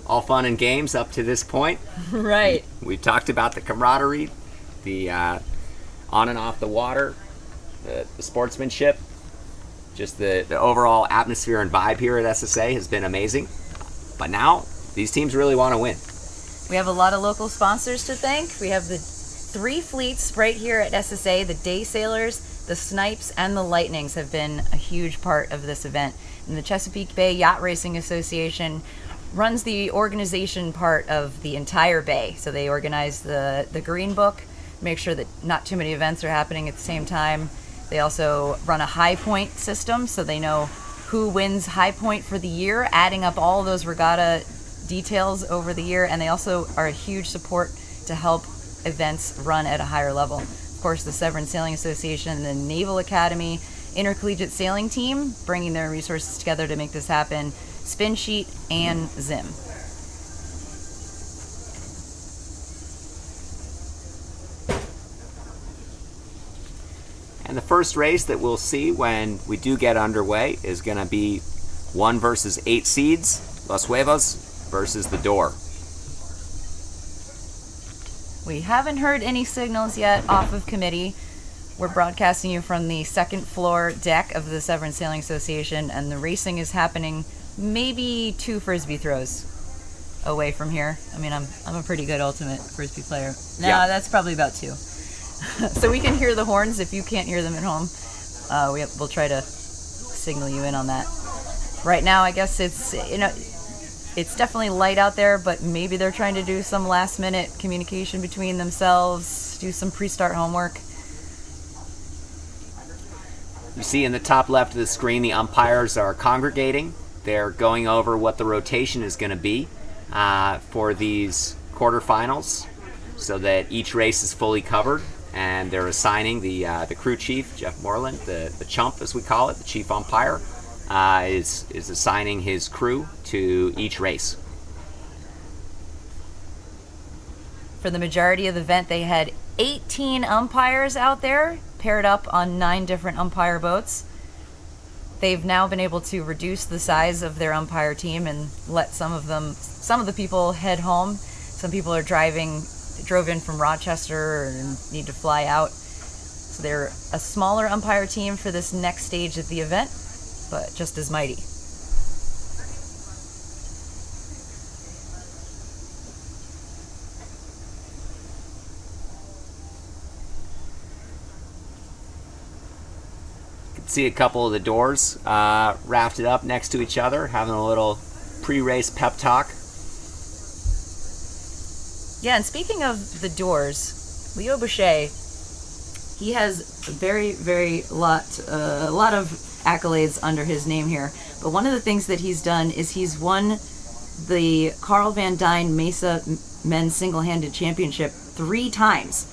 all fun and games up to this point. Right. We've talked about the camaraderie, the on and off the water, the sportsmanship, just the overall atmosphere and vibe here at SSA has been amazing. But now, these teams really want to win. We have a lot of local sponsors to thank. We have the 3 fleets right here at SSA. The Day Sailors, the Snipes, and the Lightnings have been a huge part of this event. And the Chesapeake Bay Yacht Racing Association runs the organization part of the entire bay. So they organize the Green Book, make sure that not too many events are happening at the same time. They also run a high point system, so they know who wins high point for the year, adding up all those regatta details over the year. And they also are a huge support to help events run at a higher level. Of course, the Severn Sailing Association, the Naval Academy, Intercollegiate Sailing Team, bringing their resources together to make this happen, Spin Sheet, and Zim. And the first race that we'll see when we do get underway is going to be 1 versus 8 seeds, Los Huevos versus the Door. We haven't heard any signals yet off of committee. We're broadcasting you from the 2nd floor deck of the Severn Sailing Association, and the racing is happening maybe 2 frisbee throws away from here. I mean, I'm a pretty good ultimate frisbee player. No, Yeah. That's probably about 2. So we can hear the horns if you can't hear them at home. We'll try to signal you in on that. Right now, I guess it's definitely light out there, but maybe they're trying to do some last minute communication between themselves, do some pre-start homework. You see in the top left of the screen, the umpires are congregating. They're going over what the rotation is going to be for these quarterfinals so that each race is fully covered. And they're assigning the crew chief, Jeff Moreland, the chump as we call it, the chief umpire, is assigning his crew to each race. For the majority of the event, they had 18 umpires out there, paired up on 9 different umpire boats. They've now been able to reduce the size of their umpire team and let some of the people head home. Some people are drove in from Rochester and need to fly out. So they're a smaller umpire team for this next stage of the event, but just as mighty. You can see a couple of the Doors rafted up next to each other, having a little pre-race pep talk. Yeah, and speaking of the Doors, Leo Boucher, he has a lot of accolades under his name here. But one of the things that he's done is he's won the Carl Van Dyne Mesa Men's Single-Handed Championship 3 times.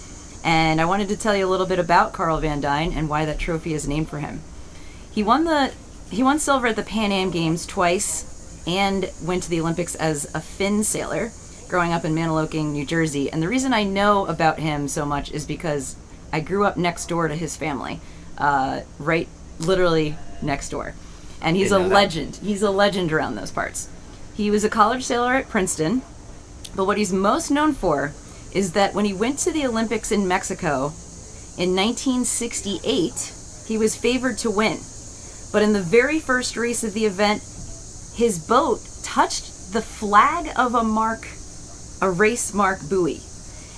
And I wanted to tell you a little bit about Carl Van Dyne and why that trophy is named for him. He won silver at the Pan Am Games twice and went to the Olympics as a Finn sailor, growing up in Maniloking, New Jersey. And the reason I know about him so much is because I grew up next door to his family, right, literally next door. And he's a legend. He's a legend around those parts. He was a college sailor at Princeton, but what he's most known for is that when he went to the Olympics in Mexico in 1968, he was favored to win. But in the very first race of the event, his boat touched the flag of a race mark buoy.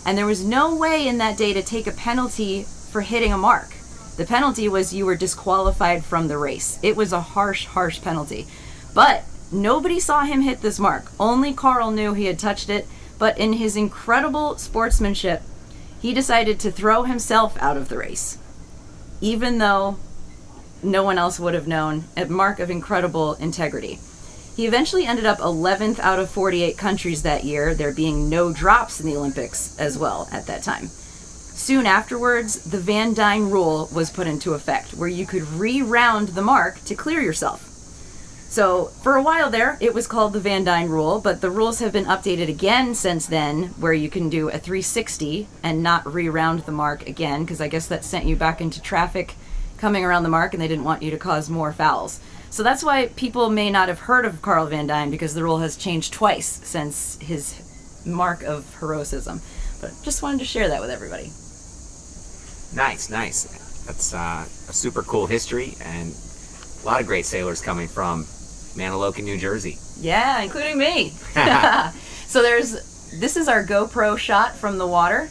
And there was no way in that day to take a penalty for hitting a mark. The penalty was you were disqualified from the race. It was a harsh, harsh penalty. But nobody saw him hit this mark. Only Carl knew he had touched it. But in his incredible sportsmanship, he decided to throw himself out of the race, even though no one else would have known, a mark of incredible integrity. He eventually ended up 11th out of 48 countries that year, there being no drops in the Olympics as well at that time. Soon afterwards, the Van Dyne rule was put into effect, where you could re-round the mark to clear yourself. So for a while there, it was called the Van Dyne rule, but the rules have been updated again since then, where you can do a 360 and not re-round the mark again, because I guess that sent you back into traffic coming around the mark and they didn't want you to cause more fouls. So that's why people may not have heard of Carl Van Dyne, because the rule has changed twice since his mark of heroism. But just wanted to share that with everybody. Nice. That's a super cool history, and a lot of great sailors coming from Manilokin, New Jersey. Yeah, including me. So there's This is our GoPro shot from the water.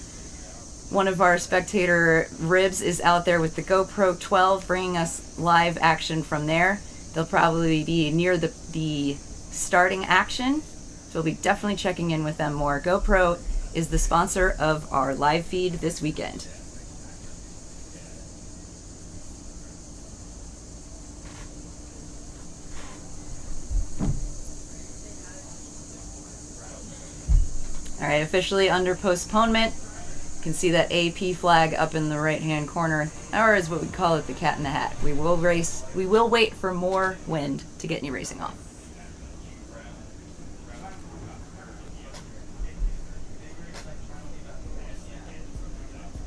One of our spectator ribs is out there with the GoPro 12, bringing us live action from there. They'll probably be near the starting action, so we'll be definitely checking in with them more. GoPro is the sponsor of our live feed this weekend. All right, officially under postponement. You can see that AP flag up in the right-hand corner, or is what we call it, the cat in the hat. We will wait for more wind to get any racing off.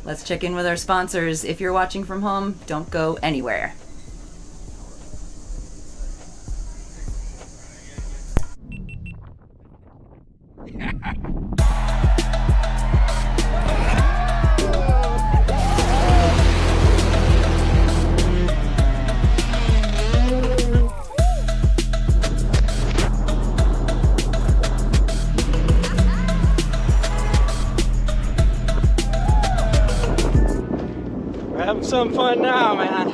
Let's check in with our sponsors. If you're watching from home, don't go anywhere. We're having some fun now, man.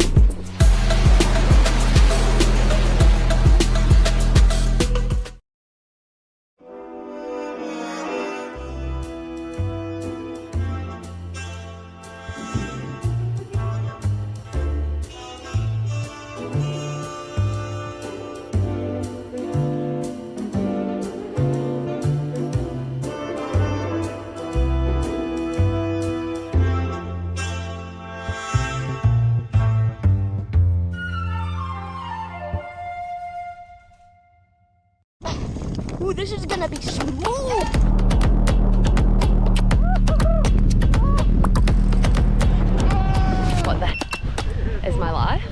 Ooh, this is gonna be smooth. What the is my life?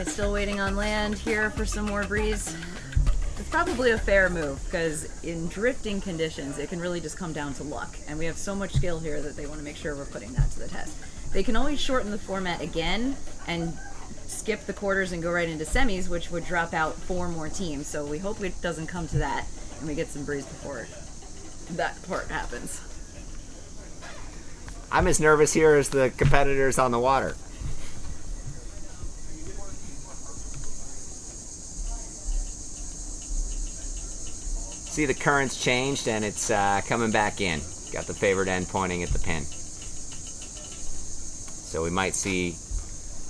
Still waiting on land here for some more breeze. It's probably a fair move because in drifting conditions it can really just come down to luck, and we have so much skill here that they want to make sure we're putting that to the test. They can always shorten the format again and skip the quarters and go right into semis, which would drop out 4 more teams, so we hope it doesn't come to that and we get some breeze before that part happens. I'm as nervous here as the competitors on the water. See, the current's changed and it's coming back in. Got the favored end pointing at the pin. So we might see,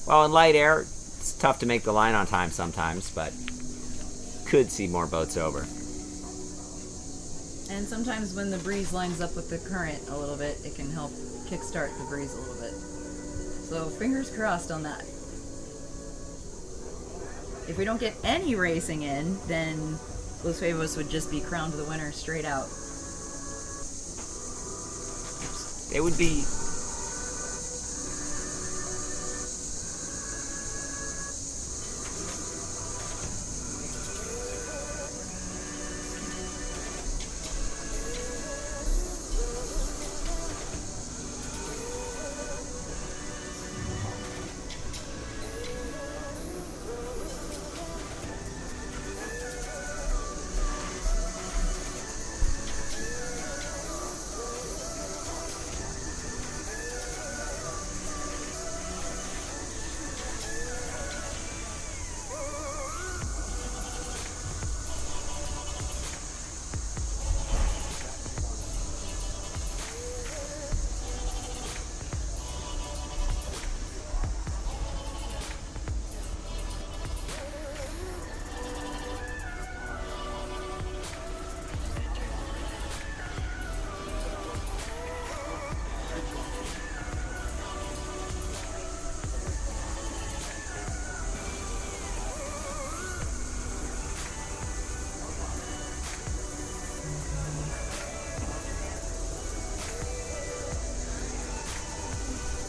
well, in light air, it's tough to make the line on time sometimes, but could see more boats over. And sometimes when the breeze lines up with the current a little bit, it can help kickstart the breeze a little bit. So fingers crossed on that. If we don't get any racing in, then Los Fabos would just be crowned the winner straight out. It would be...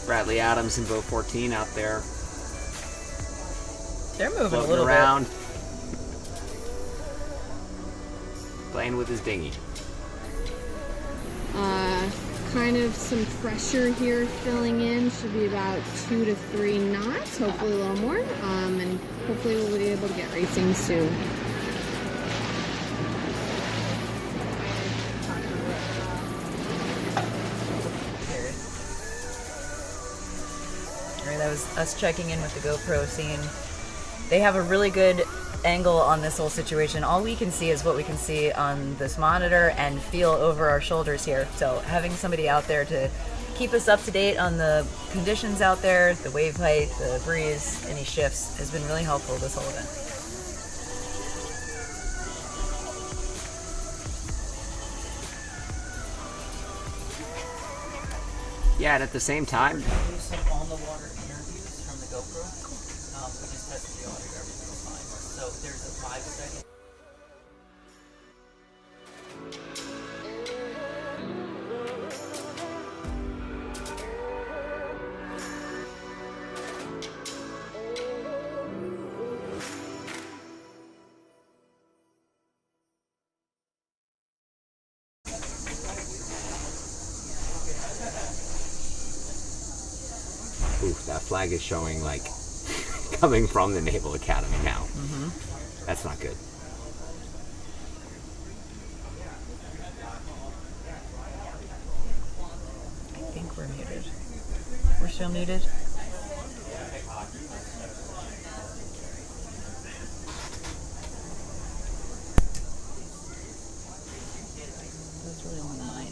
Bradley Adams in boat 14 out there. They're moving a floating little around, playing with his dinghy. Kind of some pressure here filling in. Should be about 2 to 3 knots, hopefully a little more. And hopefully we'll be able to get racing soon. All right, that was us checking in with the GoPro, seeing they have a really good angle on this whole situation. All we can see is what we can see on this monitor and feel over our shoulders here. So having somebody out there to keep us up to date on the conditions out there, the wave height, the breeze, any shifts, has been really helpful this whole event. Yeah, and at the same time, Use some on-the-water interviews from the GoPro. We just tested the audio, everything was fine. So there's a 5-second. oof, that flag is showing like coming from the Naval Academy now. That's not good. I think we're muted. We're still muted. That's really only mine.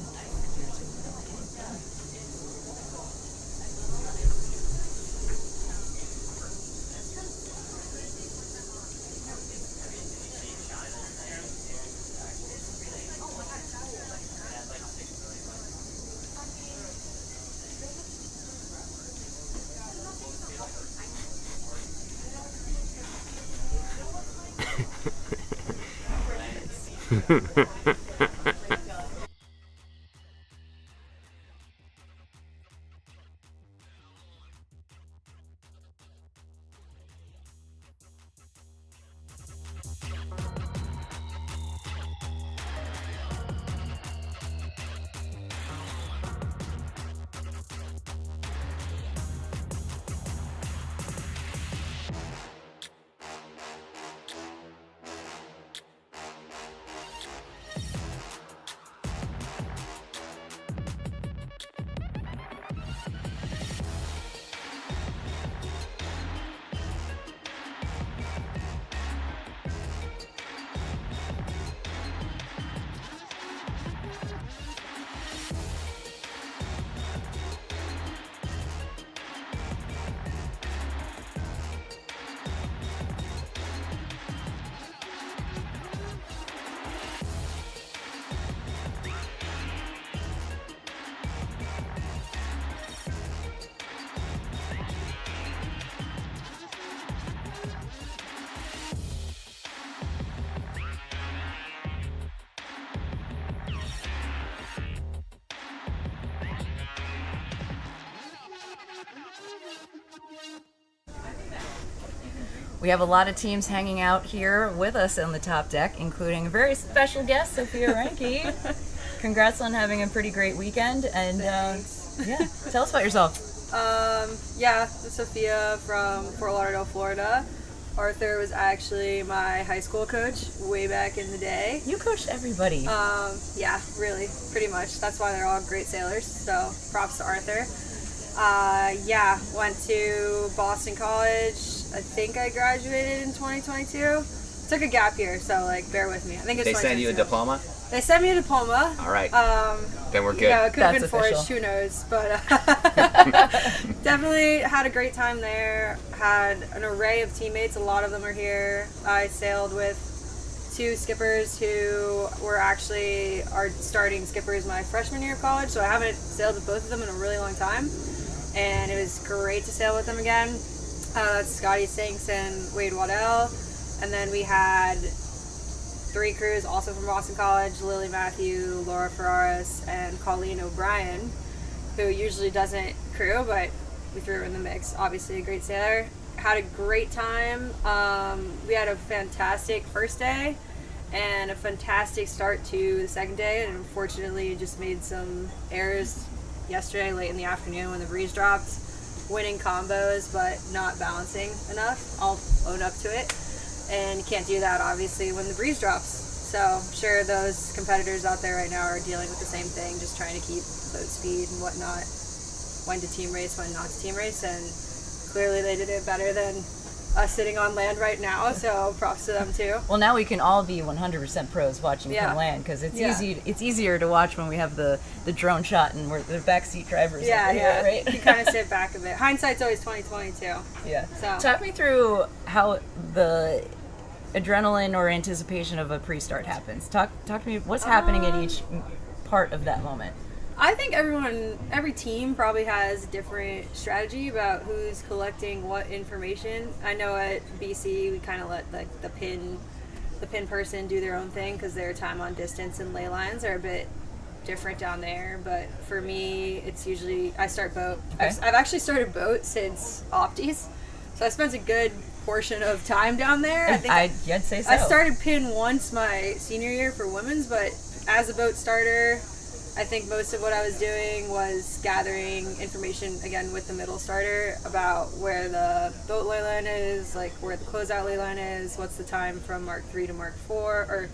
We have a lot of teams hanging out here with us on the top deck, including a very special guest, Sophia Reinke. Congrats on having a pretty great weekend, and yeah, tell us about yourself. Yeah, it's Sophia from Fort Lauderdale, Florida. Arthur was actually my high school coach way back in the day. You coached everybody. Yeah, really, pretty much. That's why they're all great sailors, so props to Arthur. Yeah, went to Boston College. I think I graduated in 2022. Took a gap year, so like bear with me. I think it's They send you a diploma? They sent me a diploma. All right. Then we're good. You know, it could have been That's forged, official. who knows? But definitely had a great time there. Had an array of teammates. A lot of them are here. I sailed with 2 skippers who were actually our starting skippers my freshman year of college. So I haven't sailed with both of them in a really long time. And it was great to sail with them again. That's Scotty Sinks and Wade Waddell. And then we had 3 crews also from Boston College: Lily Matthew, Laura Ferraris, and Colleen O'Brien, who usually doesn't crew, but we threw her in the mix. Obviously a great sailor. had a great time. We had a fantastic first day and a fantastic start to the second day, and unfortunately just made some errors yesterday late in the afternoon when the breeze dropped. Winning combos but not balancing enough. I'll own up to it. And you can't do that obviously when the breeze drops. So I'm sure those competitors out there right now are dealing with the same thing, just trying to keep boat speed and whatnot, when to team race, when not to team race, and clearly they did it better than us sitting on land right now, so props to them too. Well, now we can all be 100% pros watching from land, because it's it's easier to watch when we have the drone shot and we're the backseat drivers. Yeah, right? You kind of sit back a bit. Hindsight's always 20/20 too. Yeah. So talk me through how the adrenaline or anticipation of a pre-start happens. Talk to me. What's happening at each part of that moment? I think every team probably has a different strategy about who's collecting what information. I know at BC we kind of let the pin person do their own thing because their time on distance and ley lines are a bit different down there. But for me, it's usually I start boat. Okay. I've actually started boat since Opties, so I spent a good portion of time down there. I think I'd say so. I started pin once my senior year for women's, but as a boat starter, I think most of what I was doing was gathering information, again, with the middle starter about where the boat ley line is, like where the closeout ley line is, what's the time from Mark 3 to Mark 4,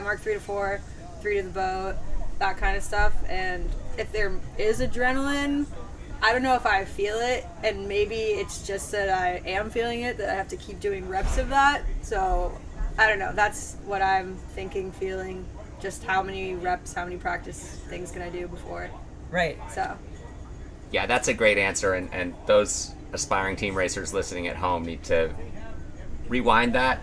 Mark 3 to 4, 3 to the boat, that kind of stuff. And if there is adrenaline, I don't know if I feel it, and maybe it's just that I am feeling it, that I have to keep doing reps of that. So, I don't know, that's what I'm thinking, feeling. Just how many reps, how many practice things can I do before? Right. So. Yeah, that's a great answer, and those aspiring team racers listening at home need to rewind that,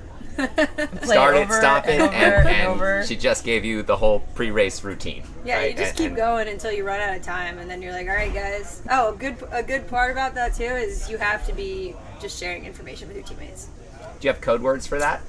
start it, stop it, and she just gave you the whole pre-race routine. Yeah, right? you just keep going until you run out of time, and then you're like, all right, guys. Oh, a good part about that too is you have to be just sharing information with your teammates. Do you have code words for that?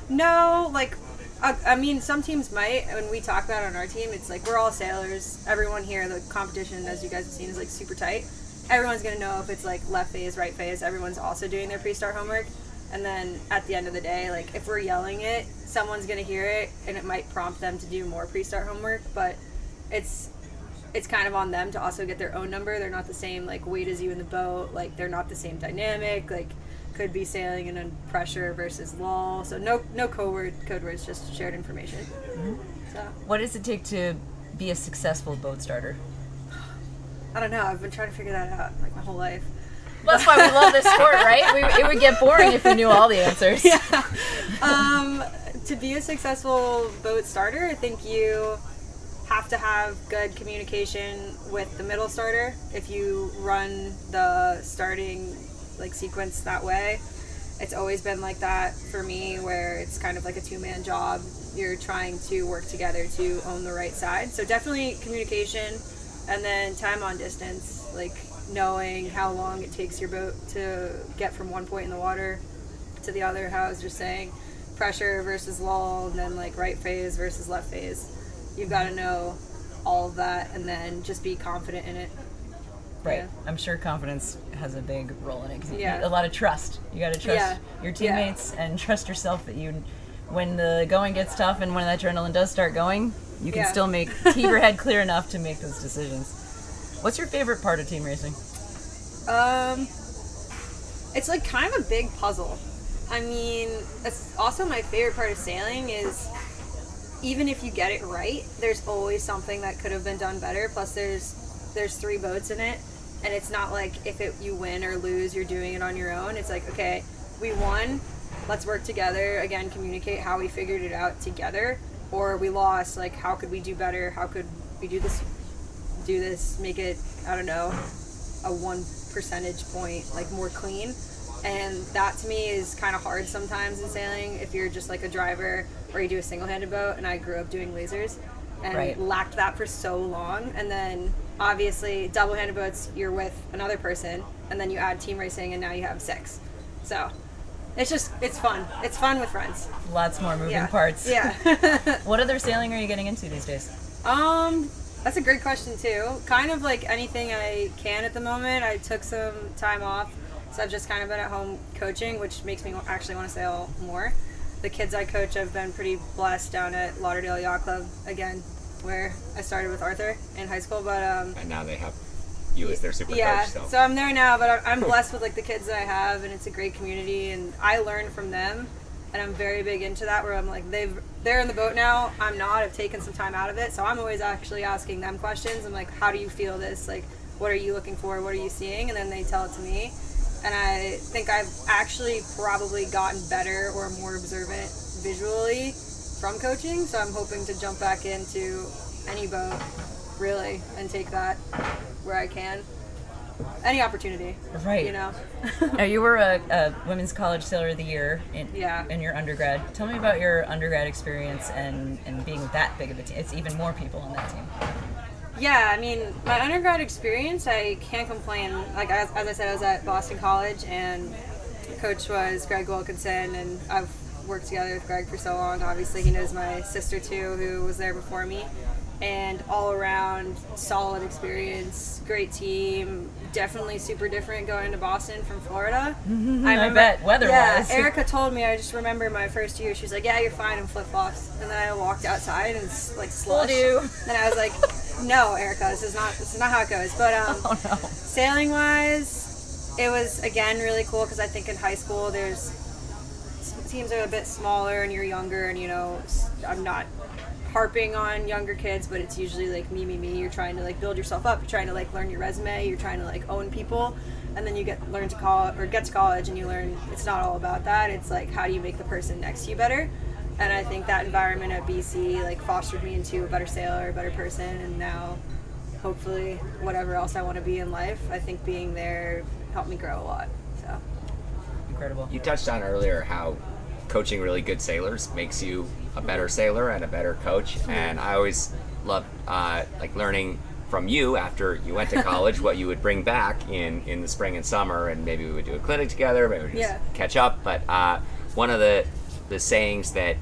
No, like. I mean, some teams might. When we talk about it on our team, it's like we're all sailors. Everyone here, the competition, as you guys have seen, is like super tight. Everyone's going to know if it's like left phase, right phase. Everyone's also doing their pre-start homework. And then at the end of the day, like if we're yelling it, someone's going to hear it, and it might prompt them to do more pre-start homework. But it's kind of on them to also get their own number. They're not the same like weight as you in the boat. Like they're not the same dynamic. Like could be sailing in a pressure versus lull. So no code words, just shared information. Mm-hmm. So what does it take to be a successful boat starter? I don't know. I've been trying to figure that out like my whole life. Well, that's why we love this sport, right? It would get boring if we knew all the answers. Yeah. To be a successful boat starter, I think you have to have good communication with the middle starter. If you run the starting like sequence that way, it's always been like that for me, where it's kind of like a two-man job. You're trying to work together to own the right side. So definitely communication, and then time on distance, like knowing how long it takes your boat to get from one point in the water to the other. How I was just saying, pressure versus lull, and then like right phase versus left phase. You've got to know all of that, and then just be confident in it. Right. Yeah. I'm sure confidence has a big role in it, because you Yeah. need a lot of trust. You got to trust your teammates and trust yourself that when the going gets tough and when that adrenaline does start going, you can still keep your head clear enough to make those decisions. What's your favorite part of team racing? It's like kind of a big puzzle. I mean, that's also my favorite part of sailing is even if you get it right, there's always something that could have been done better. Plus there's 3 boats in it, and it's not like if you win or lose, you're doing it on your own. It's like, okay, we won, let's work together, again, communicate how we figured it out together, or we lost, like how could we do better, how could we do this, make it, I don't know, a 1 percentage point, like more clean. And that to me is kind of hard sometimes in sailing if you're just like a driver or you do a single-handed boat, and I grew up doing lasers and lacked that for so long. And then obviously double-handed boats, you're with another person, and then you add team racing, and now you have 6. So it's fun. It's fun with friends. Lots more moving parts. Yeah. What other sailing are you getting into these days? That's a great question too. Kind of like anything I can at the moment. I took some time off So I've just kind of been at home coaching, which makes me actually want to sail more. The kids I coach, I've been pretty blessed down at Lauderdale Yacht Club, again, where I started with Arthur in high school. But and now they have you as their super yeah, coach. so I'm there now, but I'm blessed with like the kids that I have, and it's a great community, and I learn from them, and I'm very big into that. Where I'm like, they're in the boat now, I'm not. I've taken some time out of it, so I'm always actually asking them questions. I'm like, how do you feel this? Like, what are you looking for? What are you seeing? And then they tell it to me, and I think I've actually probably gotten better or more observant visually from coaching. So I'm hoping to jump back into any boat, really, and take that where I can. Any opportunity. Right. You know? Now, you were a Women's College Sailor of the Year in your undergrad. Tell me about your undergrad experience and being with that big of a team. It's even more people on that team. Yeah, I mean, my undergrad experience, I can't complain. Like, as I said, I was at Boston College, and coach was Greg Wilkinson, and I've worked together with Greg for so long. Obviously, he knows my sister, too, who was there before me. And all around, solid experience, great team. Definitely super different going to Boston from Florida. I bet, weather-wise. Yeah, Erica told me, I just remember my first year, she was like, yeah, you're fine in flip-flops. And then I walked outside and it's like slush. And I was like, no, Erica, this is not how it goes. But sailing-wise, it was, again, really cool because I think in high school teams are a bit smaller and you're younger, and, you know, I'm not harping on younger kids, but it's usually like me. You're trying to like build yourself up. You're trying to like learn your resume. You're trying to like own people, and then you get to college, and you learn it's not all about that. It's like, how do you make the person next to you better? And I think that environment at BC like fostered me into a better sailor, a better person, and now hopefully whatever else I want to be in life, I think being there helped me grow a lot. So incredible. You touched on earlier how coaching really good sailors makes you a better sailor and a better coach, and I always loved like learning from you after you went to college what you would bring back in the spring and summer, and maybe we would do a clinic together, maybe we would just catch up. But one of the sayings that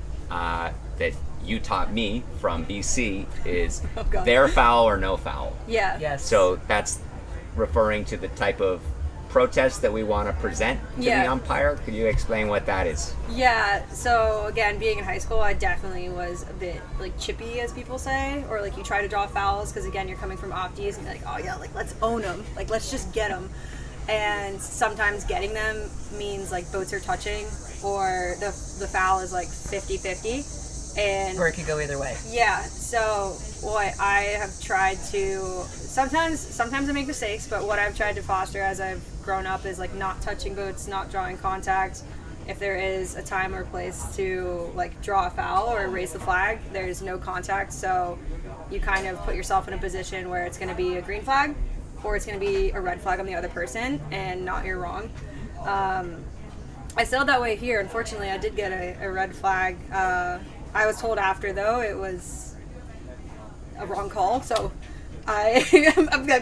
you taught me from BC is their foul or no foul. Yeah. Yes. So that's referring to the type of protest that we want to present to the umpire. Could you explain what that is? Yeah, so again, being in high school, I definitely was a bit like chippy, as people say, or like you try to draw fouls because again, you're coming from opties and you're like, oh yeah, like let's own them, like let's just get them. And sometimes getting them means like boats are touching, or the foul is like 50-50. And or it could go either way. Yeah, so what I have tried to, sometimes I make mistakes, but what I've tried to foster as I've grown up is like not touching boats, not drawing contact. If there is a time or place to like draw a foul or raise the flag, there's no contact, so you kind of put yourself in a position where it's going to be a green flag or it's going to be a red flag on the other person, and not you're wrong. I sailed that way here. Unfortunately, I did get a red flag. I was told after, though, it was a wrong call, so I'm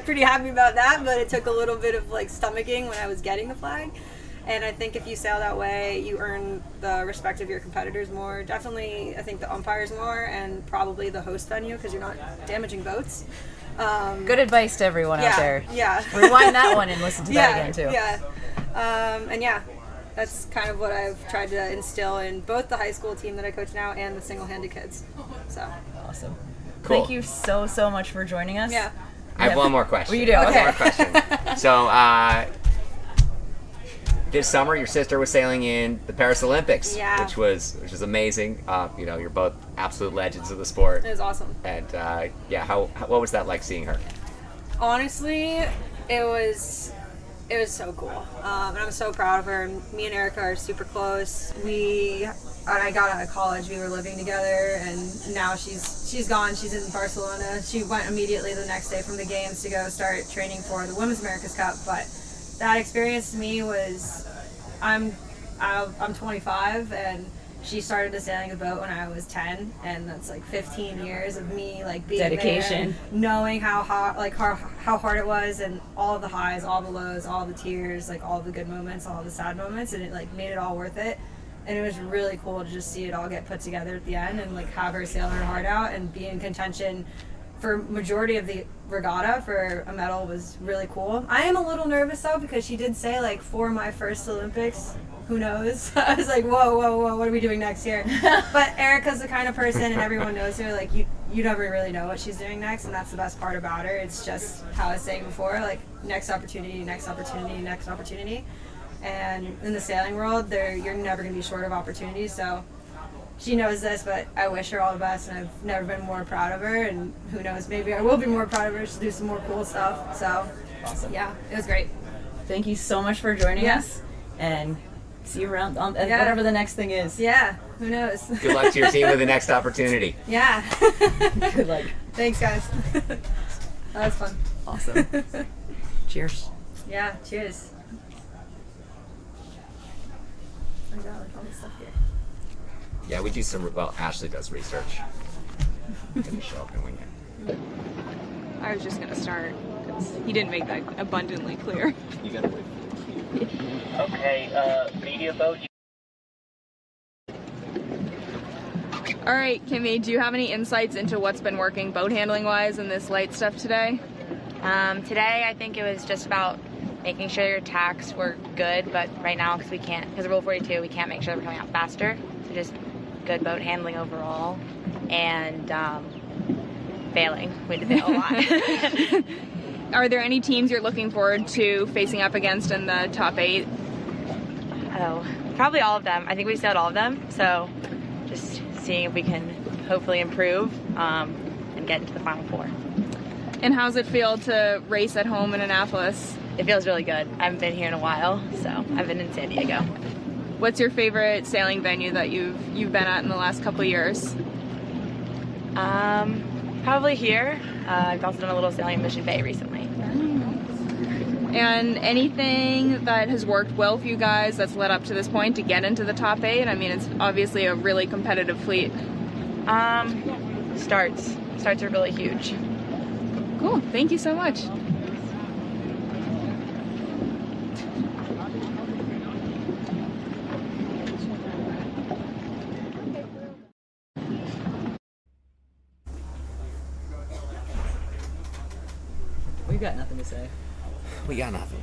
pretty happy about that, but it took a little bit of like stomaching when I was getting the flag. And I think if you sail that way, you earn the respect of your competitors more. Definitely, I think the umpires more, and probably the host venue, because you're not damaging boats. Good advice to everyone out there. Yeah. Rewind that one and listen to that again, too. Yeah. And yeah, that's kind of what I've tried to instill in both the high school team that I coach now and the single-handed kids. So awesome. Cool. Thank you so much for joining us. Yeah. I have one more question. Well, you do? Okay. One more question. So, this summer, your sister was sailing in the Paris Olympics, which was amazing. You know, you're both absolute legends of the sport. It was awesome. And what was that like seeing her? Honestly, it was so cool, and I'm so proud of her. Me and Erica are super close. When I got out of college, we were living together, and now she's gone. She's in Barcelona. She went immediately the next day from the games to go start training for the Women's America's Cup. But that experience to me was, I'm 25, and she started to sailing a boat when I was 10, and that's like 15 years of me like being dedication, there, knowing how hard it was, and all of the highs, all the lows, all the tears, like all the good moments, all the sad moments, and it like made it all worth it. And it was really cool to just see it all get put together at the end, and like have her sail her heart out and be in contention for majority of the regatta for a medal was really cool. I am a little nervous though because she did say like for my first Olympics, who knows? I was like, whoa, what are we doing next year? But Erica's the kind of person, and everyone knows her, like you never really know what she's doing next, and that's the best part about her. It's just how I was saying before, like next opportunity. And in the sailing world, you're never going to be short of opportunities, so she knows this, but I wish her all the best, and I've never been more proud of her, and who knows, maybe I will be more proud of her. She'll do some more cool stuff. So, awesome. Yeah, it was great. Thank you so much for joining us, and see you around on whatever the next thing is. Yeah, who knows? Good luck to your team with the next opportunity. Yeah. Good luck. Thanks, guys. That was fun. Awesome. Cheers. Yeah, cheers. I got like all this stuff here. Yeah, we do some. Well, Ashley does research. Can you show up and wing it? I was just gonna start because he didn't make that abundantly clear. You gotta wait. Okay, media boat. All right, Kimmy, do you have any insights into what's been working boat handling wise in this light stuff today? Today I think it was just about making sure your tacks were good, but right now because of Rule 42, we can't make sure that we're coming out faster. So just good boat handling overall, and failing. We had to fail a lot. Are there any teams you're looking forward to facing up against in the top 8? Oh, probably all of them. I think we sailed all of them, so just seeing if we can hopefully improve and get into the Final 4. And how's it feel to race at home in Annapolis? It feels really good. I haven't been here in a while, so I've been in San Diego. What's your favorite sailing venue that you've been at in the last couple of years? Probably here. I've also done a little sailing in Mission Bay recently. And anything that has worked well for you guys that's led up to this point to get into the top 8? I mean, it's obviously a really competitive fleet. Starts. Starts are really huge. Cool. Thank you so much. We got nothing to say. We got nothing.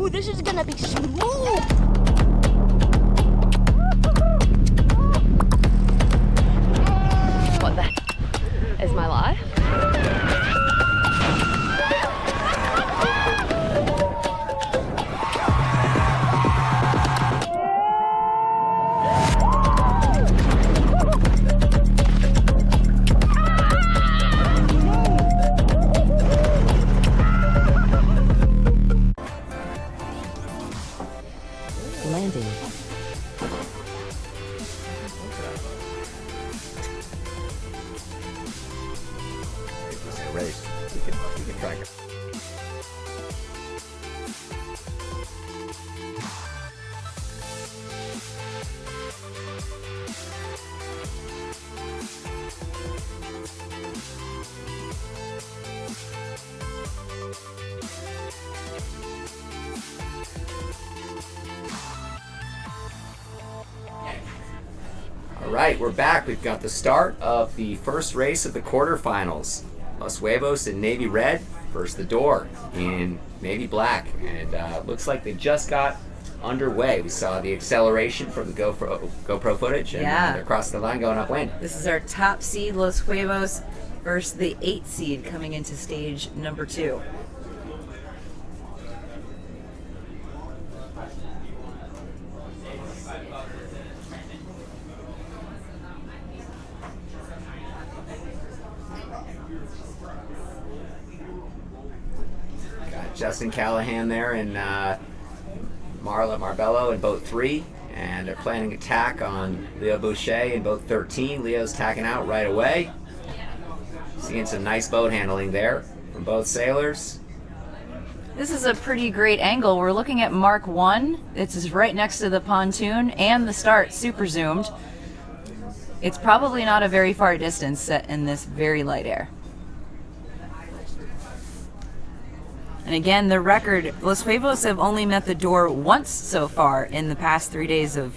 Ooh, this is gonna be smooth. What the is my life? Landing. Race. We can track it. All right, we're back. We've got the start of the first race of the quarterfinals. Los Huevos in navy red versus the door in navy black. And looks like they just got underway. We saw the acceleration from the GoPro footage, and Yeah. they're crossing the line going upwind. This is our top seed, Los Huevos, versus the 8th seed coming into stage number 2. Got Justin Callahan there and Marla Marbello in boat 3. And they're planning attack on Leo Boucher in boat 13. Leo's tacking out right away. Seeing some nice boat handling there from both sailors. This is a pretty great angle. We're looking at Mark 1. It's right next to the pontoon and the start, super zoomed. It's probably not a very far distance set in this very light air. And again, the record, Los Huevos have only met the door once so far in the past 3 days of,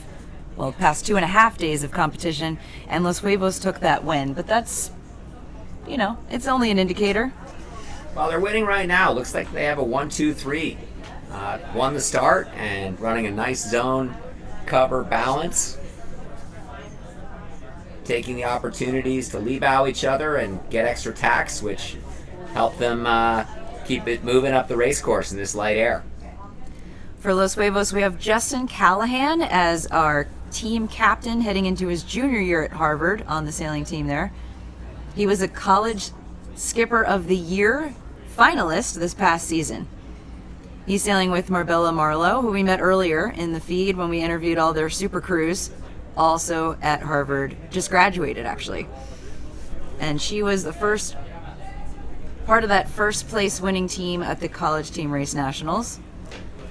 well, past 2.5 days of competition, and Los Huevos took that win. But that's, you know, it's only an indicator. Well, they're winning right now. Looks like they have a 1-2-3. Won the start and running a nice zone cover balance. Taking the opportunities to lee-bow each other and get extra tacks, which help them keep it moving up the race course in this light air. For Los Huevos, we have Justin Callahan as our team captain heading into his junior year at Harvard on the sailing team there. He was a college skipper of the year finalist this past season. He's sailing with Marbella Marlowe, who we met earlier in the feed when we interviewed all their super crews, also at Harvard, just graduated actually. And she was the first part of that first place winning team at the College Team Race Nationals,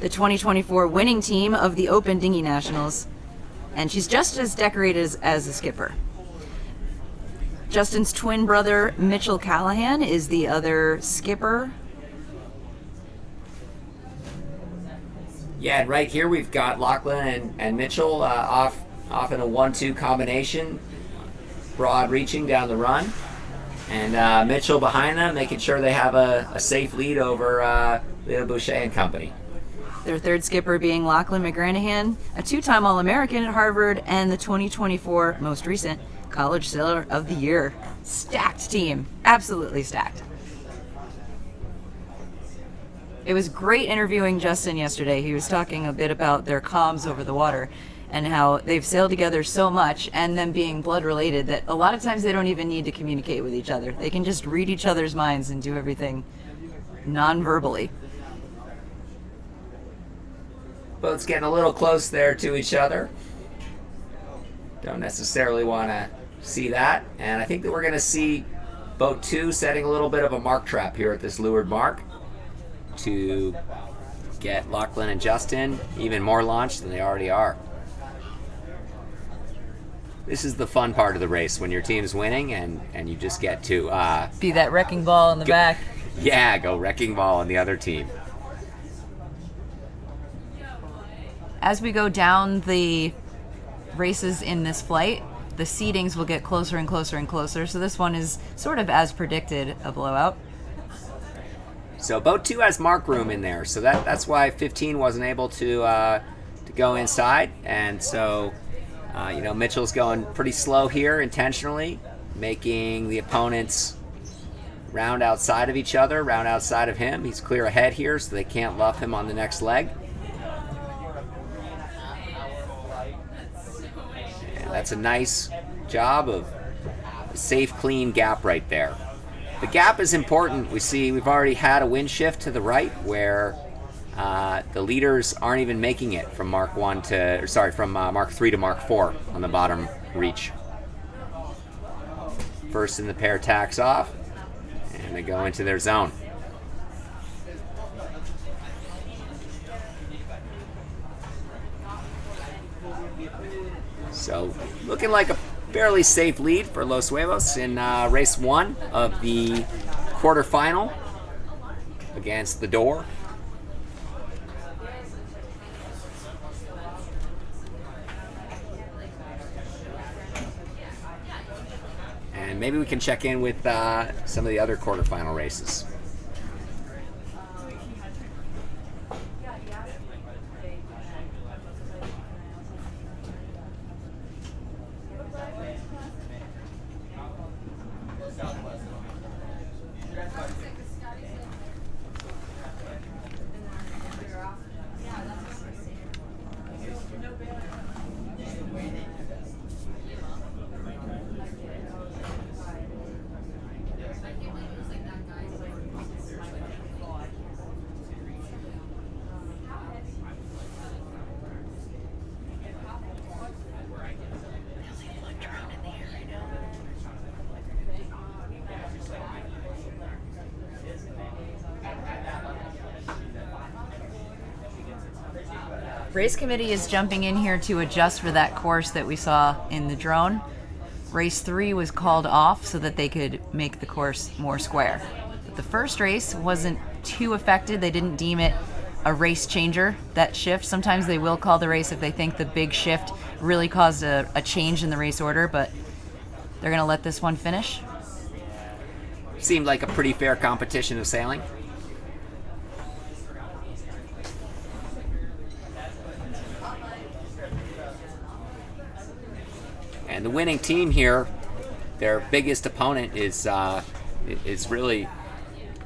the 2024 winning team of the Open Dinghy Nationals, and she's just as decorated as a skipper. Justin's twin brother, Mitchell Callahan, is the other skipper. Yeah, and right here we've got Lachlan and Mitchell off in a 1-2 combination, broad reaching down the run. And Mitchell behind them, making sure they have a safe lead over Leo Boucher and company. Their third skipper being Lachlan McGranahan, a 2-time All-American at Harvard and the 2024 most recent College Sailor of the Year. Stacked team. Absolutely stacked. It was great interviewing Justin yesterday. He was talking a bit about their comms over the water and how they've sailed together so much, and them being blood related, that a lot of times they don't even need to communicate with each other. They can just read each other's minds and do everything non-verbally. Boats getting a little close there to each other. Don't necessarily want to see that. And I think that we're going to see boat 2 setting a little bit of a mark trap here at this leeward mark to get Lachlan and Justin even more launched than they already are. This is the fun part of the race, when your team's winning and you just get to be that wrecking ball in the back. Yeah, go wrecking ball on the other team. As we go down the races in this flight, the seedings will get closer and closer and closer. So this one is sort of as predicted, a blowout. So boat 2 has mark room in there, so that's why 15 wasn't able to go inside, and so Mitchell's going pretty slow here intentionally, making the opponents round outside of each other, round outside of him. He's clear ahead here, so they can't luff him on the next leg. And that's a nice job of a safe, clean gap right there. The gap is important. We've already had a wind shift to the right where the leaders aren't even making it from Mark 3 to Mark 4 on the bottom reach. First in the pair tacks off, and they go into their zone. So looking like a fairly safe lead for Los Huevos in race 1 of the quarterfinal against the Door. And maybe we can check in with some of the other quarterfinal races. Race committee is jumping in here to adjust for that course that we saw in the drone. Race 3 was called off so that they could make the course more square. But the first race wasn't too affected. They didn't deem it a race changer, that shift. Sometimes they will call the race if they think the big shift really caused a change in the race order, but they're going to let this one finish. Seemed like a pretty fair competition of sailing. And the winning team here, their biggest opponent is really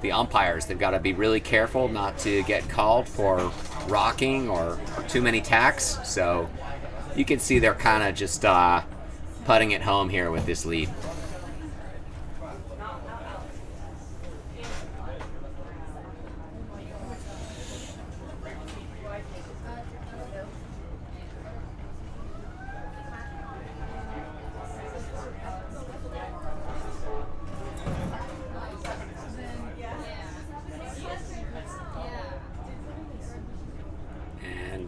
the umpires. They've got to be really careful not to get called for rocking or too many tacks. So you can see they're kind of just putting it home here with this lead.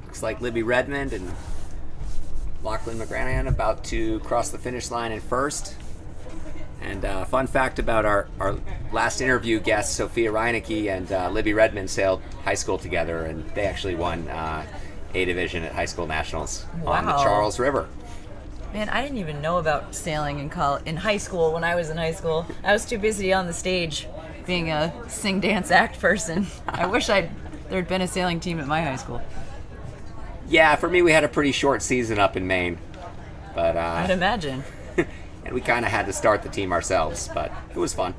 Looks like Libby Redmond and Lachlan McGranahan about to cross the finish line in first. And fun fact about our last interview guest, Sophia Reinecke and Libby Redmond sailed high school together, and they actually won A Division at high school nationals on the Charles River. Man, I didn't even know about sailing in high school when I was in high school. I was too busy on the stage being a sing, dance, act person. I wish there'd been a sailing team at my high school. Yeah, for me, we had a pretty short season up in Maine, but I'd imagine. And we kind of had to start the team ourselves, but it was fun.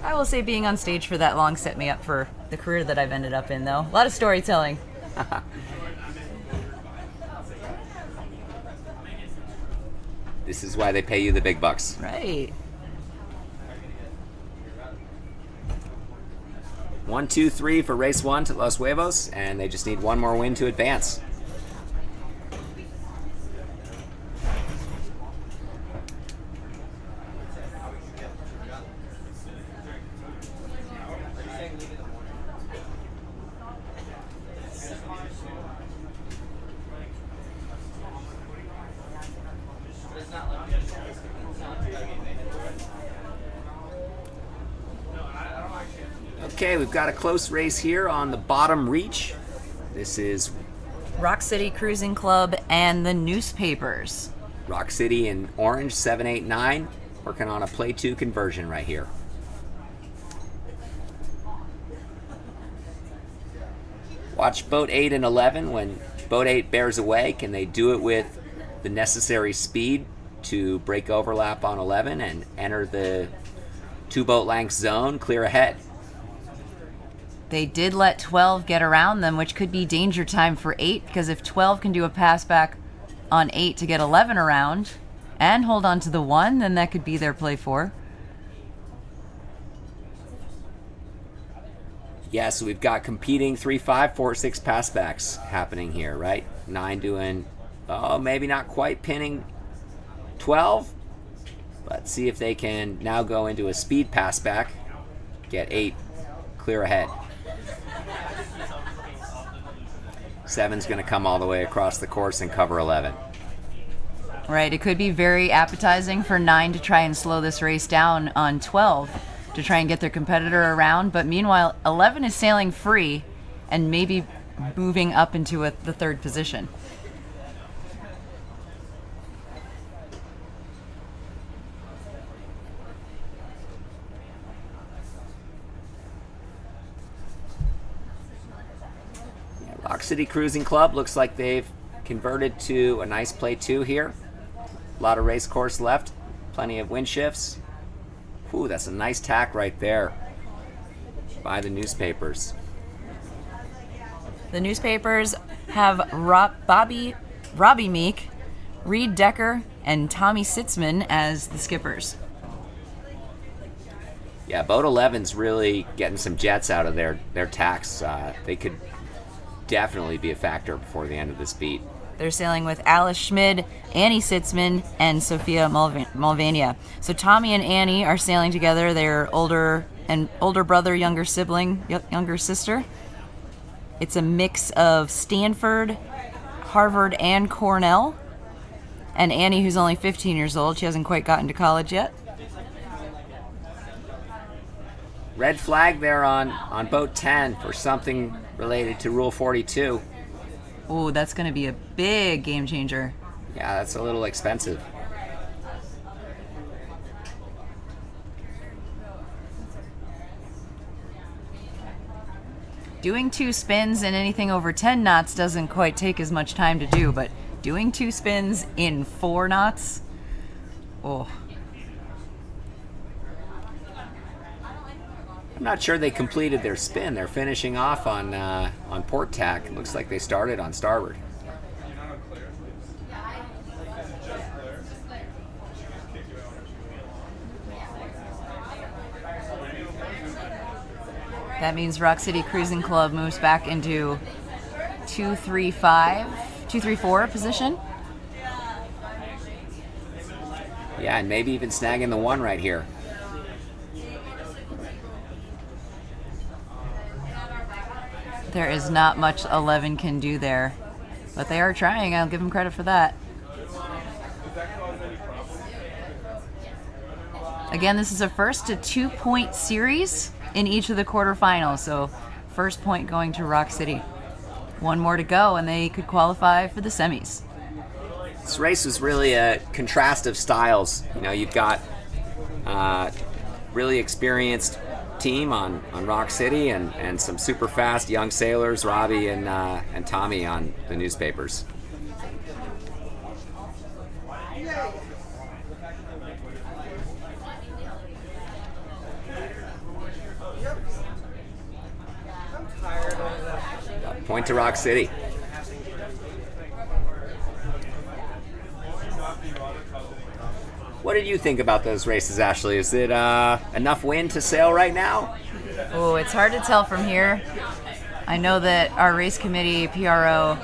I will say being on stage for that long set me up for the career that I've ended up in, though. A lot of storytelling. This is why they pay you the big bucks. Right. 1, 2, 3 for race 1 to Los Huevos, and they just need one more win to advance. Okay, we've got a close race here on the bottom reach. This is Rock City Cruising Club and the Newspapers. Rock City in orange, 789, working on a play 2 conversion right here. Watch boat 8 and 11. When boat 8 bears away, can they do it with the necessary speed to break overlap on 11 and enter the 2 boat length zone, clear ahead? They did let 12 get around them, which could be danger time for 8, because if 12 can do a pass back on 8 to get 11 around and hold on to the 1, then that could be their play 4. Yeah, so we've got competing 3-5, 4-6 passbacks happening here, right? 9 doing, maybe not quite pinning 12. Let's see if they can now go into a speed passback, get 8 clear ahead. 7's going to come all the way across the course and cover 11. Right, it could be very appetizing for 9 to try and slow this race down on 12 to try and get their competitor around, but meanwhile 11 is sailing free and maybe moving up into the 3rd position. Yeah, Rock City Cruising Club looks like they've converted to a nice play 2 here. A lot of race course left, plenty of wind shifts. Ooh, that's a nice tack right there by the newspapers. The newspapers have Robbie Meek, Reed Decker, and Tommy Sitzman as the skippers. Yeah, boat 11's really getting some jets out of their tacks. They could definitely be a factor before the end of this beat. They're sailing with Alice Schmid, Annie Sitzman, and Sophia Malvania. So Tommy and Annie are sailing together. They're older brother, younger sibling, younger sister. It's a mix of Stanford, Harvard, and Cornell. And Annie, who's only 15 years old, she hasn't quite gotten to college yet. Red flag there on boat 10 for something related to Rule 42. Oh, that's going to be a big game changer. Yeah, that's a little expensive. Doing 2 spins in anything over 10 knots doesn't quite take as much time to do, but doing 2 spins in 4 knots? Oh. I'm not sure they completed their spin. They're finishing off on port tack. It looks like they started on starboard. That means Rock City Cruising Club moves back into 2-3-4 position. Yeah, and maybe even snagging the 1 right here. There is not much 11 can do there, but they are trying. I'll give them credit for that. Again, this is a first to 2-point series in each of the quarterfinals, so first point going to Rock City. 1 more to go, and they could qualify for the semis. This race was really a contrast of styles. You know, you've got really experienced team on Rock City and some super fast young sailors, Robbie and Tommy on the newspapers. Point to Rock City. What did you think about those races, Ashley? Is it enough wind to sail right now? Oh, it's hard to tell from here. I know that our race committee PRO,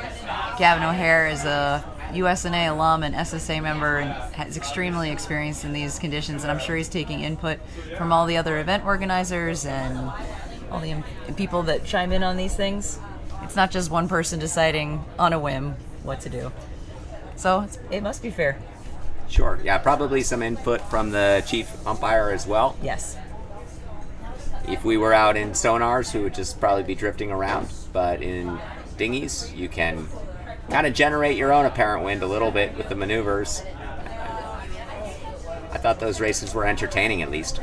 Gavin O'Hare, is a USNA alum and SSA member and is extremely experienced in these conditions, and I'm sure he's taking input from all the other event organizers and all the people that chime in on these things. It's not just one person deciding on a whim what to do. So it must be fair. Sure. Yeah, probably some input from the chief umpire as well. Yes. If we were out in sonars, we would just probably be drifting around. But in dinghies, you can kind of generate your own apparent wind a little bit with the maneuvers. I thought those races were entertaining, at least.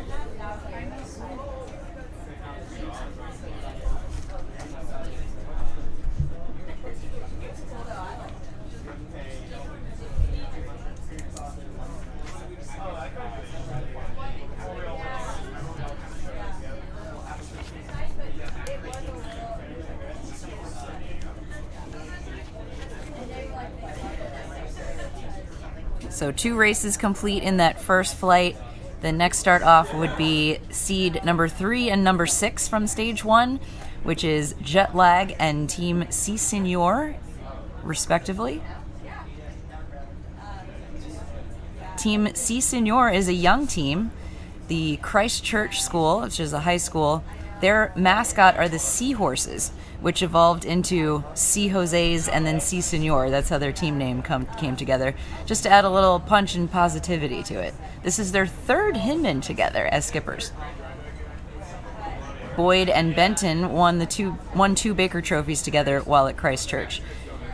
So 2 races complete in that first flight. The next start off would be seed number 3 and number 6 from stage 1, which is Jet Lag and Team C Senor, respectively. Team C Senor is a young team. The Christchurch School, which is a high school, their mascot are the Seahorses, which evolved into C Jose's and then C Senor. That's how their team name came together, just to add a little punch and positivity to it. This is their 3rd Hinman together as skippers. Boyd and Benton won 2 Baker trophies together while at Christchurch.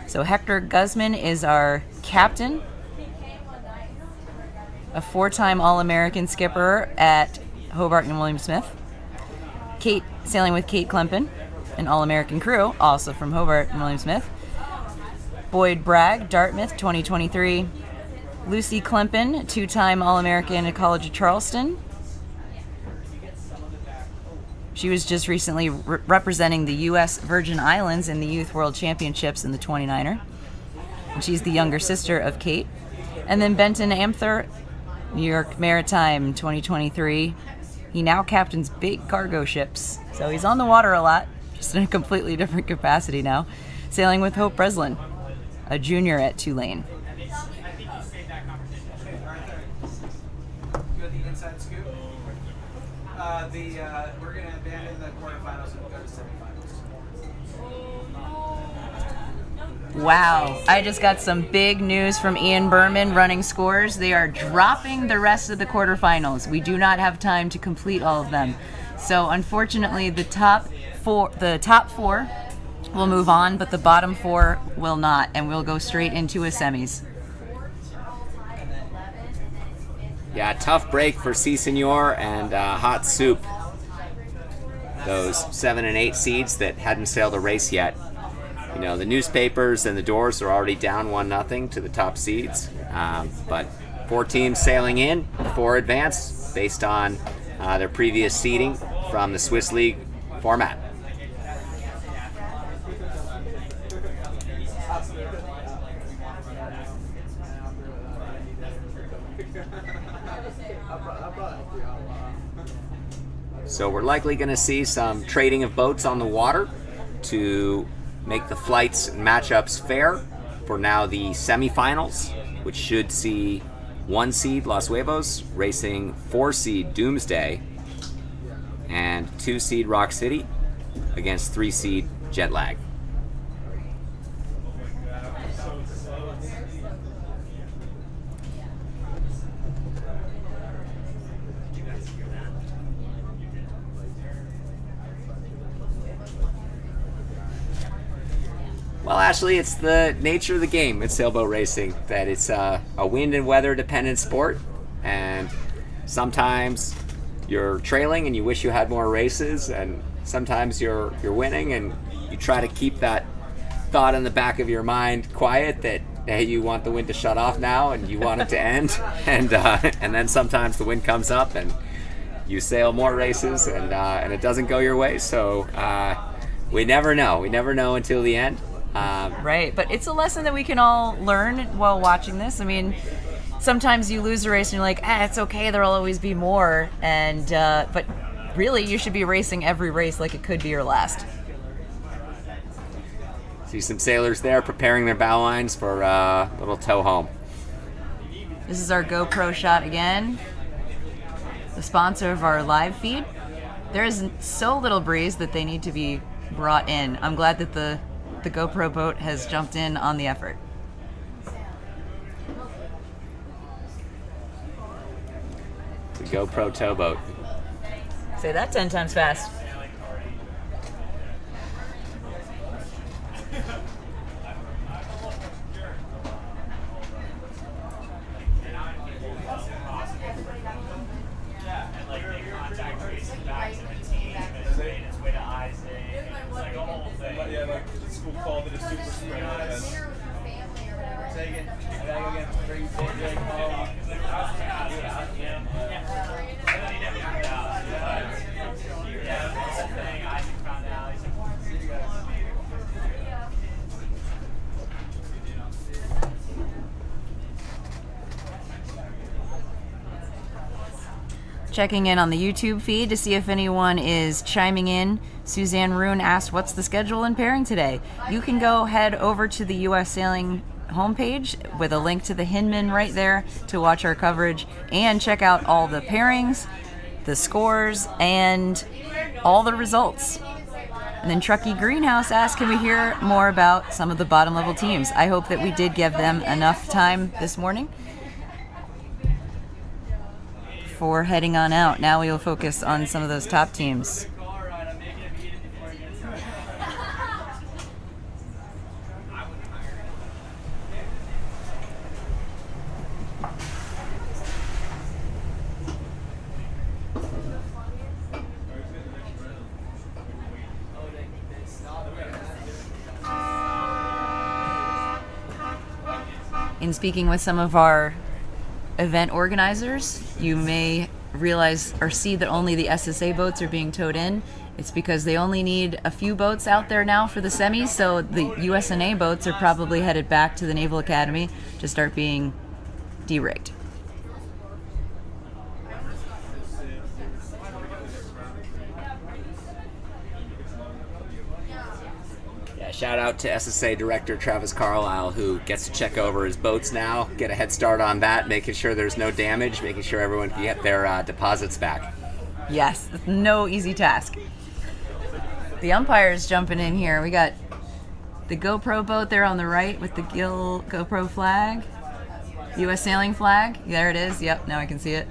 So Hector Guzman is our captain, a 4-time All-American skipper at Hobart and William Smith. Kate, sailing with Kate Klempen, an All-American crew, also from Hobart and William Smith. Boyd Bragg, Dartmouth, 2023. Lucy Klempen, 2-time All-American at College of Charleston. She was just recently representing the U.S. Virgin Islands in the Youth World Championships in the 29er. And she's the younger sister of Kate. And then Benton Amther, New York Maritime, 2023. He now captains big cargo ships, so he's on the water a lot, just in a completely different capacity now, sailing with Hope Breslin, a junior at Tulane. We're going to abandon the quarterfinals and go to semifinals. Wow, I just got some big news from Ian Berman running scores. They are dropping the rest of the quarterfinals. We do not have time to complete all of them. So unfortunately, the top four will move on, but the bottom 4 will not, and we'll go straight into a semis. Yeah, tough break for C Senor and Hot Soup. Those 7 and 8 seeds that hadn't sailed a race yet. You know, the newspapers and the doors are already down 1-0 to the top seeds. But 4 teams sailing in, 4 advance based on their previous seeding from the Swiss League format. So we're likely going to see some trading of boats on the water to make the flights and matchups fair for now the semifinals, which should see 1 seed Los Huevos racing 4 seed Doomsday and 2 seed Rock City against 3 seed Jet Lag. Well, Ashley, it's the nature of the game in sailboat racing that it's a wind and weather dependent sport, and sometimes you're trailing and you wish you had more races, and sometimes you're winning and you try to keep that thought in the back of your mind quiet that hey, you want the wind to shut off now and you want it to end, and then sometimes the wind comes up and you sail more races and it doesn't go your way. So we never know. We never know until the end. Right, but it's a lesson that we can all learn while watching this. I mean, sometimes you lose a race and you're like, it's okay, there'll always be more, and but really you should be racing every race like it could be your last. See some sailors there preparing their bow lines for a little tow home. This is our GoPro shot again, the sponsor of our live feed. There is so little breeze that they need to be brought in. I'm glad that the GoPro boat has jumped in on the effort. The GoPro towboat. Say that 10 times fast. Called it a super spread. Take it. I gotta go get bring Checking in on the YouTube feed to see if anyone is chiming in. Suzanne Roon asked, what's the schedule in pairing today? You can go head over to the U.S. Sailing homepage with a link to the Hinman right there to watch our coverage and check out all the pairings, the scores, and all the results. And then Truckee Greenhouse asked, can we hear more about some of the bottom level teams? I hope that we did give them enough time this morning for heading on out. Now we will focus on some of those top teams. In speaking with some of our event organizers, you may realize or see that only the SSA boats are being towed in. It's because they only need a few boats out there now for the semis, so the USNA boats are probably headed back to the Naval Academy to start being de-rigged. Shout out to SSA Director Travis Carlisle, who gets to check over his boats now, get a head start on that, making sure there's no damage, making sure everyone can get their deposits back. Yes, no easy task. The umpires jumping in here. We got the GoPro boat there on the right with the Gill GoPro flag, U.S. Sailing flag. There it is. Yep, now I can see it.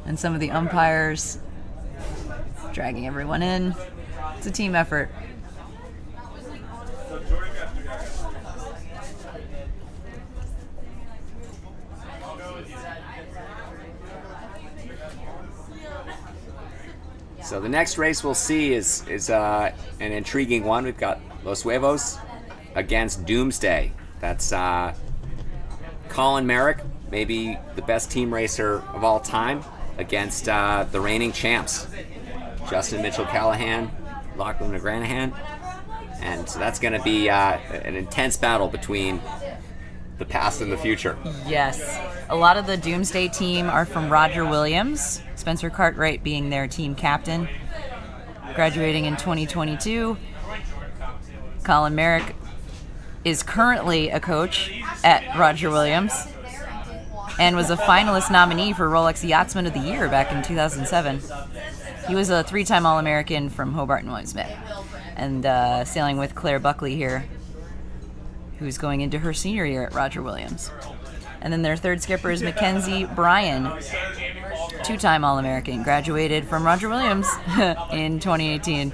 And some of the umpires dragging everyone in. It's a team effort. So the next race we'll see is an intriguing one. We've got Los Huevos against Doomsday. That's Colin Merrick, maybe the best team racer of all time, against the reigning champs, Justin Mitchell-Callahan, Lachlan McGranahan. And so that's going to be an intense battle between the past and the future. Yes. A lot of the Doomsday team are from Roger Williams, Spencer Cartwright being their team captain, graduating in 2022. Colin Merrick is currently a coach at Roger Williams and was a finalist nominee for Rolex Yachtsman of the Year back in 2007. He was a 3-time All-American from Hobart and William Smith, and sailing with Claire Buckley here, who's going into her senior year at Roger Williams. And then their third skipper is Mackenzie Bryan, 2-time All-American, graduated from Roger Williams in 2018,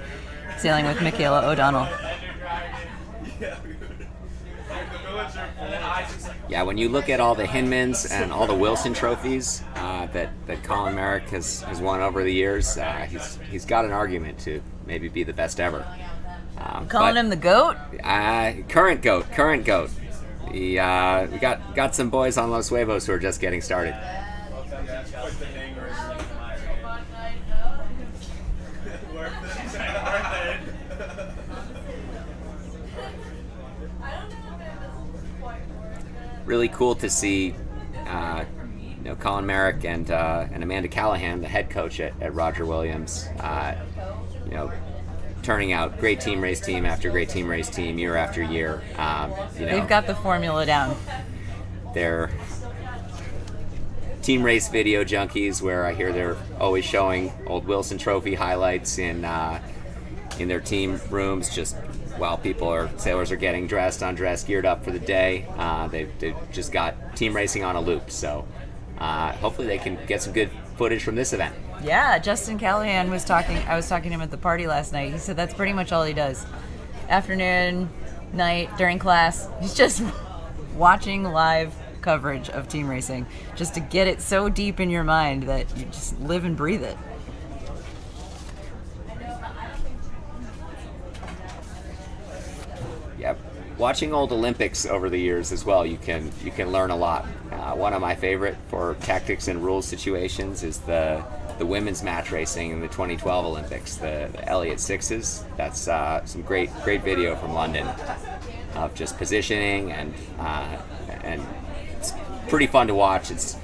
sailing with Michaela O'Donnell. Yeah, when you look at all the Hinmans and all the Wilson trophies that Colin Merrick has won over the years, he's got an argument to maybe be the best ever. Calling him the GOAT? Current GOAT. We got some boys on Los Huevos who are just getting started. Really cool to see, Colin Merrick and Amanda Callahan, the head coach at Roger Williams, turning out great team race team after great team race team year after year. They've got the formula down. They're team race video junkies, where I hear they're always showing old Wilson Trophy highlights in their team rooms, just while sailors are getting undressed, geared up for the day. They've just got team racing on a loop. So hopefully they can get some good footage from this event. Yeah, Justin Callahan I was talking to him at the party last night. He said that's pretty much all he does. Afternoon, night, during class, he's just watching live coverage of team racing, just to get it so deep in your mind that you just live and breathe it. Yep. Watching old Olympics over the years as well, you can learn a lot. One of my favorite for tactics and rules situations is the women's match racing in the 2012 Olympics, the Elliott Sixes. That's some great video from London of just positioning, and it's pretty fun to watch. It's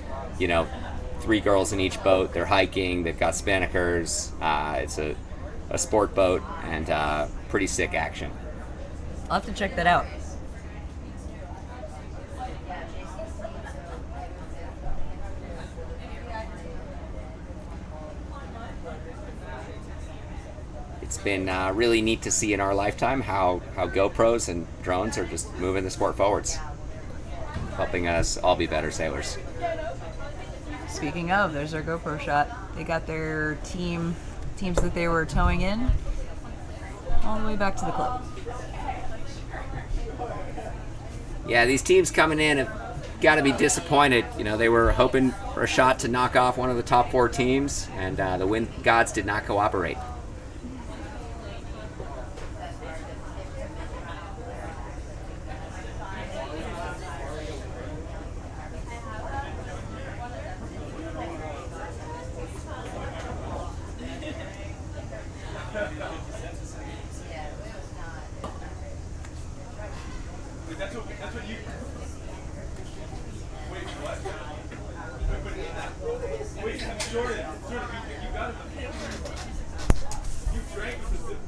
3 girls in each boat. They're hiking. They've got spinnakers. It's a sport boat and pretty sick action. I'll have to check that out. It's been really neat to see in our lifetime how GoPros and drones are just moving the sport forwards, helping us all be better sailors. Speaking of, there's our GoPro shot. They got their teams that they were towing in all the way back to the club. Yeah, these teams coming in have got to be disappointed. You know, they were hoping for a shot to knock off one of the top 4 teams, and the wind gods did not cooperate. That's what you. Wait, what? Wait, Jordan, you got it. You drank the Pacifica.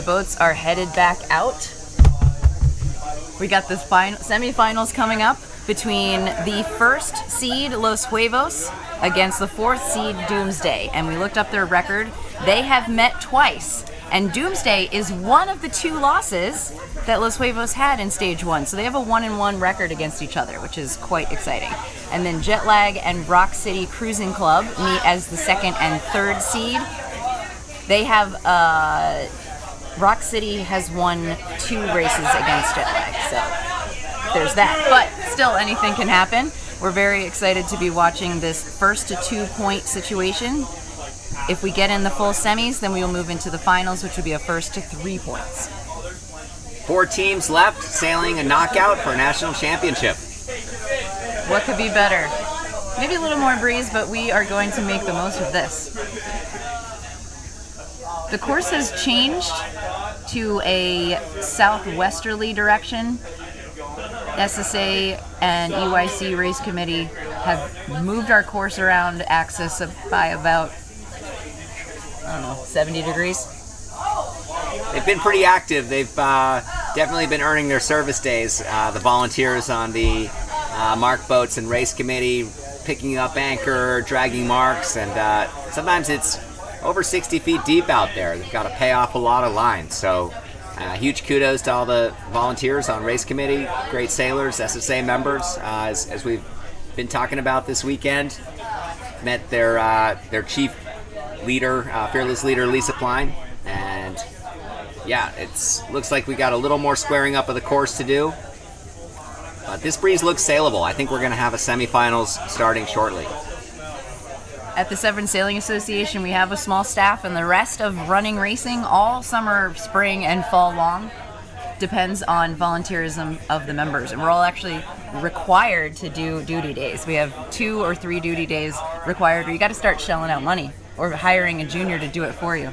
The boats are headed back out. We got the semifinals coming up between the first seed Los Huevos against the fourth seed Doomsday. And we looked up their record. They have met twice. And Doomsday is one of the 2 losses that Los Huevos had in stage 1. So they have a 1-1 record against each other, which is quite exciting. And then Jetlag and Rock City Cruising Club meet as the 2nd and 3rd seed. They have, Rock City has won 2 races against Jetlag, so there's that. But still, anything can happen. We're very excited to be watching this first to 2-point situation. If we get in the full semis, then we will move into the finals, which would be a first to 3 points. 4 teams left, sailing a knockout for a national championship. What could be better? Maybe a little more breeze, but we are going to make the most of this. The course has changed to a southwesterly direction. SSA and EYC Race Committee have moved our course around axis by about, 70 degrees. They've been pretty active. They've definitely been earning their service days. The volunteers on the mark boats and race committee picking up anchor, dragging marks, and sometimes it's over 60 feet deep out there. They've got to pay off a lot of lines. So huge kudos to all the volunteers on race committee, great sailors, SSA members. As we've been talking about this weekend, met their chief leader, fearless leader Lisa Klein, and yeah, looks like we got a little more squaring up of the course to do, but this breeze looks sailable. I think we're going to have a semifinals starting shortly. At the Severn Sailing Association, we have a small staff, and the rest of running racing all summer, spring, and fall long depends on volunteerism of the members. And we're all actually required to do duty days. We have 2 or 3 duty days required, or you got to start shelling out money or hiring a junior to do it for you.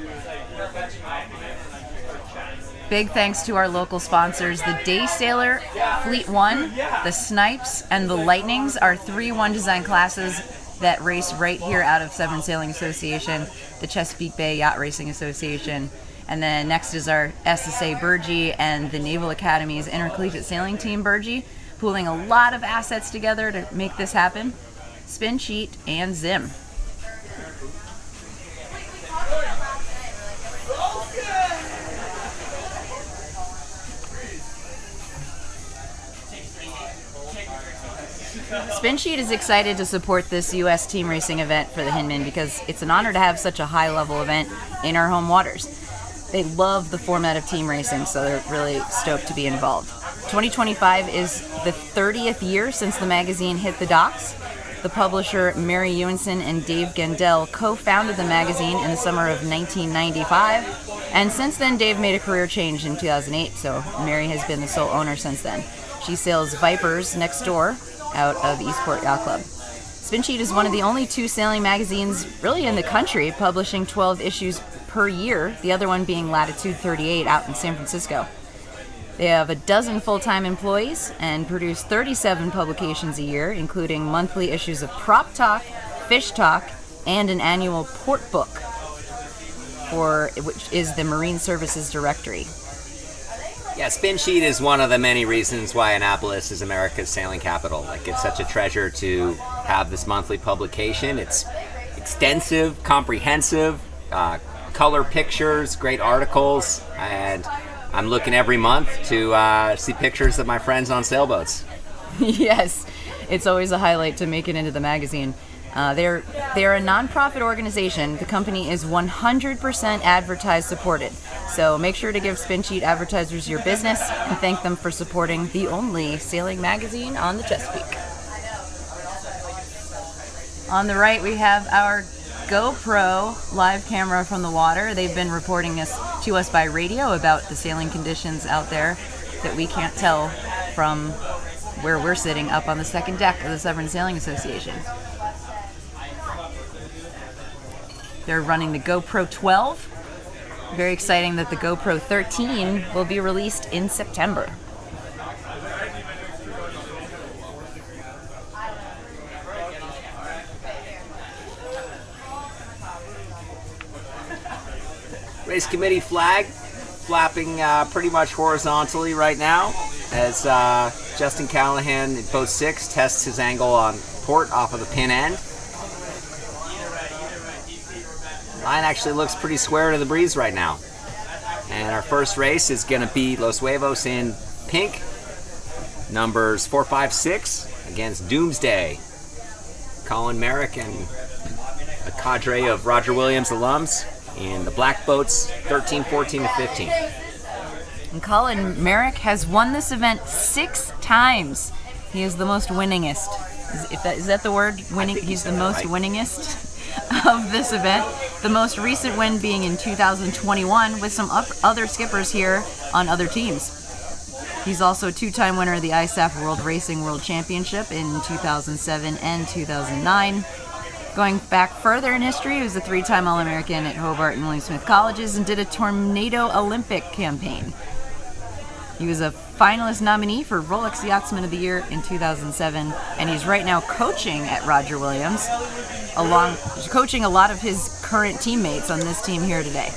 Big thanks to our local sponsors. The Day Sailor, Fleet 1, the Snipes, and the Lightnings are 3 one-design classes that race right here out of Severn Sailing Association, the Chesapeake Bay Yacht Racing Association. And then next is our SSA Burgee and the Naval Academy's Intercollegiate Sailing Team Burgee, pooling a lot of assets together to make this happen. Spin Sheet and Zim. Spin Sheet is excited to support this U.S. team racing event for the Hinman because it's an honor to have such a high-level event in our home waters. They love the format of team racing, so they're really stoked to be involved. 2025 is the 30th year since the magazine hit the docks. The publisher Mary Ewenson and Dave Gendell co-founded the magazine in the summer of 1995, and since then Dave made a career change in 2008, so Mary has been the sole owner since then. She sails Vipers next door out of Eastport Yacht Club. Spin Sheet is one of the only 2 sailing magazines really in the country publishing 12 issues per year, the other one being Latitude 38 out in San Francisco. They have a dozen full-time employees and produce 37 publications a year, including monthly issues of Prop Talk, Fish Talk, and an annual port book, which is the Marine Services Directory. Yeah, Spin Sheet is one of the many reasons why Annapolis is America's sailing capital. Like, it's such a treasure to have this monthly publication. It's extensive, comprehensive, color pictures, great articles, and I'm looking every month to see pictures of my friends on sailboats. Yes, it's always a highlight to make it into the magazine. They're a nonprofit organization. The company is 100% advertise supported. So make sure to give Spin Sheet advertisers your business and thank them for supporting the only sailing magazine on the Chesapeake. On the right, we have our GoPro live camera from the water. They've been reporting to us by radio about the sailing conditions out there that we can't tell from where we're sitting up on the second deck of the Severn Sailing Association. They're running the GoPro 12. Very exciting that the GoPro 13 will be released in September. Race committee flag flapping pretty much horizontally right now as Justin Callahan in boat 6 tests his angle on port off of the pin end. Line actually looks pretty square to the breeze right now. And our first race is going to be Los Huevos in pink, numbers 4, 5, 6 against Doomsday. Colin Merrick and a cadre of Roger Williams alums in the black boats 13, 14, and 15. And Colin Merrick has won this event 6 times. He is the most winningest. Is that the word? Winning. He's the most winningest of this event. The most recent win being in 2021 with some other skippers here on other teams. He's also a 2-time winner of the ISAF World Racing World Championship in 2007 and 2009. Going back further in history, he was a 3-time All-American at Hobart and William Smith Colleges and did a Tornado Olympic campaign. He was a finalist nominee for Rolex Yachtsman of the Year in 2007, and he's right now coaching at Roger Williams, coaching a lot of his current teammates on this team here today.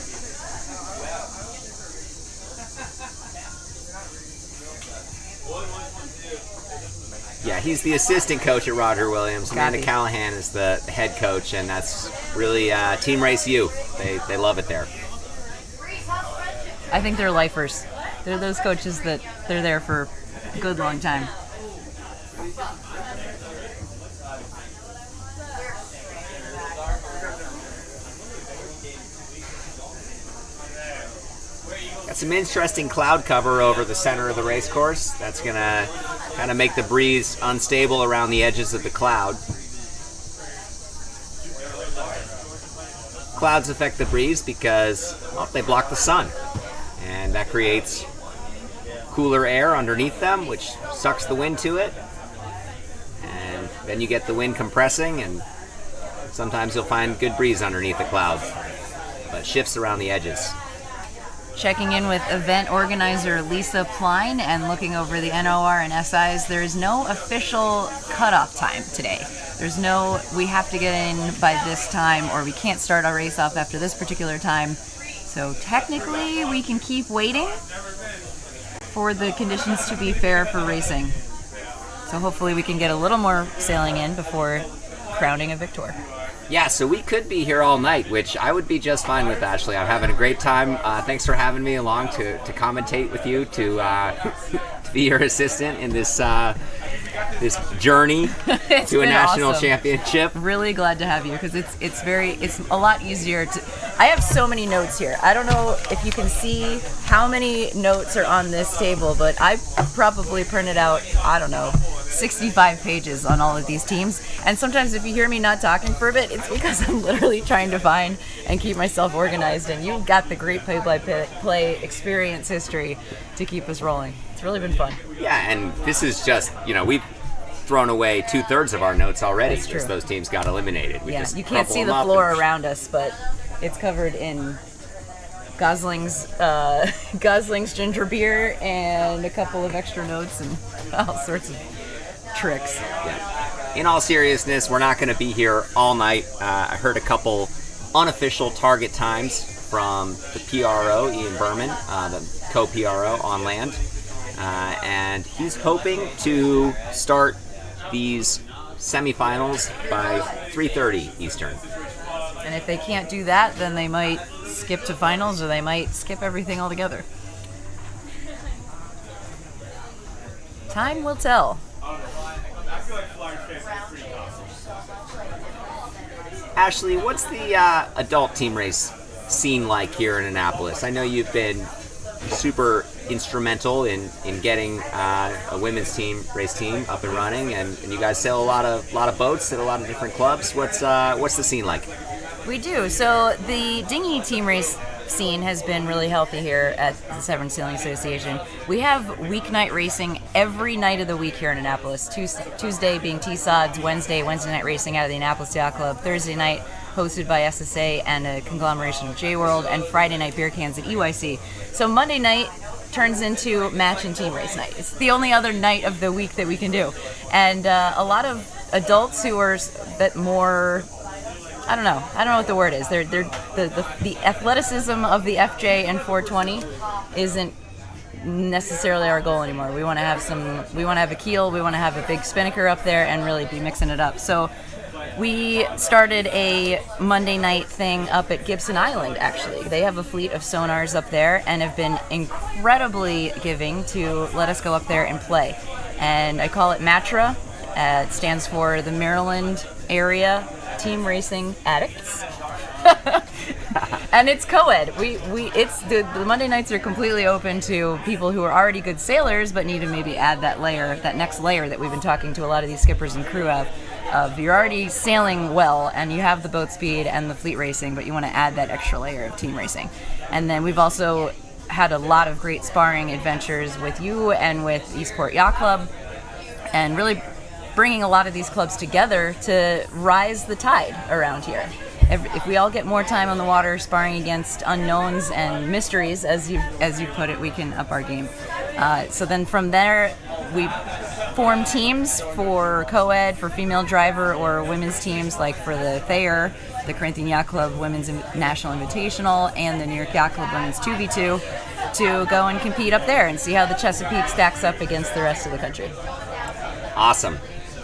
Yeah, he's the assistant coach at Roger Williams. Amanda Callahan is the head coach, and that's really Team Race U. They love it there. I think they're lifers. They're those coaches that they're there for a good long time. Got some interesting cloud cover over the center of the race course. That's going to kind of make the breeze unstable around the edges of the cloud. Clouds affect the breeze because, well, they block the sun. And that creates cooler air underneath them, which sucks the wind to it. And then you get the wind compressing, and sometimes you'll find good breeze underneath the clouds. But it shifts around the edges. Checking in with event organizer Lisa Pline and looking over the NOR and SIs, there is no official cutoff time today. There's no, we have to get in by this time, or we can't start our race off after this particular time. So technically, we can keep waiting for the conditions to be fair for racing. So hopefully we can get a little more sailing in before crowning a victor. Yeah, so we could be here all night, which I would be just fine with, Ashley. I'm having a great time. Thanks for having me along to commentate with you, to be your assistant in this this journey to a national championship. Really glad to have you, because it's a lot easier to. I have so many notes here. I don't know if you can see how many notes are on this table, but I probably printed out, I don't know, 65 pages on all of these teams. And sometimes if you hear me not talking for a bit, it's because I'm literally trying to find and keep myself organized. And you've got the great play-by-play experience history to keep us rolling. It's really been fun. Yeah, and this is just, we've thrown away 2/3 of our notes already because those teams got eliminated. We just you can't see the floor around us, but it's covered in Gosling's ginger beer and a couple of extra notes and all sorts of tricks. Yeah. In all seriousness, we're not going to be here all night. I heard a couple unofficial target times from the PRO, Ian Berman, the co-PRO on land. And he's hoping to start these semifinals by 3:30 Eastern. And if they can't do that, then they might skip to finals, or they might skip everything altogether. Time will tell. Ashley, what's the adult team race scene like here in Annapolis? I know you've been super instrumental in getting a women's race team up and running, and you guys sail a lot of boats at a lot of different clubs. What's the scene like? We do. So the dinghy team race scene has been really healthy here at the Severn Sailing Association. We have weeknight racing every night of the week here in Annapolis. Tuesday being T-Sods, Wednesday night racing out of the Annapolis Yacht Club, Thursday night hosted by SSA and a conglomeration of J-World, and Friday night beer cans at EYC. So Monday night turns into match and team race night. It's the only other night of the week that we can do. And a lot of adults who are a bit more, I don't know what the word is. The athleticism of the FJ and 420 isn't necessarily our goal anymore. We want to have a keel, we want to have a big spinnaker up there and really be mixing it up. So we started a Monday night thing up at Gibson Island, actually. They have a fleet of sonars up there and have been incredibly giving to let us go up there and play. And I call it MATRA. It stands for the Maryland Area Team Racing Addicts. And it's co-ed. The Monday nights are completely open to people who are already good sailors but need to maybe add that next layer that we've been talking to a lot of these skippers and crew of you're already sailing well and you have the boat speed and the fleet racing, but you want to add that extra layer of team racing. And then we've also had a lot of great sparring adventures with you and with Eastport Yacht Club, and really bringing a lot of these clubs together to rise the tide around here. If we all get more time on the water sparring against unknowns and mysteries, as you put it, we can up our game. So then from there, we form teams for co-ed, for female driver, or women's teams, like for the Thayer, the Corinthian Yacht Club Women's National Invitational, and the New York Yacht Club Women's 2v2, to go and compete up there and see how the Chesapeake stacks up against the rest of the country. Awesome.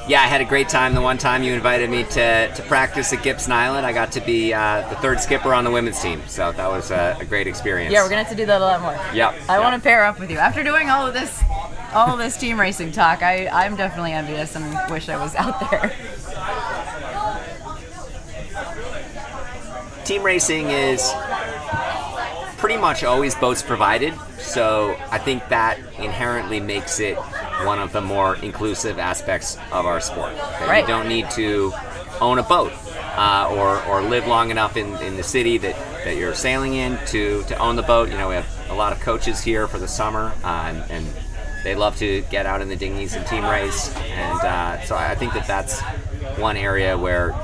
Yeah, I had a great time the one time you invited me to practice at Gibson Island. I got to be the third skipper on the women's team, so that was a great experience. Yeah, we're going to have to do that a lot more. Yep. I want to pair up with you. After doing all of this team racing talk, I'm definitely envious and wish I was out there. Team racing is pretty much always boats provided, so I think that inherently makes it one of the more inclusive aspects of our sport. Okay? Right. You don't need to own a boat or live long enough in the city that you're sailing in to own the boat. You know, we have a lot of coaches here for the summer, and they love to get out in the dinghies and team race. And so I think that's one area where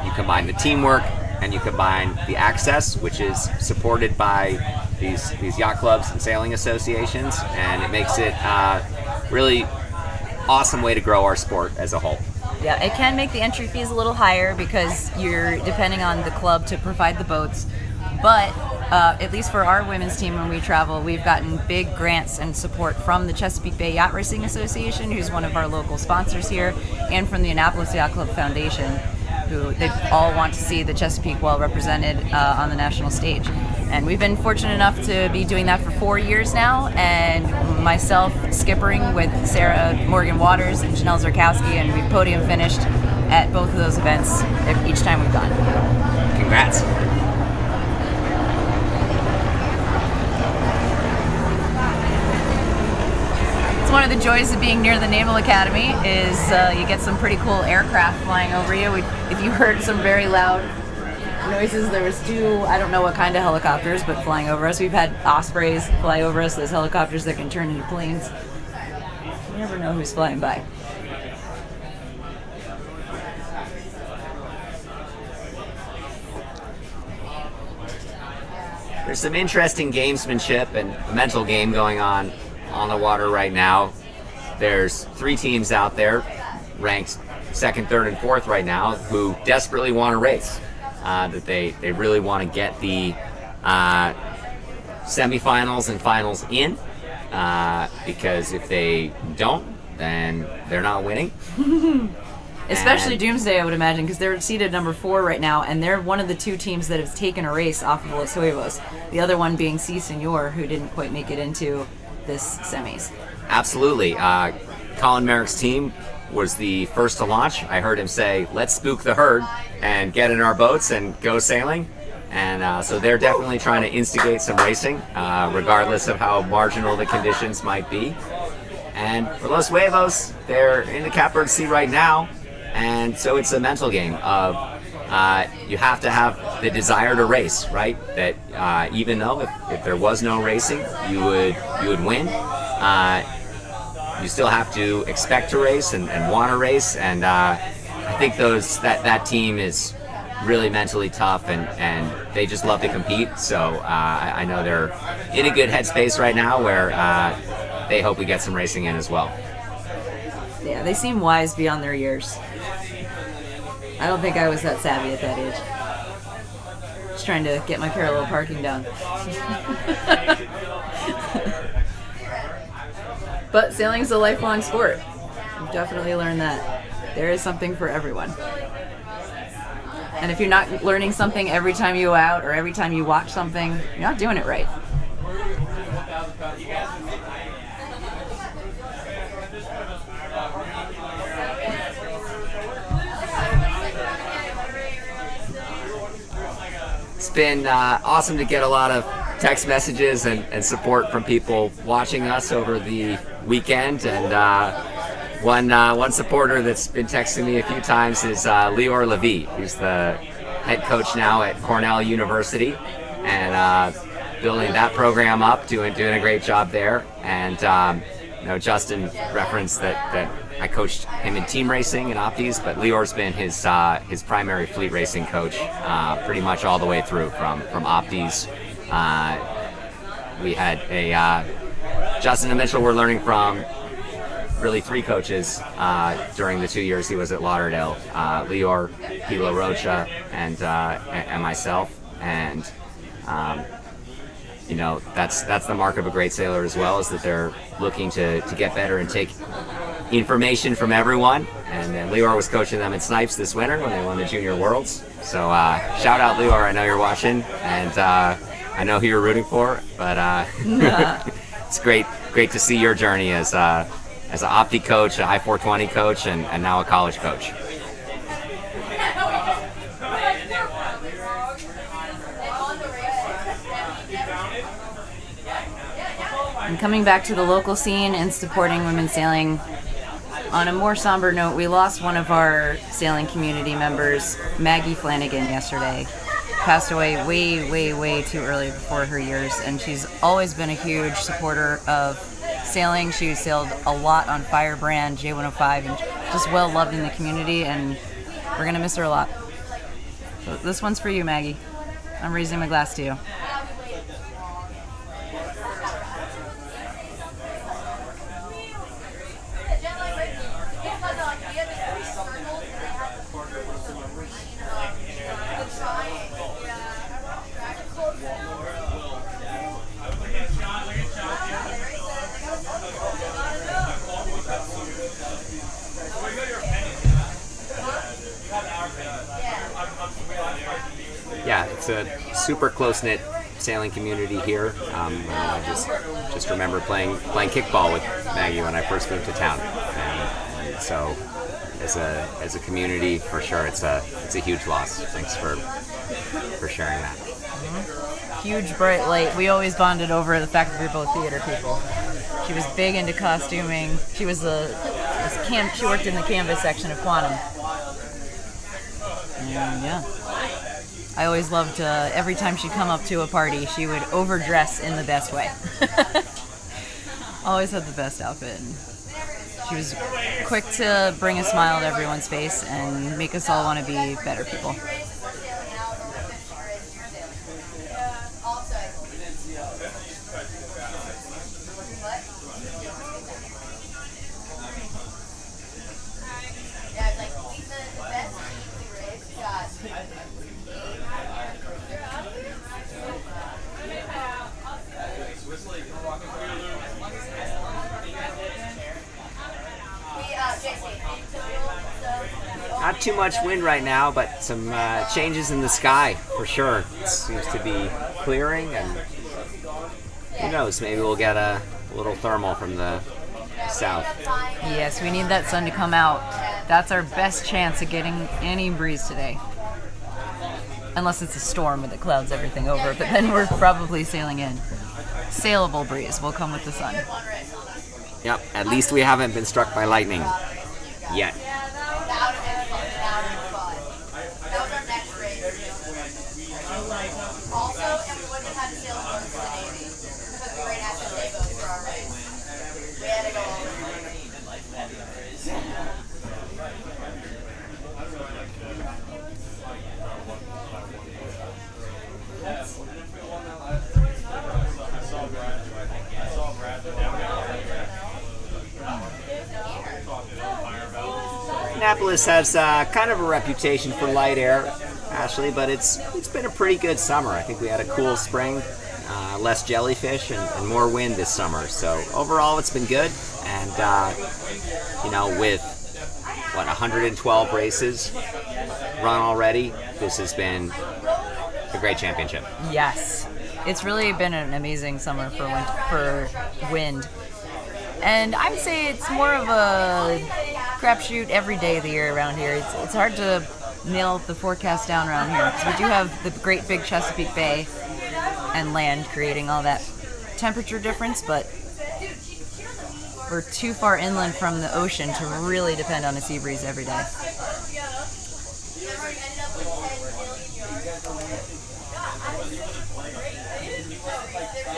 you combine the teamwork and you combine the access, which is supported by these yacht clubs and sailing associations, and it makes it really awesome way to grow our sport as a whole. Yeah, it can make the entry fees a little higher because you're depending on the club to provide the boats. But at least for our women's team, when we travel, we've gotten big grants and support from the Chesapeake Bay Yacht Racing Association, who's one of our local sponsors here, and from the Annapolis Yacht Club Foundation, who they all want to see the Chesapeake well represented on the national stage. And we've been fortunate enough to be doing that for 4 years now, and myself skippering with Sarah Morgan Waters and Janelle Zarkowski, and we've podium finished at both of those events each time we've gone. Congrats. It's one of the joys of being near the Naval Academy is you get some pretty cool aircraft flying over you. If you heard some very loud noises, there was 2, I don't know what kind of helicopters, but flying over us. We've had Ospreys fly over us, those helicopters that can turn into planes. You never know who's flying by. There's some interesting gamesmanship and mental game going on the water right now. There's 3 teams out there ranked 2nd, 3rd, and 4th right now who desperately want to race. That they really want to get the semifinals and finals in, because if they don't, then they're not winning. Especially Doomsday, I would imagine, because they're seated number 4 right now, and they're one of the 2 teams that have taken a race off of Los Huevos. The other one being C Senor, who didn't quite make it into this semis. Absolutely. Colin Merrick's team was the first to launch. I heard him say, "Let's spook the herd and get in our boats and go sailing." And so they're definitely trying to instigate some racing, regardless of how marginal the conditions might be. And for Los Huevos, they're in the catbird seat right now. And so it's a mental game of you have to have the desire to race, right? That even though if there was no racing, you would win. You still have to expect to race and want to race. And I think that team is really mentally tough, and they just love to compete. So I know they're in a good headspace right now where they hope we get some racing in as well. Yeah, they seem wise beyond their years. I don't think I was that savvy at that age. Just trying to get my parallel parking down. But sailing is a lifelong sport. I've definitely learned that. There is something for everyone. And if you're not learning something every time you go out or every time you watch something, you're not doing it right. It's been awesome to get a lot of text messages and support from people watching us over the weekend. And one supporter that's been texting me a few times is Lior Levy, who's the head coach now at Cornell University, and building that program up, doing a great job there. And Justin referenced that I coached him in team racing and Opties, but Lior's been his primary fleet racing coach pretty much all the way through from Opties. We had Justin and Mitchell were learning from really three coaches during the 2 years he was at Lauderdale: Lior, Pilo Rocha, and myself. And that's the mark of a great sailor as well, is that they're looking to get better and take information from everyone. And then Lior was coaching them in Snipes this winter when they won the Junior Worlds. So shout out Lior, I know you're watching, and I know who you're rooting for, but it's great to see your journey as an Opti coach, an I-420 coach, and now a college coach. And coming back to the local scene and supporting women's sailing, on a more somber note, we lost one of our sailing community members, Maggie Flanagan, yesterday. Passed away way too early before her years, and she's always been a huge supporter of sailing. She sailed a lot on Firebrand, J105, and just well loved in the community, and we're going to miss her a lot. So this one's for you, Maggie. I'm raising my glass to you. Yeah, it's a super close-knit sailing community here. I just remember playing kickball with Maggie when I first moved to town, and so as a community, for sure, it's a huge loss. Thanks for sharing that. Mm-hmm. Huge bright light. We always bonded over the fact that we were both theater people. She was big into costuming. She was she worked in the canvas section of Quantum. And yeah. I always loved every time she'd come up to a party, she would overdress in the best way. Always had the best outfit. And she was quick to bring a smile to everyone's face and make us all want to be better people. Not too much wind right now, but some changes in the sky for sure. It seems to be clearing, and who knows, maybe we'll get a little thermal from the south. Yes, we need that sun to come out. That's our best chance of getting any breeze today. Unless it's a storm and it clouds everything over, but then we're probably sailing in. Sailable breeze will come with the sun. Yep, at least we haven't been struck by lightning yet. Annapolis has kind of a reputation for light air. Ashley, but it's been a pretty good summer. I think we had a cool spring, less jellyfish and more wind this summer. So overall, it's been good. And with 112 races run already, this has been a great championship. Yes. It's really been an amazing summer for wind. And I would say it's more of a crapshoot every day of the year around here. It's hard to nail the forecast down around here because we do have the great big Chesapeake Bay and land creating all that temperature difference, but we're too far inland from the ocean to really depend on a sea breeze every day.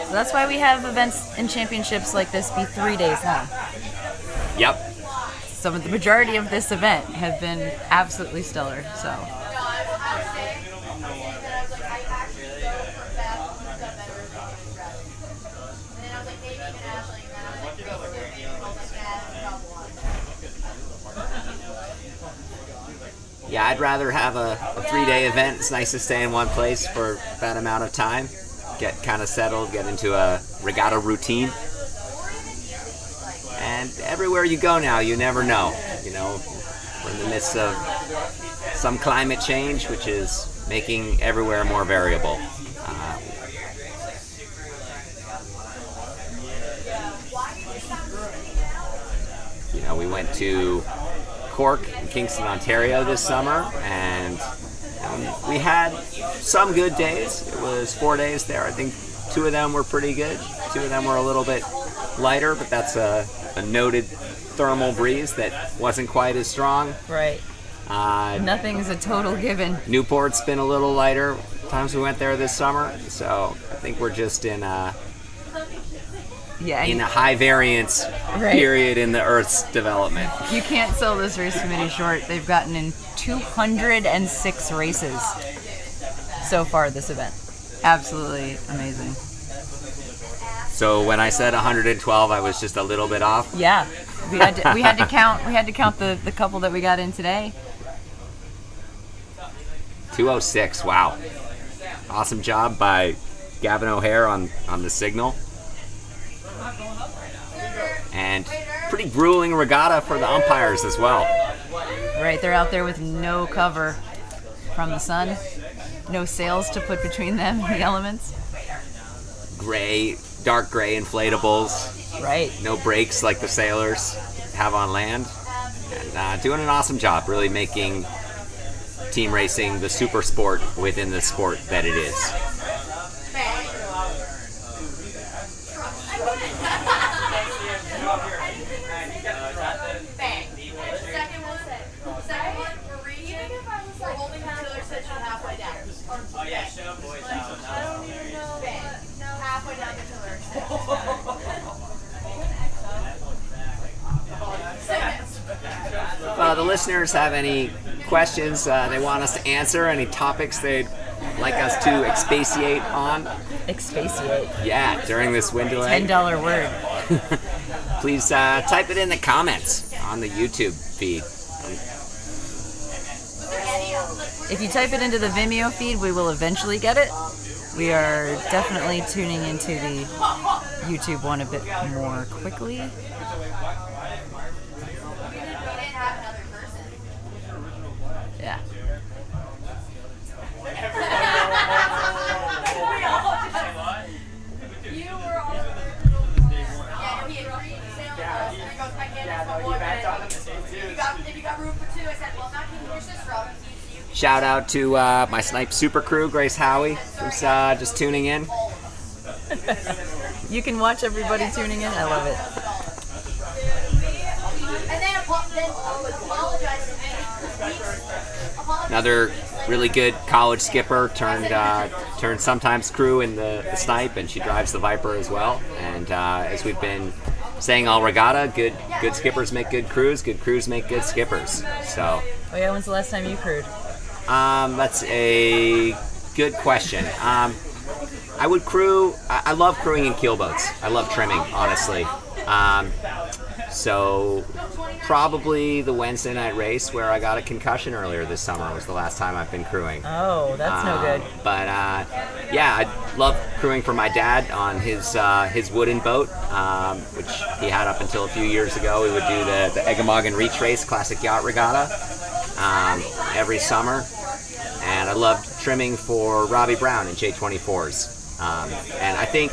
So that's why we have events and championships like this be 3 days long. Yep. So the majority of this event have been absolutely stellar. So. Yeah, I'd rather have a 3-day event. It's nice to stay in one place for that amount of time, get kind of settled, get into a regatta routine. And everywhere you go now, you never know. We're in the midst of some climate change, which is making everywhere more variable. We went to Cork in Kingston, Ontario this summer, and we had some good days. It was 4 days there. I think 2 of them were pretty good. 2 of them were a little bit lighter, but that's a noted thermal breeze that wasn't quite as strong. Right. Nothing's a total given. Newport's been a little lighter times we went there this summer, so I think we're just in a high variance period in the Earth's development. You can't sell this race committee short. They've gotten in 206 races so far this event. Absolutely amazing. So when I said 112, I was just a little bit off. Yeah, we had to count the couple that we got in today. 206. Wow, awesome job by Gavin O'Hare on the signal. And pretty grueling regatta for the umpires as well. Right, they're out there with no cover from the sun, no sails to put between them and the elements. Dark gray inflatables. Right. No brakes like the sailors have on land. And doing an awesome job, really making team racing the super sport within the sport that it is. If the listeners have any questions they want us to answer, any topics they'd like us to expatiate on. Expatiate? Yeah, during this wind delay. $10 word. Please type it in the comments on the YouTube feed. If you type it into the Vimeo feed, we will eventually get it. We are definitely tuning into the YouTube one a bit more quickly. Yeah. Shout out to my Snipe super crew, Grace Howie, who's just tuning in. You can watch everybody tuning in. I love it. Another really good college skipper turned sometimes crew in the Snipe, and she drives the Viper as well. And as we've been saying all regatta, good skippers make good crews make good skippers. So. Oh yeah, when's the last time you crewed? That's a good question. I would crew. I love crewing in keelboats. I love trimming, honestly. So probably the Wednesday night race where I got a concussion earlier this summer was the last time I've been crewing. Oh, that's no good. But yeah, I love crewing for my dad on his wooden boat, which he had up until a few years ago. We would do the Eggemogan Reach Race Classic Yacht Regatta every summer. And I loved trimming for Robbie Brown in J24s. And I think,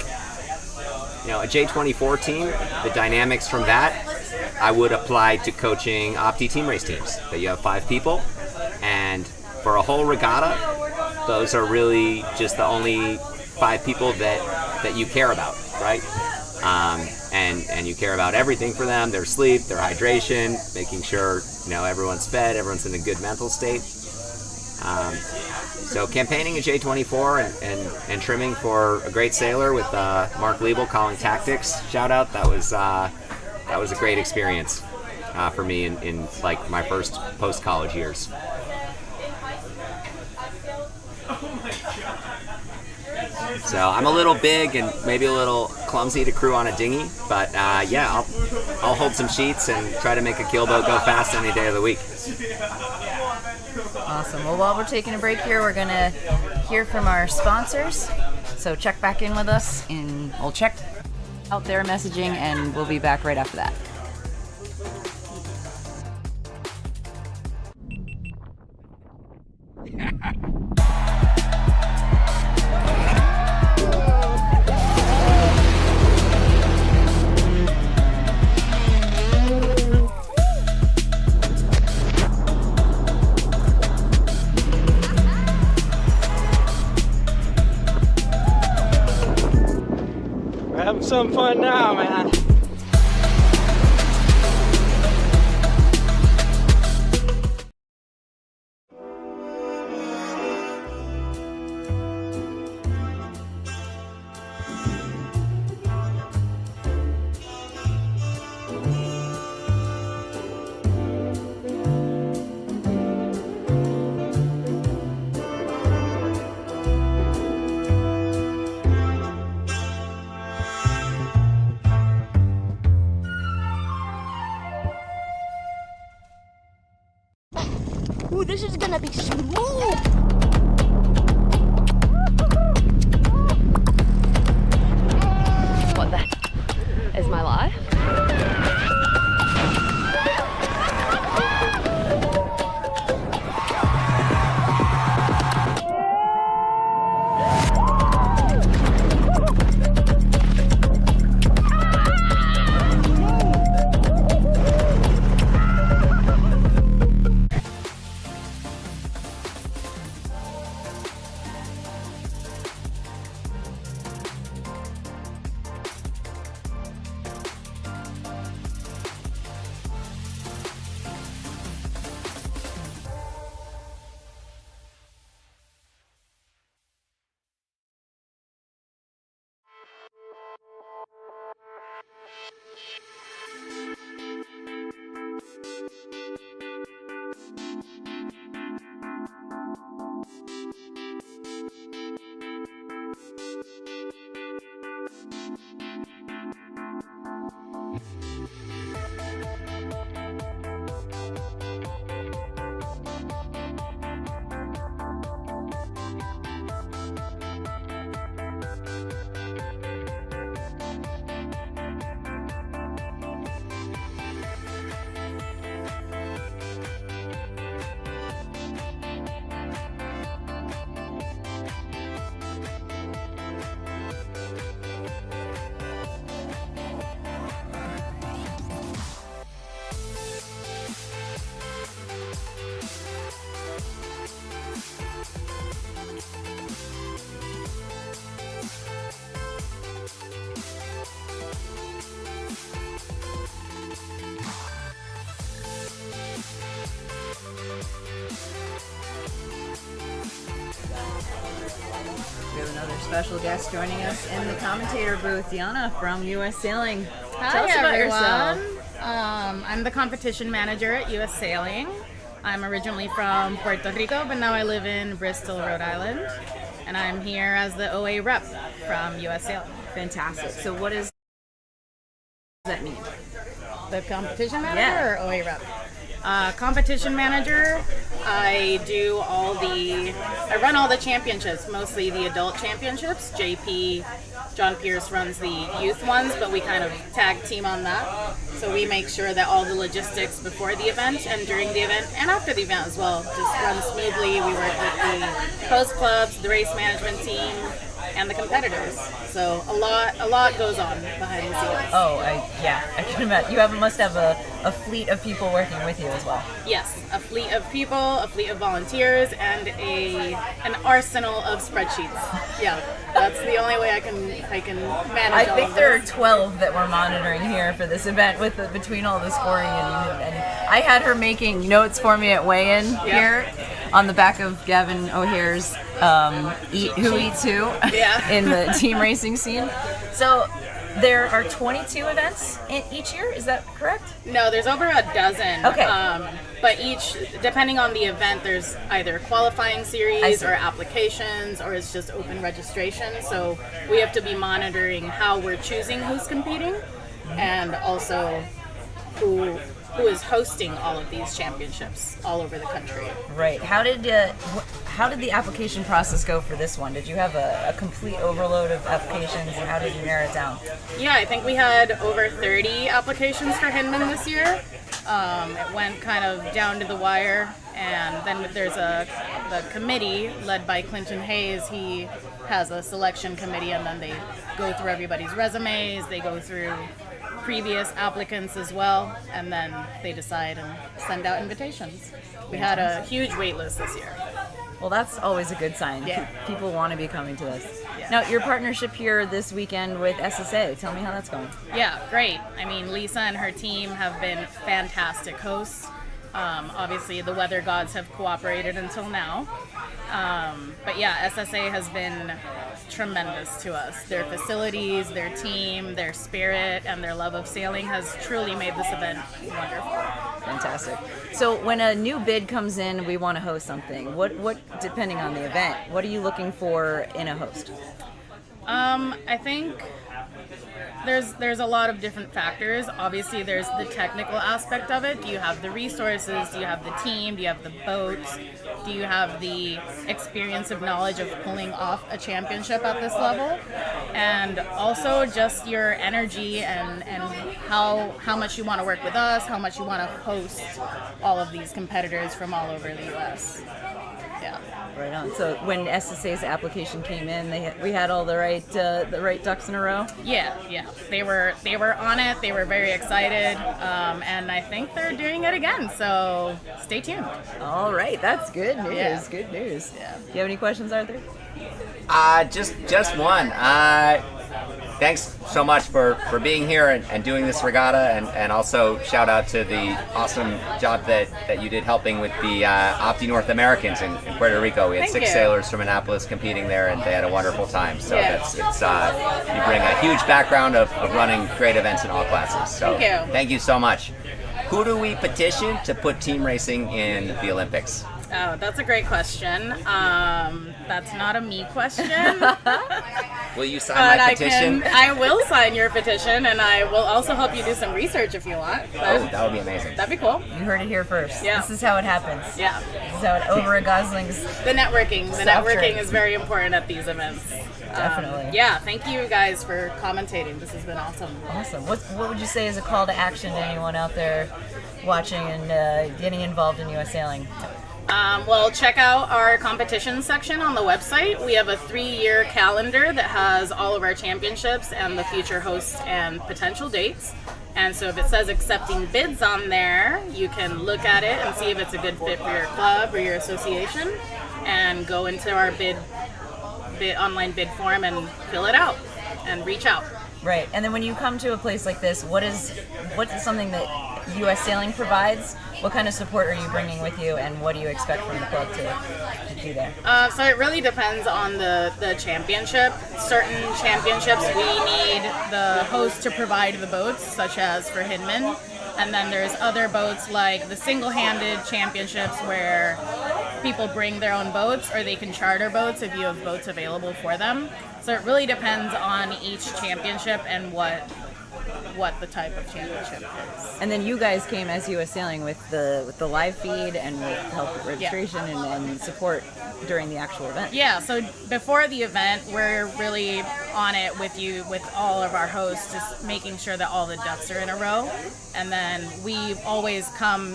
a J24 team, the dynamics from that, I would apply to coaching Opti team race teams. That you have 5 people, and for a whole regatta, those are really just the only 5 people that you care about, right? And you care about everything for them: their sleep, their hydration, making sure everyone's fed, everyone's in a good mental state. So campaigning at J24 and trimming for a great sailor with Mark Liebel calling tactics, shout out, that was a great experience for me in like my first post-college years. So I'm a little big and maybe a little clumsy to crew on a dinghy, but yeah, I'll hold some sheets and try to make a keelboat go fast any day of the week. Awesome. Well, while we're taking a break here, we're going to hear from our sponsors. So check back in with us, and we'll check out their messaging, and we'll be back right after that. We're having some fun now, man. Ooh, this is gonna be smooth. What the is my life? We have another special guest joining us in the commentator booth, Diana from U.S. Sailing. Hi, Tell us about everyone. yourself. I'm the competition manager at U.S. Sailing. I'm originally from Puerto Rico, but now I live in Bristol, Rhode Island. And I'm here as the OA rep from U.S. Sailing. Fantastic. So what does that mean? The competition manager or OA rep? Competition manager, I run all the championships, mostly the adult championships. JP, John Pierce runs the youth ones, but we kind of tag team on that. So we make sure that all the logistics before the event and during the event and after the event as well just run smoothly. We work with the host clubs, the race management team, and the competitors. So a lot goes on behind the scenes. Oh, I can imagine. You must have a fleet of people working with you as well. Yes, a fleet of people, a fleet of volunteers, and an arsenal of spreadsheets. Yeah, that's the only way I can manage. I think there are 12 that we're monitoring here for this event between all the scoring and I had her making notes for me at weigh-in here on the back of Gavin O'Hare's Who Eats Who in the team racing scene. So there are 22 events each year, is that correct? No, there's over a dozen. Okay. But depending on the event, there's either qualifying series or applications, or it's just open registration. So we have to be monitoring how we're choosing who's competing, and also who is hosting all of these championships all over the country. Right. How did the application process go for this one? Did you have a complete overload of applications, and how did you narrow it down? Yeah, I think we had over 30 applications for Hinman this year. It went kind of down to the wire, and then there's the committee led by Clinton Hayes. He has a selection committee, and then they go through everybody's resumes, they go through previous applicants as well, and then they decide and send out invitations. We had a huge wait list this year. Well, that's always a good sign. Yeah. People want to be coming to this. Yeah. Now, your partnership here this weekend with SSA, tell me how that's going. Yeah, great. I mean, Lisa and her team have been fantastic hosts. Obviously, the weather gods have cooperated until now. But yeah, SSA has been tremendous to us. Their facilities, their team, their spirit, and their love of sailing has truly made this event wonderful. Fantastic. So when a new bid comes in, we want to host something. What depending on the event, what are you looking for in a host? I think there's a lot of different factors. Obviously, there's the technical aspect of it. Do you have the resources? Do you have the team? Do you have the boats? Do you have the experience of knowledge of pulling off a championship at this level? And also just your energy and how much you want to work with us, how much you want to host all of these competitors from all over the U.S. Yeah. Right on. So when SSA's application came in, we had all the right ducks in a row. Yeah. They were on it. They were very excited, and I think they're doing it again. So stay tuned. All right, that's good news. Yeah. Good news. Yeah. Do you have any questions, Arthur? Just one. Thanks so much for being here and doing this regatta, and also shout out to the awesome job that you did helping with the Opti North Americans in Puerto Rico. We had six sailors from Annapolis competing there, and they had a wonderful time. So you bring a huge background of running great events in all classes. So thank you so much. Who do we petition to put team racing in the Olympics? Oh, that's a great question. That's not a me question. Will you sign my petition? I will sign your petition, and I will also help you do some research if you want. That would be amazing. That'd be cool. You heard it here first. Yeah. This is how it happens. Yeah. This is how it over at Gosling's. The networking is very important at these events. Definitely. Yeah, thank you guys for commentating. This has been awesome. Awesome. What would you say is a call to action to anyone out there watching and getting involved in U.S. sailing? Well, check out our competition section on the website. We have a 3-year calendar that has all of our championships and the future hosts and potential dates. And so if it says accepting bids on there, you can look at it and see if it's a good fit for your club or your association, and go into our online bid form and fill it out and reach out. Right. And then when you come to a place like this, what's something that U.S. Sailing provides? What kind of support are you bringing with you, and what do you expect from the club to do there? So it really depends on the championship. Certain championships we need the host to provide the boats, such as for Hinman. And then there's other boats like the single-handed championships where people bring their own boats, or they can charter boats if you have boats available for them. So it really depends on each championship and what what the type of championship is. And then you guys came as U.S. Sailing with the live feed and with help with registration and support during the actual event. Yeah, so before the event, we're really on it with you, with all of our hosts, just making sure that all the ducks are in a row. And then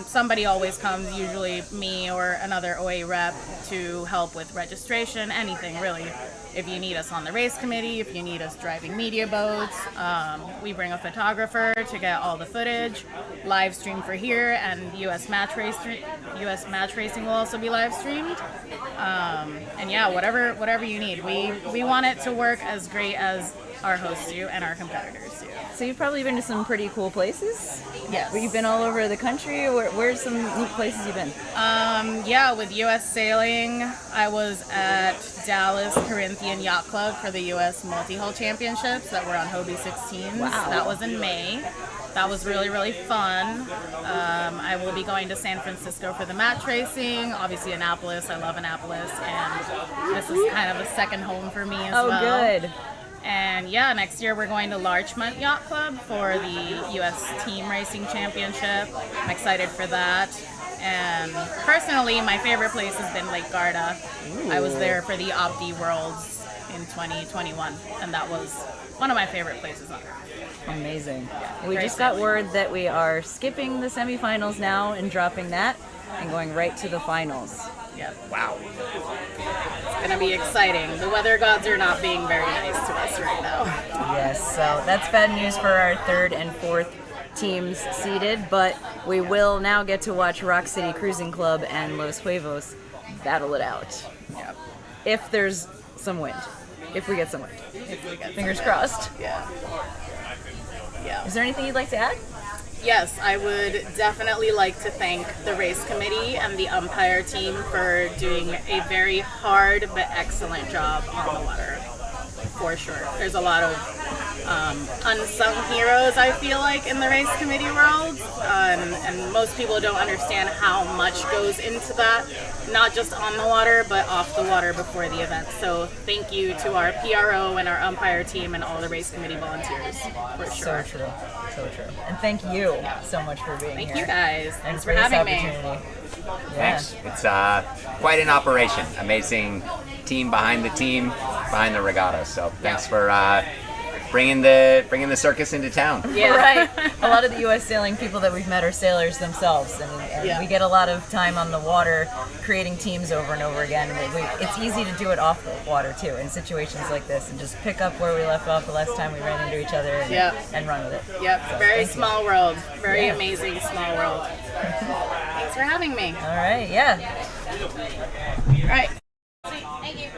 somebody always comes, usually me or another OA rep, to help with registration, anything really. If you need us on the race committee, if you need us driving media boats, we bring a photographer to get all the footage, live stream for here, and U.S. match racing will also be live streamed. And yeah, whatever you need. We want it to work as great as our hosts do and our competitors do. So you've probably been to some pretty cool places. Yes. You've been all over the country. Where's some neat places you've been? Yeah, with U.S. Sailing, I was at Dallas Corinthian Yacht Club for the U.S. Multi-Hull Championships that were on Hobie 16s. Wow. That was in May. That was really, really fun. I will be going to San Francisco for the match racing. Obviously, Annapolis. I love Annapolis. And this is kind of a second home for me as well. Oh, good. And yeah, next year we're going to Larchmont Yacht Club for the U.S. Team Racing Championship. I'm excited for that. And personally, my favorite place has been Lake Garda. I was there for the Opti Worlds in 2021, and that was one of my favorite places on earth. Amazing. Yeah, We great just got sailing. word that we are skipping the semifinals now and dropping that and going right to the finals. Yeah. Wow. It's going to be exciting. The weather gods are not being very nice to us right now. Yes, so that's bad news for our third and fourth teams seeded, but we will now get to watch Rock City Cruising Club and Los Huevos battle it out. Yep. If there's some wind. If we get some wind. If we get Fingers some crossed. Yeah. Yeah. Is there anything you'd like to add? Yes, I would definitely like to thank the race committee and the umpire team for doing a very hard but excellent job on the water. For sure. There's a lot of unsung heroes, I feel like, in the race committee world, and most people don't understand how much goes into that, not just on the water, but off the water before the event. So thank you to our PRO and our umpire team and all the race committee volunteers, for sure. So true. So true. And thank you so much for being here. Thank you guys. Thanks for this having me. opportunity. Yeah. Thanks. It's quite an operation. Amazing team behind the regatta. So thanks for bringing the circus into town. Yeah, right. A lot of the U.S. sailing people that we've met are sailors themselves, and we get a lot of time on the water creating teams over and over again. It's easy to do it off the water too, in situations like this, and just pick up where we left off the last time we ran into each other and run with it. Yep, So, very thank you. small world. Very amazing small world. Thanks for having me. All right, yeah. All right. Thank you.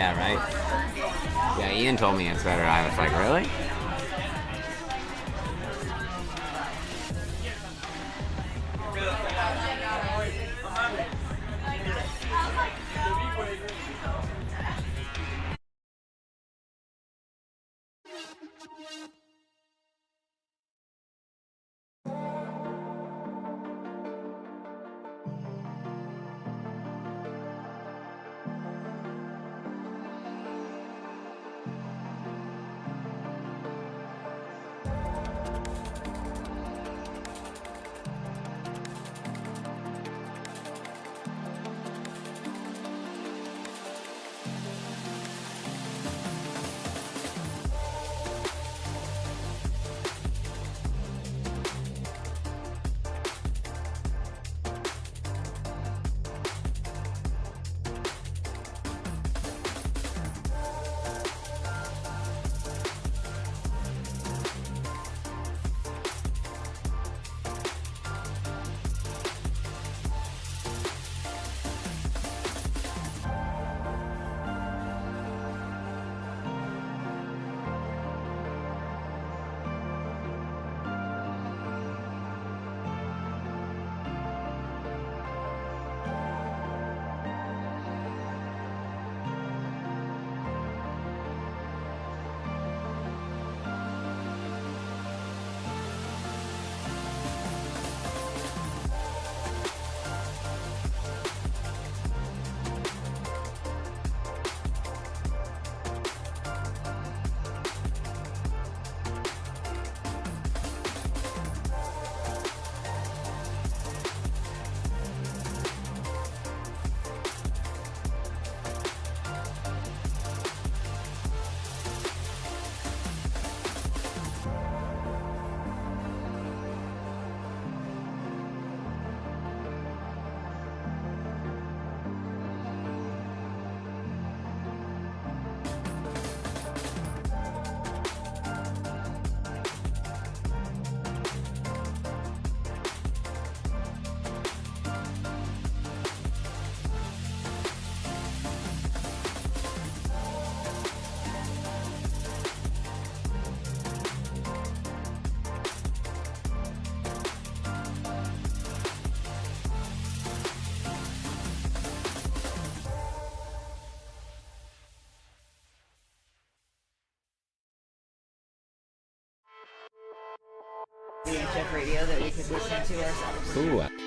Yeah, right. Yeah, Ian told me it's better. I was like, really? VHF radio that we could listen to ourselves. Ooh.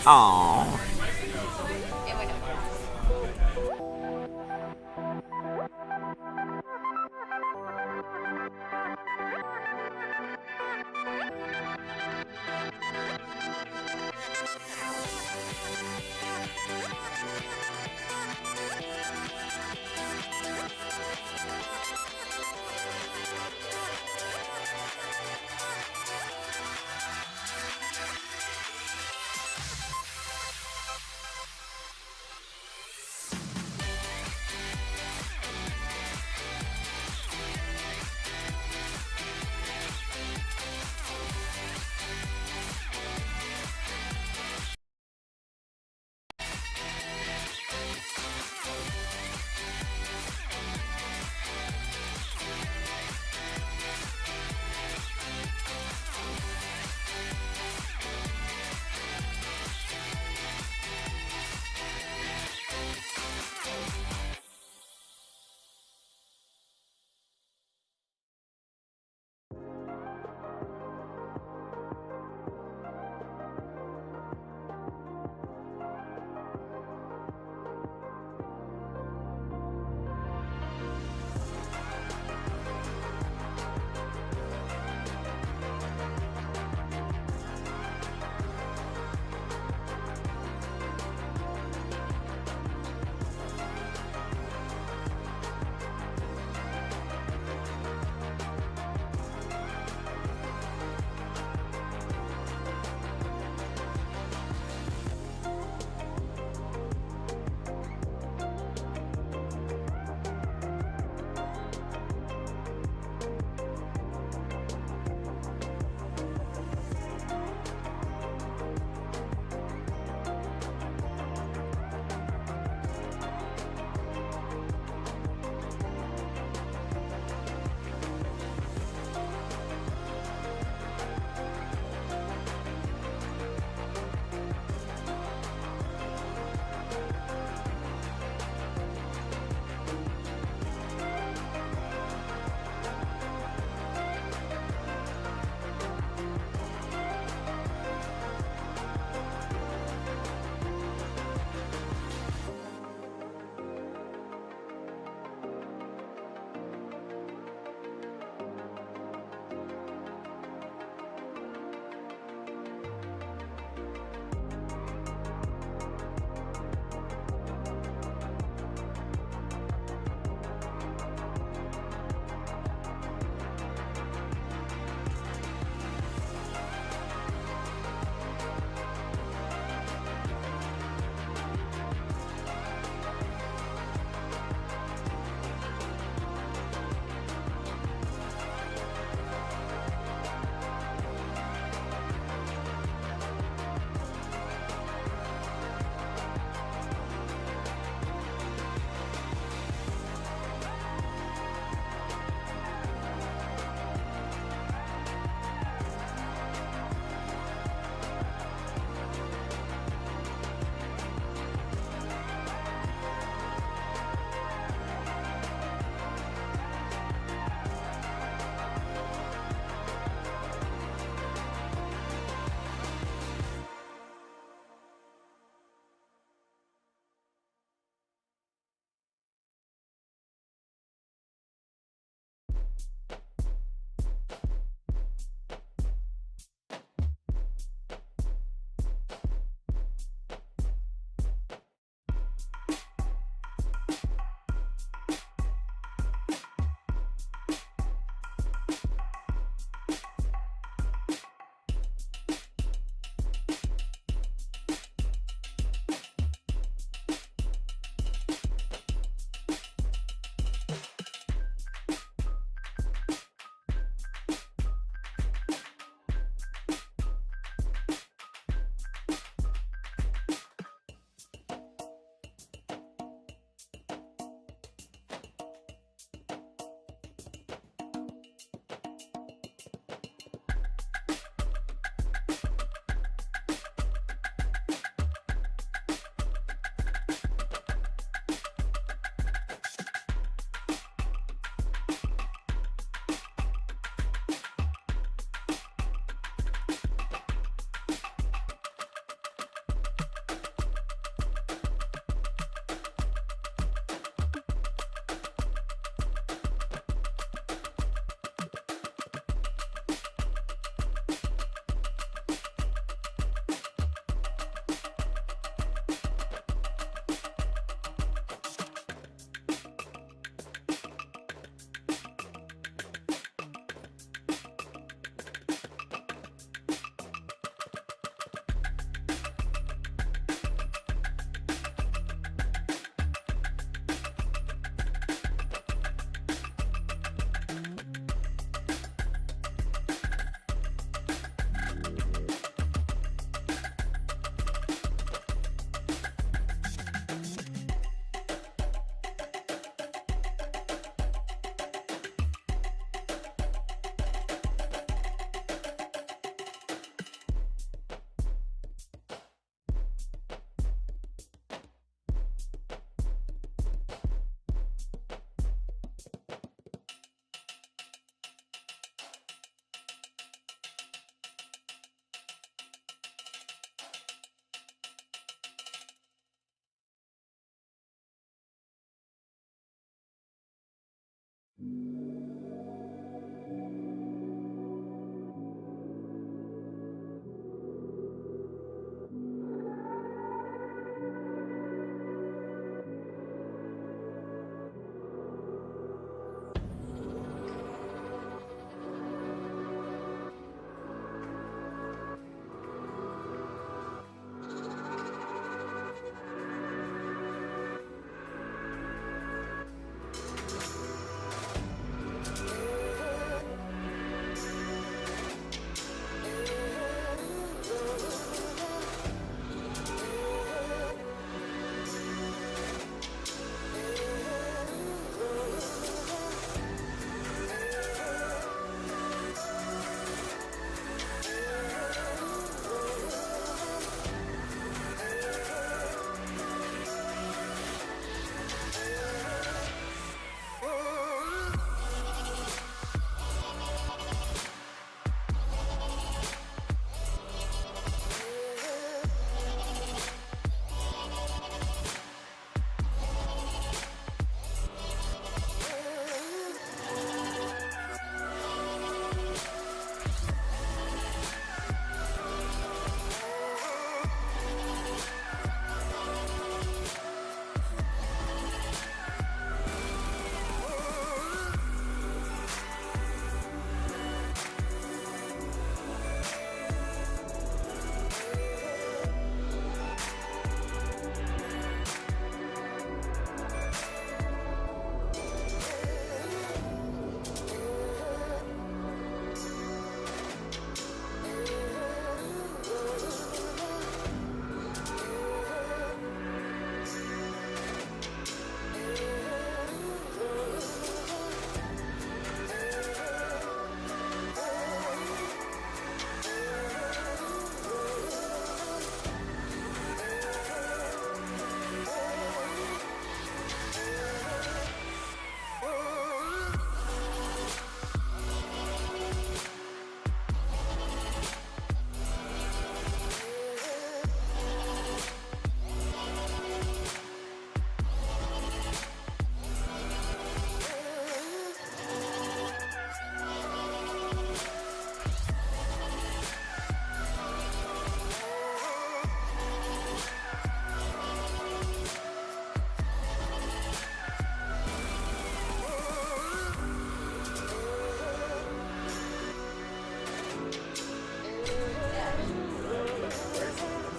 Aww.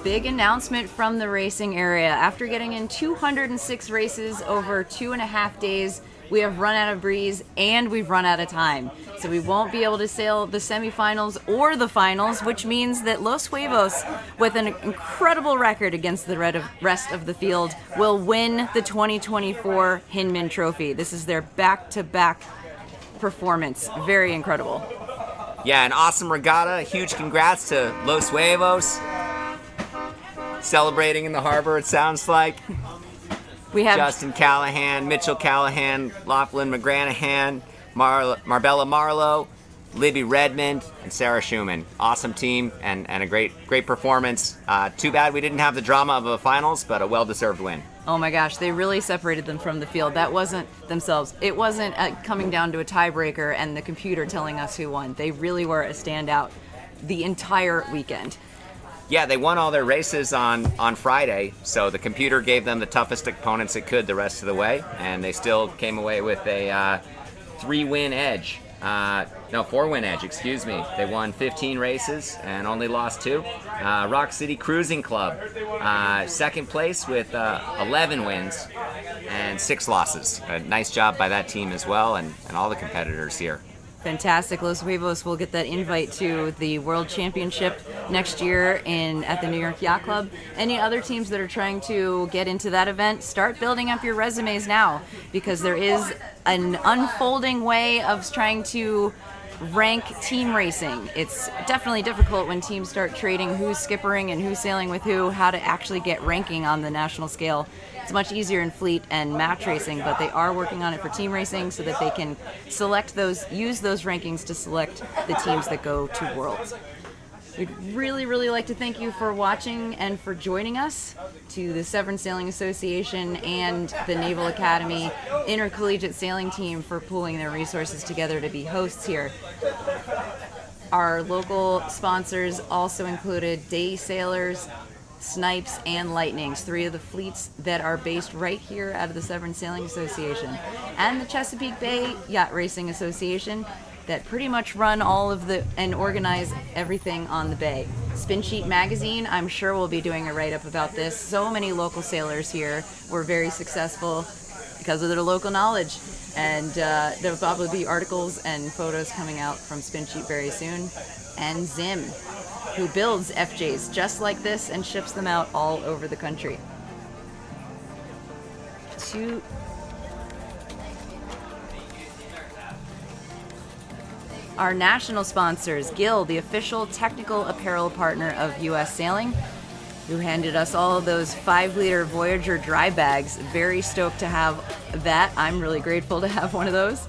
Big announcement from the racing area. After getting in 206 races over 2.5 days, we have run out of breeze and we've run out of time. So we won't be able to sail the semifinals or the finals, which means that Los Huevos, with an incredible record against the rest of the field, will win the 2024 Hinman Trophy. This is their back-to-back performance. Very incredible. Yeah, an awesome regatta. Huge congrats to Los Huevos. Celebrating in the harbor, it sounds like. We have Justin Callahan, Mitchell Callahan, Laughlin McGranahan, Marbella Marlowe, Libby Redmond, and Sarah Schumann. Awesome team and a great performance. Too bad we didn't have the drama of a finals, but a well-deserved win. Oh my gosh, they really separated them from the field. That wasn't themselves. It wasn't coming down to a tiebreaker and the computer telling us who won. They really were a standout the entire weekend. Yeah, they won all their races on Friday, so the computer gave them the toughest opponents it could the rest of the way, and they still came away with a 4-win edge, excuse me. They won 15 races and only lost 2. Rock City Cruising Club, second place with 11 wins and 6 losses. A nice job by that team as well, and all the competitors here. Fantastic. Los Huevos will get that invite to the World Championship next year at the New York Yacht Club. Any other teams that are trying to get into that event, start building up your resumes now, because there is an unfolding way of trying to rank team racing. It's definitely difficult when teams start trading who's skippering and who's sailing with who, how to actually get ranking on the national scale. It's much easier in fleet and match racing, but they are working on it for team racing so that they can use those rankings to select the teams that go to Worlds. We'd really, really like to thank you for watching and for joining us, to the Severn Sailing Association and the Naval Academy Intercollegiate Sailing Team for pooling their resources together to be hosts here. Our local sponsors also included Day Sailors, Snipes, and Lightnings, 3 of the fleets that are based right here out of the Severn Sailing Association, and the Chesapeake Bay Yacht Racing Association, that pretty much run all of and organize everything on the bay. Spin Sheet Magazine, I'm sure we'll be doing a write-up about this. So many local sailors here were very successful because of their local knowledge. And there'll probably be articles and photos coming out from Spin Sheet very soon. And Zim, who builds FJs just like this and ships them out all over the country. Our national sponsors, Gill, the official technical apparel partner of U.S. Sailing, who handed us all of those 5-liter Voyager dry bags. Very stoked to have that. I'm really grateful to have one of those.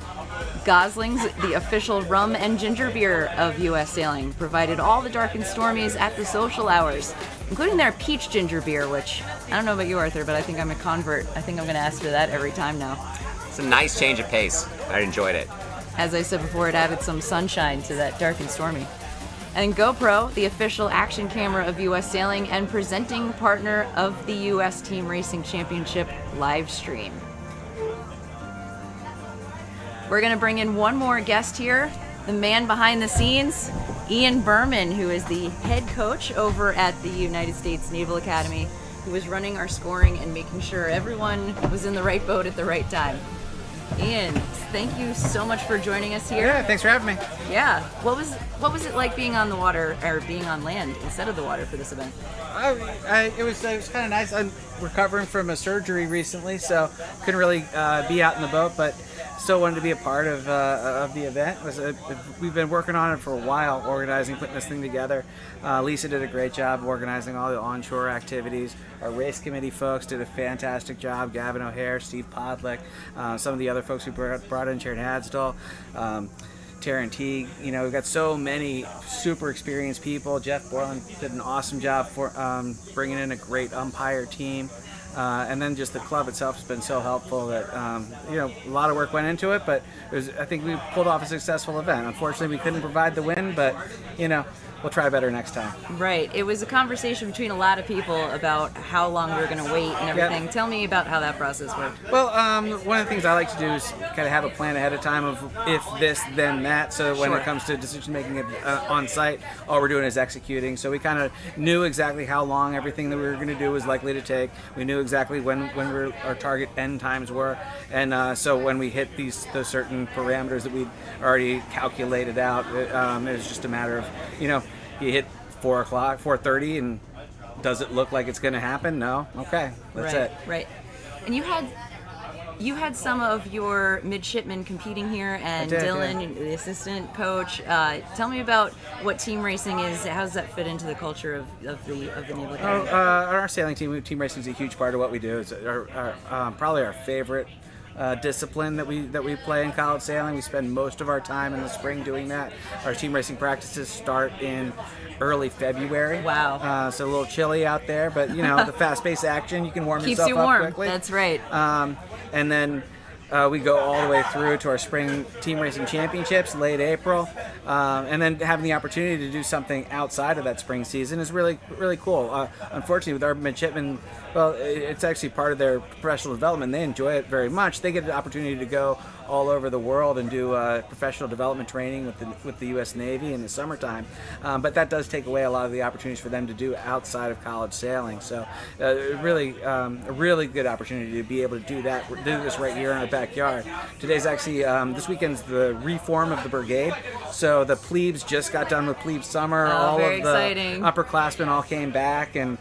Gosling's, the official rum and ginger beer of U.S. Sailing, provided all the dark and stormies at the social hours, including their peach ginger beer, which, I don't know about you, Arthur, but I think I'm a convert. I think I'm going to ask for that every time now. It's a nice change of pace. I enjoyed it. As I said before, it added some sunshine to that dark and stormy. And GoPro, the official action camera of U.S. Sailing and presenting partner of the U.S. Team Racing Championship live stream. We're going to bring in one more guest here, the man behind the scenes, Ian Berman, who is the head coach over at the United States Naval Academy, who was running our scoring and making sure everyone was in the right boat at the right time. Ian, thank you so much for joining us here. Yeah, thanks for having me. Yeah, what was it like being on the water or being on land instead of the water for this event? It was kind of nice. I'm recovering from a surgery recently, so couldn't really be out in the boat, but still wanted to be a part of the event. We've been working on it for a while, organizing, putting this thing together. Lisa did a great job organizing all the onshore activities. Our race committee folks did a fantastic job. Gavin O'Hare, Steve Podlick, some of the other folks who brought in, Sharon Hadsdall, Taryn Teague. You know, we've got so many super experienced people. Jeff Borland did an awesome job for bringing in a great umpire team. And then just the club itself has been so helpful that, a lot of work went into it, but I think we pulled off a successful event. Unfortunately, we couldn't provide the win, but, we'll try better next time. Right. It was a conversation between a lot of people about how long we were going to wait and everything. Tell me about how that process worked. Well, one of the things I like to do is kind of have a plan ahead of time of if this, then that. So when it comes to decision making on site, all we're doing is executing. So we kind of knew exactly how long everything that we were going to do was likely to take. We knew exactly when our target end times were, and so when we hit those certain parameters that we'd already calculated out, it was just a matter of, you hit 4 o'clock, 4:30, and does it look like it's going to happen? No. Okay, that's it. Right. And you had some of your midshipmen competing here, and Dylan, the assistant coach. Tell me about what team racing is. How does that fit into the culture of the Naval Academy? Our sailing team racing is a huge part of what we do. It's probably our favorite discipline that we play in college sailing. We spend most of our time in the spring doing that. Our team racing practices start in early February. Wow. So a little chilly out there, but the fast-paced action, you can warm yourself Keeps you warm. up quickly. That's right. And then we go all the way through to our spring team racing championships, late April, and then having the opportunity to do something outside of that spring season is really, really cool. Unfortunately, with our midshipmen, well, it's actually part of their professional development. They enjoy it very much. They get the opportunity to go all over the world and do professional development training with the U.S. Navy in the summertime. But that does take away a lot of the opportunities for them to do outside of college sailing. So really, a really good opportunity to be able to do this right here in our backyard. Today's actually, this weekend's the reform of the brigade. So the plebes just got done with plebe summer. All very of the exciting. upperclassmen all came back, and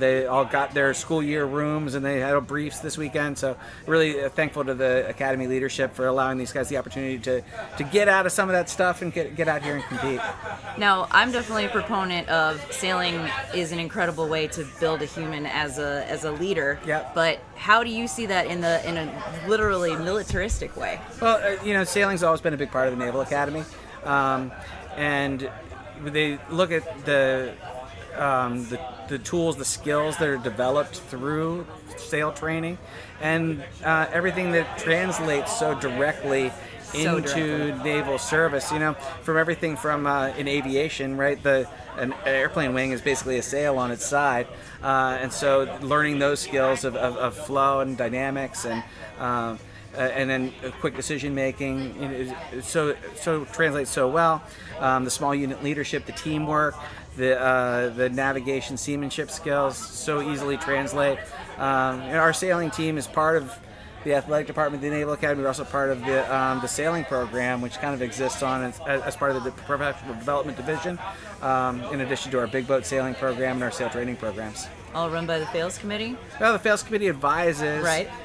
they all got their school year rooms, and they had briefs this weekend. So really thankful to the Academy leadership for allowing these guys the opportunity to get out of some of that stuff and get out here and compete. Now, I'm definitely a proponent of sailing is an incredible way to build a human as a leader. Yep. But how do you see that in a literally militaristic way? Well, sailing's always been a big part of the Naval Academy, and they look at the tools, the skills that are developed through sail training, and everything that translates so directly into naval service. From everything from in aviation, right? An airplane wing is basically a sail on its side, and so learning those skills of flow and dynamics and then quick decision making, so translates so well. The small unit leadership, the teamwork, the navigation, seamanship skills so easily translate. Our sailing team is part of the athletic department of the Naval Academy. We're also part of the sailing program, which kind of exists as part of the professional development division, in addition to our big boat sailing program and our sail training programs. All run by the Fails Committee? Well, the Fails Committee advises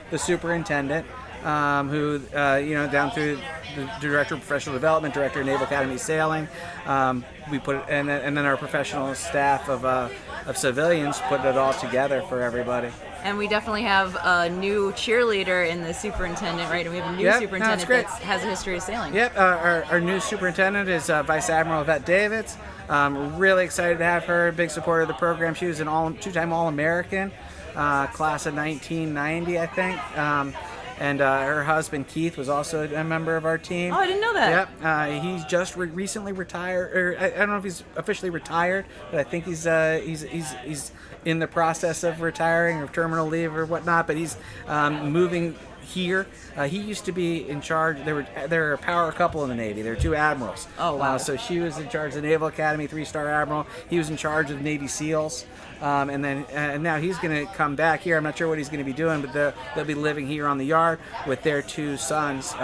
the superintendent, who, down through the Director of Professional Development, Director of Naval Academy Sailing. We put it, and then our professional staff of civilians put it all together for everybody. And we definitely have a new cheerleader in the superintendent, right? And we have a new superintendent that has a history of sailing. Yep, our new superintendent is Vice Admiral Yvette Davids. Really excited to have her, big supporter of the program. She was an two-time All-American, class of 1990, I think. And her husband Keith was also a member of our team. Oh, I didn't know that. Yep, he's just recently retired, or I don't know if he's officially retired, but I think he's in the process of retiring or terminal leave or whatnot. But he's moving here. He used to be in charge. They're a power couple in the Navy. They're two admirals. Oh wow! So she was in charge of the Naval Academy, 3-star admiral. He was in charge of Navy SEALs. And now he's going to come back here. I'm not sure what he's going to be doing, but they'll be living here on the yard with their two sons,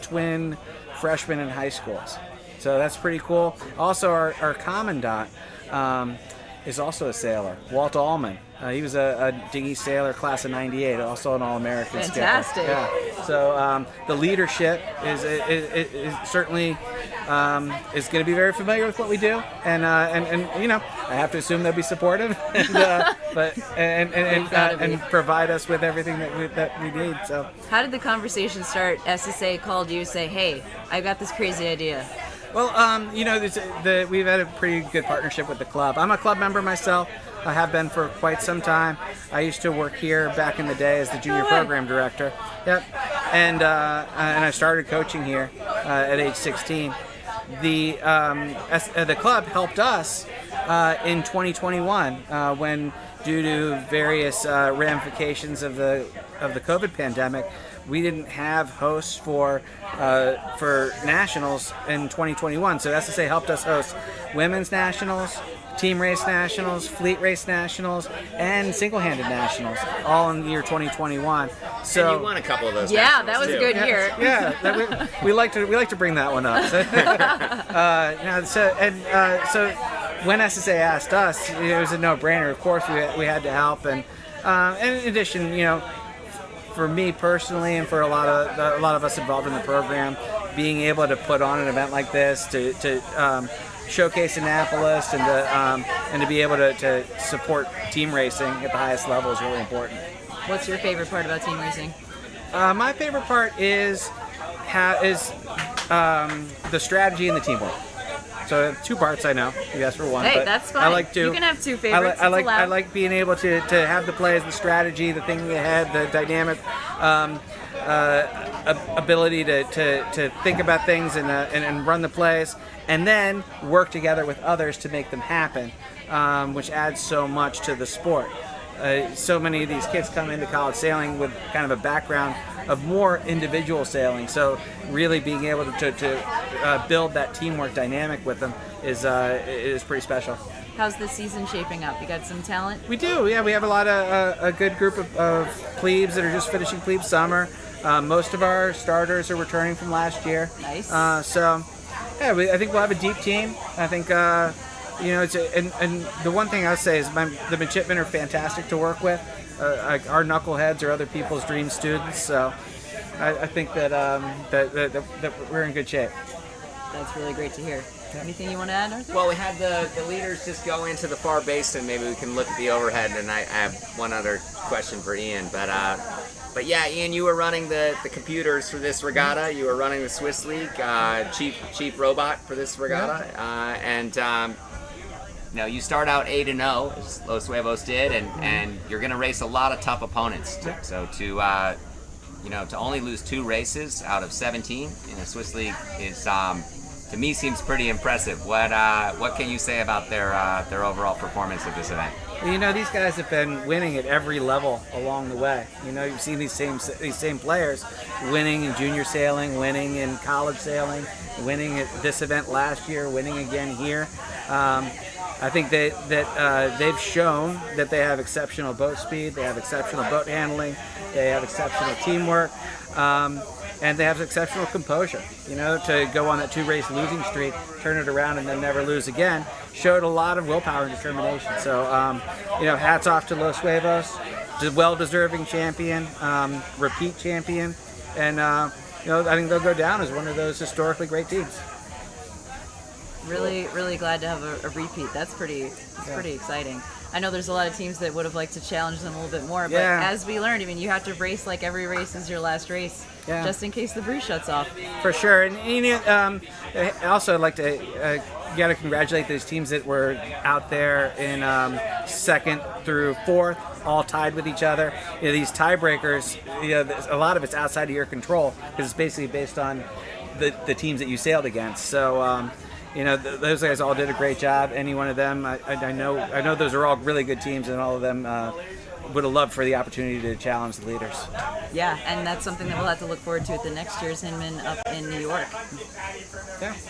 twin freshmen in high schools. So that's pretty cool. Also, our commandant is also a sailor, Walt Allman. He was a dinghy sailor, class of '98, also an All-American skipper. Fantastic. Yeah. So the leadership is certainly is going to be very familiar with what we do, and I have to assume they'll be supportive, and provide us with everything that we need. So how did the conversation start? SSA called you, say, "Hey, I got this crazy idea." Well, we've had a pretty good partnership with the club. I'm a club member myself. I have been for quite some time. I used to work here back in the day as the junior program director. Yep, and I started coaching here at age 16. the club helped us in 2021 when, due to various ramifications of the COVID pandemic, we didn't have hosts for nationals in 2021. So SSA helped us host women's nationals, team race nationals, fleet race nationals, and single-handed nationals, all in the year 2021. So and you won a couple of those. Yeah, that was too. a good year. Yeah, we like to bring that one up. So when SSA asked us, it was a no-brainer. Of course, we had to help, and in addition, for me personally, and for a lot of us involved in the program, being able to put on an event like this to showcase Annapolis and to be able to support team racing at the highest level is really important. What's your favorite part about team racing? My favorite part is the strategy and the teamwork. So 2 parts, I know. You asked for one. Hey, but that's fine. I like to. You can have 2 favorites. I like being able to have the plays, the strategy, the thinking ahead, the dynamic ability to think about things and run the plays, and then work together with others to make them happen, which adds so much to the sport. So many of these kids come into college sailing with kind of a background of more individual sailing, so really being able to build that teamwork dynamic with them is pretty special. How's the season shaping up? You got some talent? We do, yeah. We have a lot of a good group of plebes that are just finishing plebe summer. Most of our starters are returning from last year. Nice. So, yeah, I think we'll have a deep team. I think and the one thing I'll say is the midshipmen are fantastic to work with. Our knuckleheads are other people's dream students, so I think that we're in good shape. That's really great to hear. Anything you want to add, Arthur? Well, we had the leaders just go into the far basin. Maybe we can look at the overhead, and I have one other question for Ian. But yeah, Ian, you were running the computers for this regatta. You were running the Swiss League, chief robot for this regatta, and you start out 8-0, as Los Huevos did, and you're going to race a lot of tough opponents. So to only lose 2 races out of 17 in the Swiss League is, to me, seems pretty impressive. What can you say about their overall performance at this event? These guys have been winning at every level along the way. You've seen these same players winning in junior sailing, winning in college sailing, winning at this event last year, winning again here. I think that they've shown that they have exceptional boat speed, they have exceptional boat handling, they have exceptional teamwork, and they have exceptional composure. To go on that 2-race losing streak, turn it around, and then never lose again, showed a lot of willpower and determination. So, hats off to Los Huevos, well-deserving champion, repeat champion, and I think they'll go down as one of those historically great teams. Really, really glad to have a repeat. That's pretty exciting. I know there's a lot of teams that would have liked to challenge them a little bit more, but as we learned, you have to race like every race is your last race, just in case the breeze shuts off. For sure. And also I'd like to got to congratulate those teams that were out there in 2nd through 4th, all tied with each other. These tiebreakers, a lot of it's outside of your control because it's basically based on the teams that you sailed against. So. Those guys all did a great job. Any one of them, I know those are all really good teams, and all of them would have loved for the opportunity to challenge the leaders. Yeah, and that's something that we'll have to look forward to at the next year's Hinman up in New York.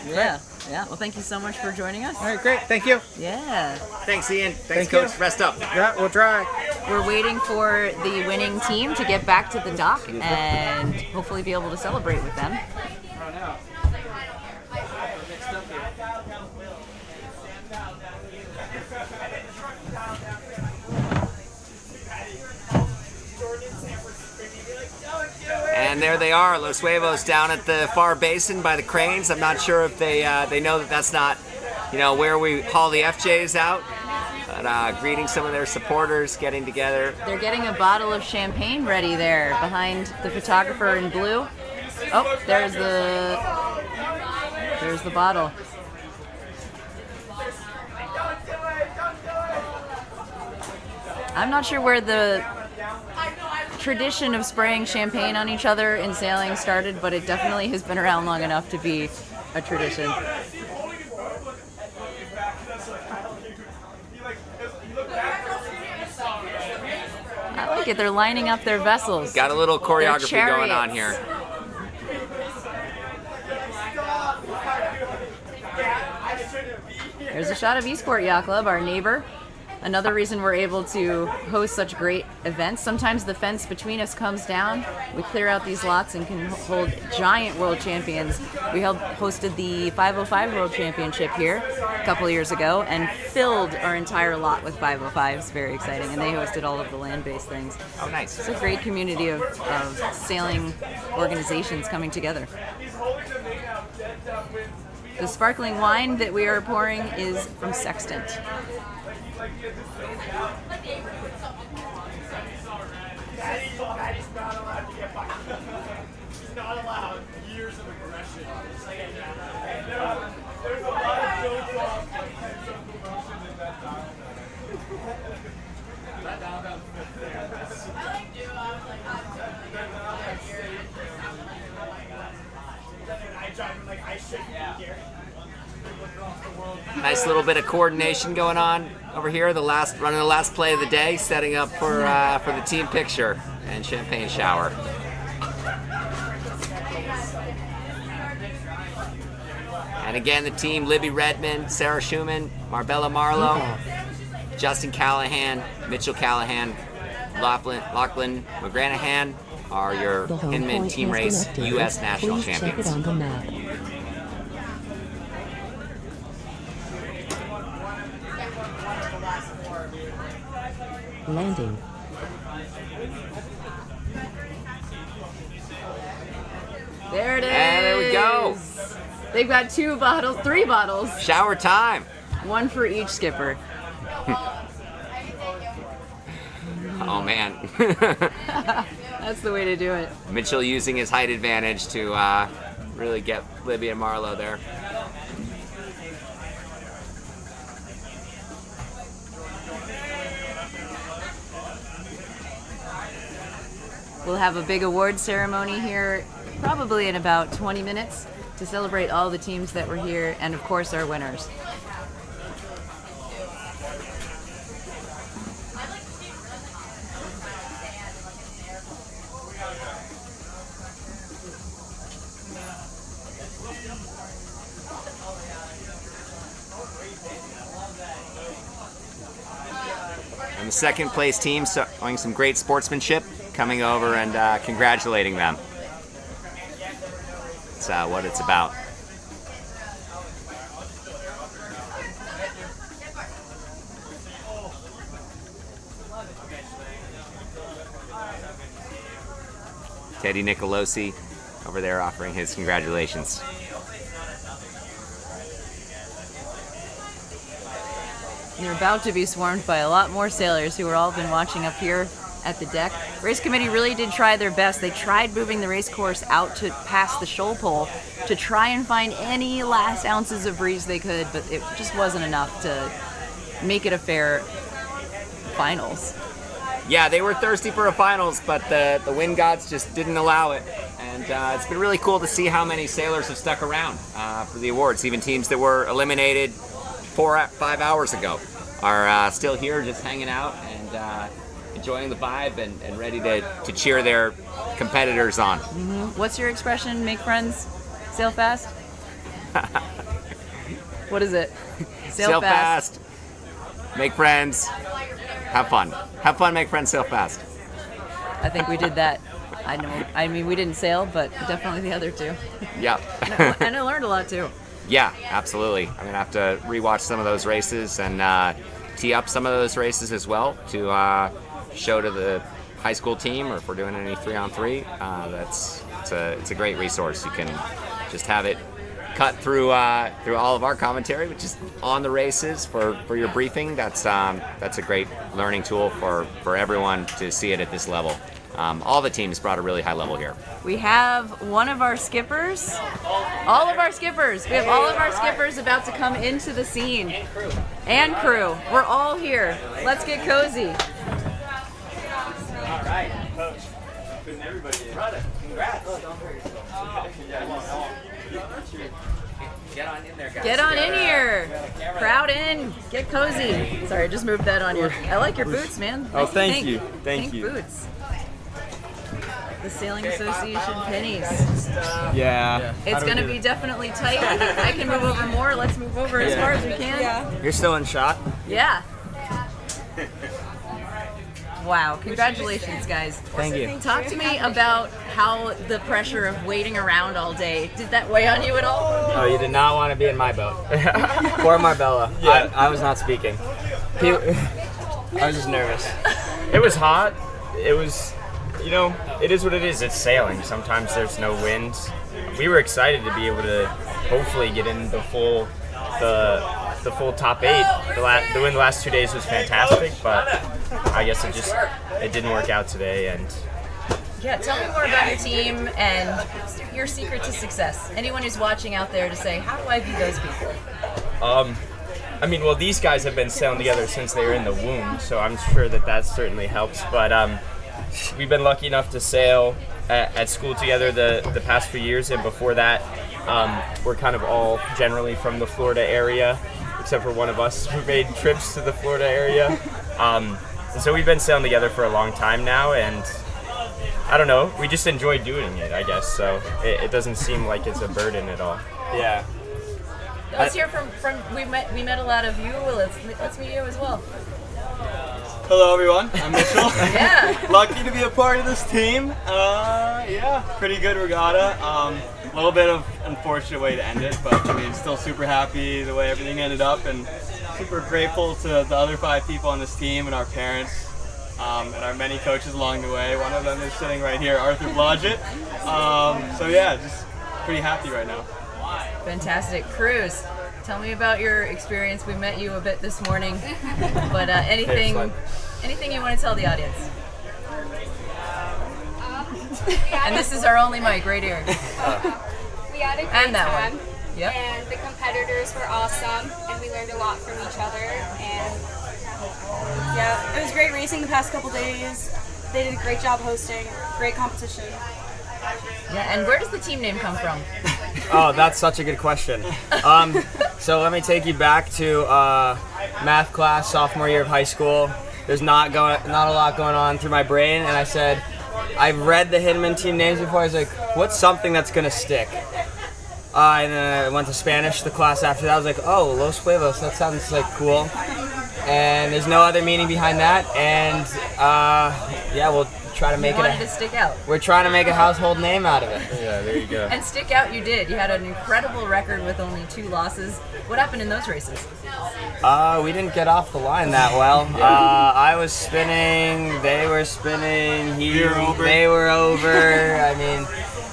Yeah. Well, thank you so much for joining us. All right, great. Thank you. Yeah. Thanks, Ian. Thanks, Coach. You. Rest up. Yeah, we'll try. We're waiting for the winning team to get back to the dock and hopefully be able to celebrate with them. Oh, no. And there they are, Los Huevos down at the far basin by the cranes. I'm not sure if they know that that's not, where we haul the FJs out. But greeting some of their supporters, getting together. They're getting a bottle of champagne ready there behind the photographer in blue. Oh, there's the bottle. I'm not sure where the tradition of spraying champagne on each other in sailing started, but it definitely has been around long enough to be a tradition. I like it. They're lining up their vessels. Got a little choreography Their going on chariots. here. There's a shot of Eastport Yacht Club, our neighbor. Another reason we're able to host such great events. Sometimes the fence between us comes down. We clear out these lots and can hold giant world champions. We hosted the 505 World Championship here a couple of years ago and filled our entire lot with 505s. Very exciting. And they hosted all of the land-based things. Oh, nice. It's a great community of sailing organizations coming together. The sparkling wine that we are pouring is from Sextant. Not allowed years of aggression. There's a lot of jokes off potential promotion in that dialogue. That dialogue fits there. I shouldn't be here. Nice little bit of coordination going on over here. Running the last play of the day, setting up for the team picture and champagne shower. And again, the team: Libby Redmond, Sarah Schumann, Marbella Marlowe, Justin Callahan, Mitchell Callahan, Lachlan McGranahan are your Hinman Team Race U.S. National Champions. Landing. There it is. And there we go. They've got 3 bottles. Shower time. One for each skipper. Oh man. That's the way to do it. Mitchell using his height advantage to really get Libby and Marlowe there. We'll have a big award ceremony here probably in about 20 minutes to celebrate all the teams that were here and of course our winners. And the second place team showing some great sportsmanship, coming over and congratulating them. That's what it's about. Teddy Nicolosi over there offering his congratulations. You're about to be swarmed by a lot more sailors who have all been watching up here at the deck. Race committee really did try their best. They tried moving the race course out to past the shoal pole to try and find any last ounces of breeze they could, but it just wasn't enough to make it a fair finals. Yeah, they were thirsty for a finals, but the wind gods just didn't allow it. And it's been really cool to see how many sailors have stuck around for the awards. Even teams that were eliminated 4-5 hours ago are still here just hanging out and enjoying the vibe and ready to cheer their competitors on. Mm-hmm. What's your expression? Make friends, sail fast? What is it? Sail fast. Make friends. Have fun. Have fun, make friends, sail fast. I think we did that. I mean, we didn't sail, but definitely the other two. Yeah. And I learned a lot too. Yeah, absolutely. I'm going to have to rewatch some of those races and tee up some of those races as well to show to the high school team, or if we're doing any 3-on-3. It's a great resource. You can just have it cut through all of our commentary, which is on the races for your briefing. That's a great learning tool for everyone to see it at this level. All the teams brought a really high level here. We have one of our skippers. All of our skippers. We have all of our skippers about to come into the scene. And crew. We're all here. Let's get cozy. All right, Coach. Putting everybody in. Brother, congrats. Get on in there, guys. Get on in here. Crowd in. Get cozy. Sorry, I just moved that on you. I like your boots, man. Oh, Nice thank pink. you. Thank you. Boots. The Sailing Association pennies. Yeah. It's going to be definitely tight. I can move over more. Let's move over as far as we can. You're still in shot? Yeah. Wow, congratulations, guys. Thank you. Talk to me about how the pressure of waiting around all day, did that weigh on you at all? Oh, you did not want to be in my boat. Poor Marbella. Yeah. I was not speaking. I was just nervous. It was hot. It was, you know, it is what it is. It's sailing. Sometimes there's no wind. We were excited to be able to hopefully get in the full top 8. The win the last 2 days was fantastic, but I guess it didn't work out today. And Yeah, tell me more about your team and your secret to success. Anyone who's watching out there to say, how do I be those people? I mean, well, these guys have been sailing together since they were in the womb, so I'm sure that certainly helps. But we've been lucky enough to sail at school together the past few years, and before that, we're kind of all generally from the Florida area, except for one of us who made trips to the Florida area. And so we've been sailing together for a long time now, and I don't know, we just enjoy doing it, I guess. So it doesn't seem like it's a burden at all. Yeah. Let's hear from we met a lot of you. Let's meet you as well. Hello everyone, I'm Mitchell. Yeah. Lucky to be a part of this team. Yeah, pretty good regatta. A little bit of unfortunate way to end it, but I mean, still super happy the way everything ended up, and super grateful to the other 5 people on this team and our parents, and our many coaches along the way. One of them is sitting right here, Arthur Blodgett. So yeah, just pretty happy right now. Fantastic. Cruz, tell me about your experience. We met you a bit this morning, but anything you want to tell the audience? And this is our only mic right here. We had a great And that time. one. Yep. And the competitors were awesome, and we learned a lot from each other. And Yeah, it was great racing the past couple days. They did a great job hosting. Great competition. Yeah, and where does the team name come from? Oh, that's such a good question. So let me take you back to math class, sophomore year of high school. There's not a lot going on through my brain, and I said, I've read the Hinman team names before. I was like, what's something that's gonna stick? And then I went to Spanish, the class after that. I was like, oh, Los Huevos, that sounds like cool. And there's no other meaning behind that. And yeah, we'll try to make You wanted to stick out. We're trying to make a household name out of it. Yeah, there you go. And stick out you did. You had an incredible record with only 2 losses. What happened in those races? We didn't get off the line that well. I was spinning, they were spinning, they were over. I mean,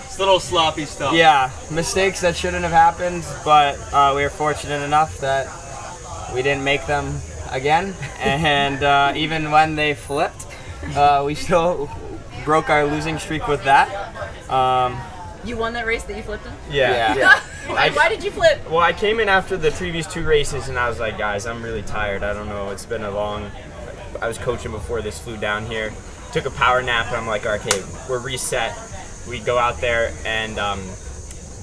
it's a little sloppy stuff. Yeah, mistakes that shouldn't have happened, but we were fortunate enough that we didn't make them again. And even when they flipped, we still broke our losing streak with that. You won that race that you flipped in? Yeah. Why did you flip? Well, I came in after the previous 2 races, and I was like, guys, I'm really tired. I don't know. It's been I was coaching before this, flew down here, took a power nap, and I'm like, okay, we're reset. We go out there, and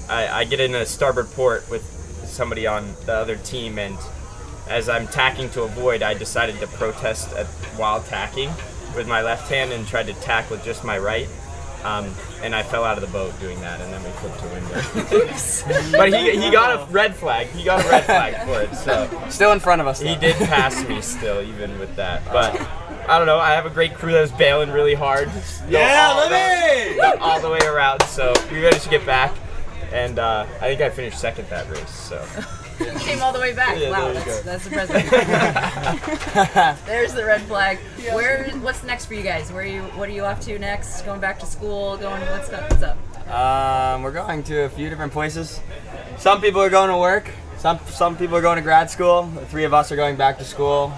I get in a starboard port with somebody on the other team, and as I'm tacking to avoid, I decided to protest while tacking with my left hand and tried to tack with just my right. And I fell out of the boat doing that, and then we flipped to window. Oops. But he got a red flag. He got a red flag for it. So still in front of us, though. He did pass me still, even with that. But I don't know. I have a great crew that was bailing really hard. All the way around. So we managed to get back, and I think I finished second that race. So. You came all the way back. Yeah, wow, that's impressive. There's the red flag. What's next for you guys? What are you off to next? Going back to school? What's up? We're going to a few different places. Some people are going to work. Some people are going to grad school. The 3 of us are going back to school.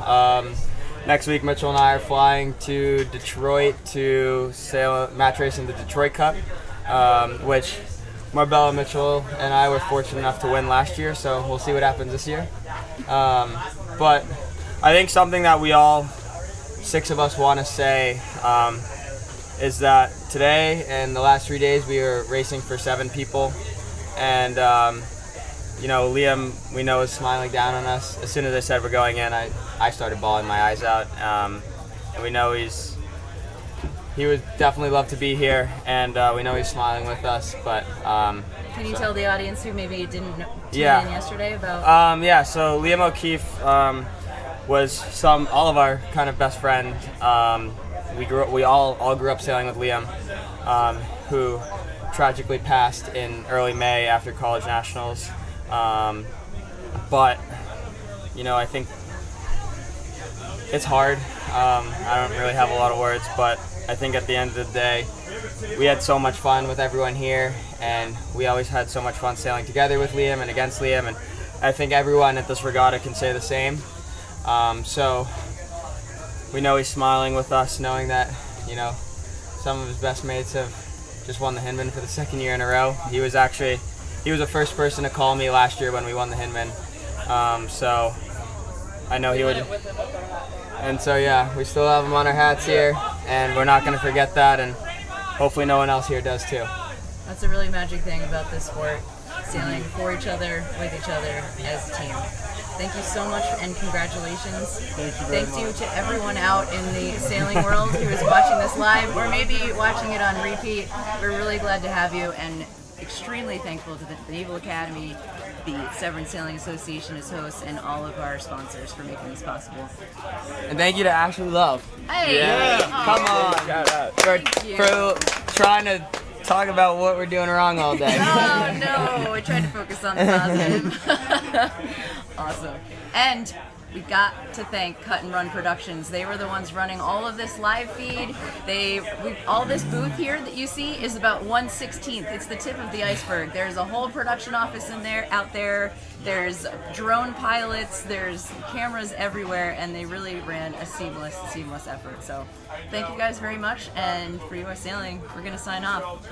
Next week, Mitchell and I are flying to Detroit to sail match race in the Detroit Cup, which Marbella, Mitchell, and I were fortunate enough to win last year, so we'll see what happens this year. But I think something that we all 6 of us want to say is that today and the last 3 days we were racing for 7 people, and you know, Liam, we know, is smiling down on us. As soon as I said we're going in, I started bawling my eyes out. And we know he would definitely love to be here, and we know he's smiling with us. But can you tell the audience who maybe didn't tune in yesterday about? So Liam O'Keefe was all of our kind of best friend. We all grew up sailing with Liam, who tragically passed in early May after college nationals. But you know, I think it's hard. I don't really have a lot of words, but I think at the end of the day, we had so much fun with everyone here, and we always had so much fun sailing together with Liam and against Liam, and I think everyone at this regatta can say the same. So we know he's smiling with us, knowing that, you know, some of his best mates have just won the Hinman for the second year in a row. He was the first person to call me last year when we won the Hinman. So I know he would. And so yeah, we still have him on our hats here, and we're not going to forget that, and hopefully no one else here does too. That's a really magic thing about this sport, sailing for each other, with each other, as a team. Thank you so much, and congratulations. Thank you to everyone out in the sailing world who is watching this live, or maybe watching it on repeat. We're really glad to have you, and extremely thankful to the Naval Academy, the Severn Sailing Association as hosts, and all of our sponsors for making this possible. And thank you to Ashley Love. Hey! Yeah. Come on. Shout out. For trying to talk about what we're doing wrong all day. Oh no, I tried to focus on the positive. Awesome. And we got to thank Cut and Run Productions. They were the ones running all of this live feed. All this booth here that you see is about 1/16. It's the tip of the iceberg. There's a whole production office out there. There's drone pilots. There's cameras everywhere, and they really ran a seamless effort. So thank you guys very much. And for US Sailing, we're gonna sign off.